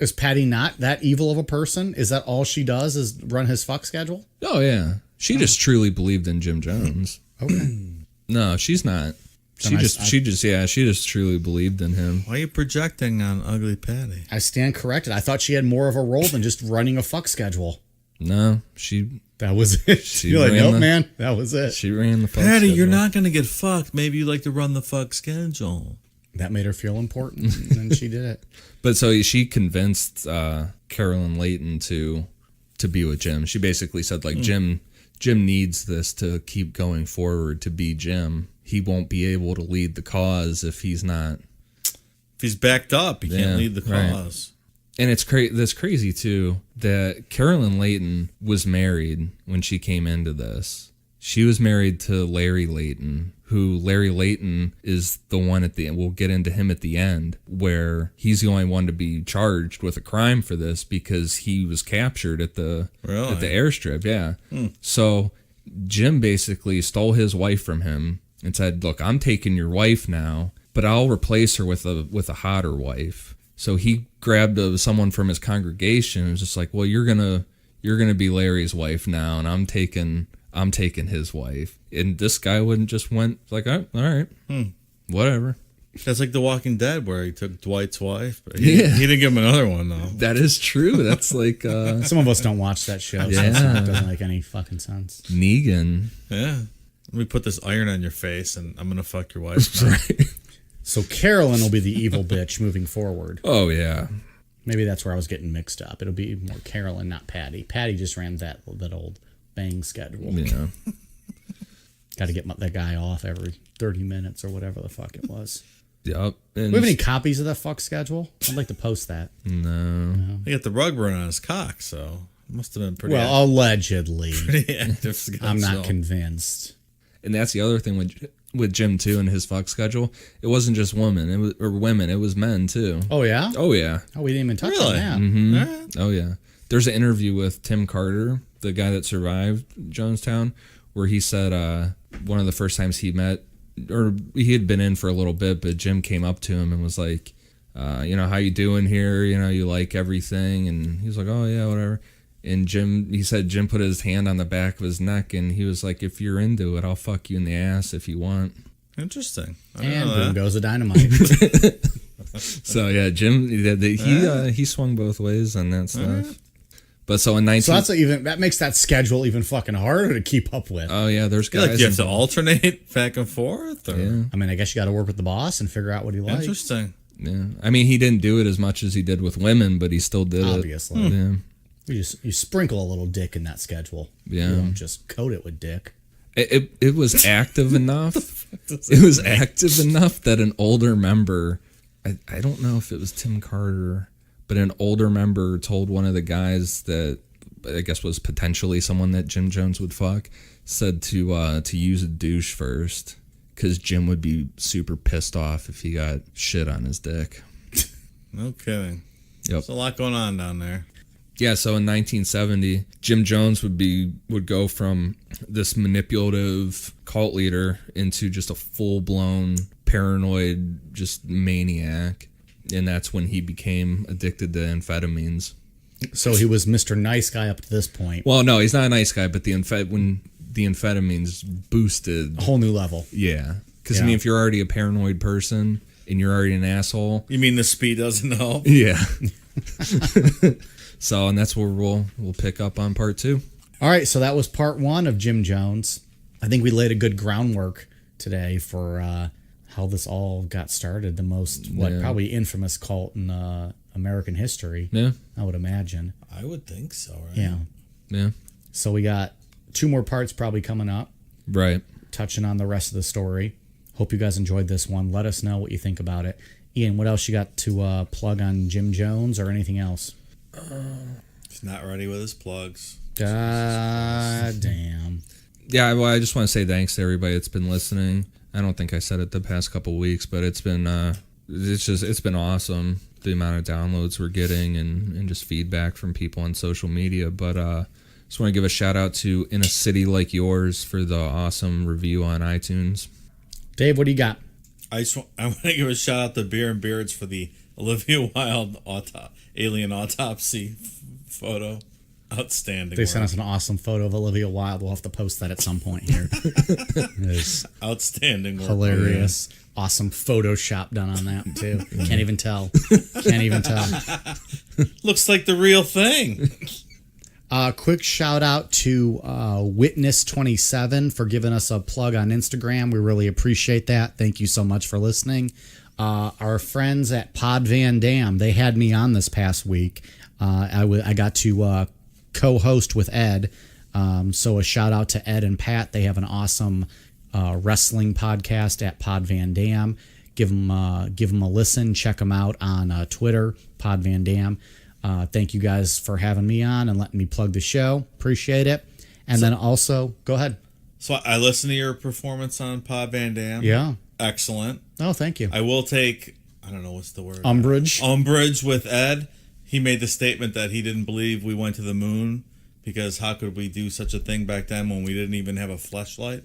[SPEAKER 3] Is Patty not that evil of a person? Is that all she does is run his fuck schedule?
[SPEAKER 4] Oh yeah. She just truly believed in Jim Jones.
[SPEAKER 3] Okay.
[SPEAKER 4] No, she's not. She
[SPEAKER 3] Then
[SPEAKER 4] just truly believed in him.
[SPEAKER 2] Why are you projecting on Ugly Patty?
[SPEAKER 3] I stand corrected. I thought she had more of a role than just running a fuck schedule.
[SPEAKER 4] No, she
[SPEAKER 3] That was it.
[SPEAKER 4] She
[SPEAKER 3] You're like,
[SPEAKER 4] ran
[SPEAKER 3] nope,
[SPEAKER 4] the-
[SPEAKER 3] man. That was it.
[SPEAKER 4] ran the fuck
[SPEAKER 2] Patty, you're
[SPEAKER 4] schedule.
[SPEAKER 2] not going to get fucked. Maybe you like to run the fuck schedule.
[SPEAKER 3] That made her feel important, and she did it.
[SPEAKER 4] But so she convinced Carolyn Layton to be with Jim. She basically said, like, Jim needs this to keep going forward, to be Jim. He won't be able to lead the cause if he's not.
[SPEAKER 2] If he's backed up, he
[SPEAKER 4] Yeah,
[SPEAKER 2] can't lead the
[SPEAKER 4] right.
[SPEAKER 2] cause.
[SPEAKER 4] And it's that's crazy too that Carolyn Layton was married when she came into this. She was married to Larry Layton, who Larry Layton is the one at the end. We'll get into him at the end, where he's the only one to be charged with a crime for this because he was captured at the airstrip. Yeah. So Jim basically stole his wife from him and said, "Look, I'm taking your wife now, but I'll replace her with a hotter wife." So he grabbed someone from his congregation and was just like, "Well, you're gonna be Larry's wife now, and I'm taking his wife." And this guy went like, "All right, whatever."
[SPEAKER 2] That's like The Walking Dead, where he took Dwight's wife. But
[SPEAKER 4] Yeah.
[SPEAKER 2] he didn't give him another one, though.
[SPEAKER 4] That is true. That's like
[SPEAKER 3] Some of us don't watch that show,
[SPEAKER 4] Yeah.
[SPEAKER 3] so it doesn't make any fucking sense.
[SPEAKER 4] Negan.
[SPEAKER 2] Yeah. Let me put this iron on your face, and I'm going to fuck your wife. now.
[SPEAKER 4] Right.
[SPEAKER 3] So Carolyn will be the evil bitch moving forward.
[SPEAKER 4] Oh yeah.
[SPEAKER 3] Maybe that's where I was getting mixed up. It'll be more Carolyn, not Patty. Patty just ran that old bang schedule.
[SPEAKER 4] Yeah.
[SPEAKER 3] Got to get that guy off every 30 minutes or whatever the fuck it was.
[SPEAKER 4] Yep.
[SPEAKER 3] Do we have any copies of that fuck schedule? I'd like to post that.
[SPEAKER 4] No.
[SPEAKER 2] He got the rug burn on his cock, so it must have been pretty,
[SPEAKER 3] Well, allegedly.
[SPEAKER 2] pretty active schedule.
[SPEAKER 3] I'm not convinced.
[SPEAKER 4] And that's the other thing with Jim too and his fuck schedule. It wasn't just women, it was men too.
[SPEAKER 3] Oh, yeah?
[SPEAKER 4] Oh yeah.
[SPEAKER 3] Oh, we didn't even touch
[SPEAKER 2] Really?
[SPEAKER 3] on that.
[SPEAKER 4] Oh yeah. There's an interview with Tim Carter, the guy that survived Jonestown, where he said one of the first times he met, or he had been in for a little bit, but Jim came up to him and was like, how you doing here? You like everything? And he was like, oh yeah, whatever. And he said Jim put his hand on the back of his neck and he was like, if you're into it, I'll fuck you in the ass if you want.
[SPEAKER 2] Interesting. I didn't
[SPEAKER 3] And
[SPEAKER 2] know
[SPEAKER 3] boom
[SPEAKER 2] that.
[SPEAKER 3] goes the dynamite.
[SPEAKER 4] So yeah, Jim, he swung both ways on that stuff. But so in 19,
[SPEAKER 3] So that makes that schedule even fucking harder to keep up with.
[SPEAKER 4] oh yeah, there's
[SPEAKER 2] I feel like
[SPEAKER 4] guys.
[SPEAKER 2] you have to alternate back and forth? Or?
[SPEAKER 4] Yeah.
[SPEAKER 3] I mean, I guess you got to work with the boss and figure out what he likes.
[SPEAKER 2] Interesting.
[SPEAKER 4] Yeah, I mean, he didn't do it as much as he did with women, but he still did
[SPEAKER 3] Obviously.
[SPEAKER 4] it. Yeah,
[SPEAKER 3] You sprinkle a little dick in that schedule.
[SPEAKER 4] Yeah.
[SPEAKER 3] You don't just coat it with dick.
[SPEAKER 4] it was active enough. It was active enough that an older member, I don't know if it was Tim Carter, but an older member told one of the guys that I guess was potentially someone that Jim Jones would fuck, said to use a douche first. Because Jim would be super pissed off if he got shit on his dick.
[SPEAKER 2] No kidding.
[SPEAKER 4] Yep.
[SPEAKER 2] There's a lot going on down there.
[SPEAKER 4] Yeah, so in 1970, Jim Jones would go from this manipulative cult leader into just a full-blown paranoid, just maniac. And that's when he became addicted to amphetamines.
[SPEAKER 3] So he was Mr. Nice Guy up to this point.
[SPEAKER 4] Well, no, he's not a nice guy, but when the amphetamines boosted.
[SPEAKER 3] A whole new level.
[SPEAKER 4] Yeah. Because,
[SPEAKER 3] Yeah.
[SPEAKER 4] I mean, if you're already a paranoid person and you're already an asshole.
[SPEAKER 2] You mean the speed doesn't help?
[SPEAKER 4] Yeah. So, and that's where we'll pick up on part 2.
[SPEAKER 3] All right, so that was part 1 of Jim Jones. I think we laid a good groundwork today for how this all got started. The most, probably infamous cult in American history.
[SPEAKER 4] Yeah.
[SPEAKER 3] I would imagine.
[SPEAKER 2] I would think so, right?
[SPEAKER 3] Yeah.
[SPEAKER 4] Yeah.
[SPEAKER 3] So we got 2 more parts probably coming up,
[SPEAKER 4] Right.
[SPEAKER 3] touching on the rest of the story. Hope you guys enjoyed this one. Let us know what you think about it. Ian, what else you got to plug on Jim Jones or anything else?
[SPEAKER 2] He's not ready with his plugs.
[SPEAKER 3] God damn.
[SPEAKER 4] Yeah, well, I just want to say thanks to everybody that's been listening. I don't think I said it the past couple of weeks, but it's been it's been awesome, the amount of downloads we're getting and just feedback from people on social media. But just want to give a shout out to In a City Like Yours for the awesome review on iTunes.
[SPEAKER 3] Dave, what do you got?
[SPEAKER 2] I want to give a shout out to Beer and Beards for the Olivia Wilde alien autopsy photo. Outstanding.
[SPEAKER 3] They
[SPEAKER 2] work.
[SPEAKER 3] sent us an awesome photo of Olivia Wilde. We'll have to post that at some point here. It's
[SPEAKER 2] Outstanding work.
[SPEAKER 3] hilarious. Awesome Photoshop done on that too. Can't even tell. Can't even tell.
[SPEAKER 2] Looks like the real thing.
[SPEAKER 3] Quick shout out to Witness27 for giving us a plug on Instagram. We really appreciate that. Thank you so much for listening. Our friends at Pod Van Dam, they had me on this past week. I got to co-host with Ed. So a shout out to Ed and Pat. They have an awesome wrestling podcast at Pod Van Dam. Give them a listen. Check them out on Twitter, Pod Van Dam. Thank you guys for having me on and letting me plug the show. Appreciate it. And then also, go ahead.
[SPEAKER 2] So I listened to your performance on Pod Van Dam.
[SPEAKER 3] Yeah.
[SPEAKER 2] Excellent.
[SPEAKER 3] Oh, thank you.
[SPEAKER 2] I will take, I don't know what's the word.
[SPEAKER 3] Umbrage.
[SPEAKER 2] Umbrage with Ed. He made the statement that he didn't believe we went to the moon because how could we do such a thing back then when we didn't even have a fleshlight?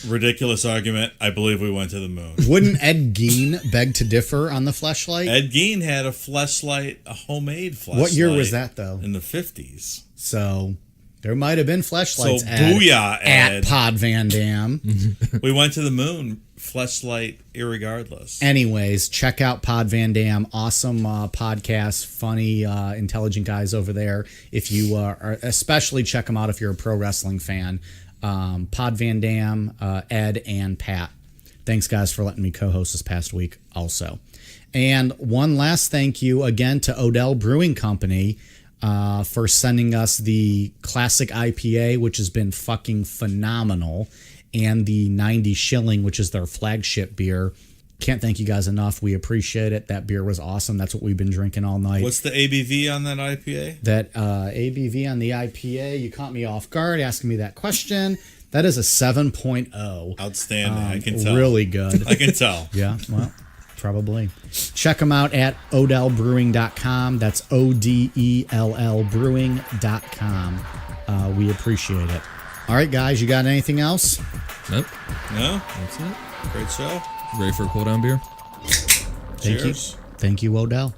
[SPEAKER 2] Ridiculous argument. I believe we went to the moon.
[SPEAKER 3] Wouldn't Ed Gein beg to differ on the fleshlight?
[SPEAKER 2] Ed Gein had a fleshlight, a homemade fleshlight.
[SPEAKER 3] What year was that, though?
[SPEAKER 2] In the 50s.
[SPEAKER 3] So there might have been fleshlights
[SPEAKER 2] So booyah, Ed.
[SPEAKER 3] at Pod Van Dam.
[SPEAKER 2] We went to the moon, fleshlight irregardless.
[SPEAKER 3] Anyways, check out Pod Van Dam. Awesome podcast, funny, intelligent guys over there. If you are, especially check them out if you're a pro wrestling fan. Pod Van Dam, Ed, and Pat. Thanks, guys, for letting me co-host this past week also. And one last thank you again to Odell Brewing Company for sending us the classic IPA, which has been fucking phenomenal, and the 90 Shilling, which is their flagship beer. Can't thank you guys enough. We appreciate it. That beer was awesome. That's what we've been drinking all night.
[SPEAKER 2] What's the ABV on that IPA?
[SPEAKER 3] That ABV on the IPA, you caught me off guard asking me that question. That is a 7.0.
[SPEAKER 2] Outstanding. I can tell.
[SPEAKER 3] Really good.
[SPEAKER 2] I can tell.
[SPEAKER 3] Yeah, well, probably. Check them out at odellbrewing.com. That's ODELL brewing.com. We appreciate it. All right, guys, you got anything else?
[SPEAKER 4] Nope.
[SPEAKER 2] No?
[SPEAKER 4] That's it.
[SPEAKER 2] Great show.
[SPEAKER 4] Ready for a cool down beer?
[SPEAKER 3] Thank
[SPEAKER 2] Cheers.
[SPEAKER 3] you. Thank you, Odell.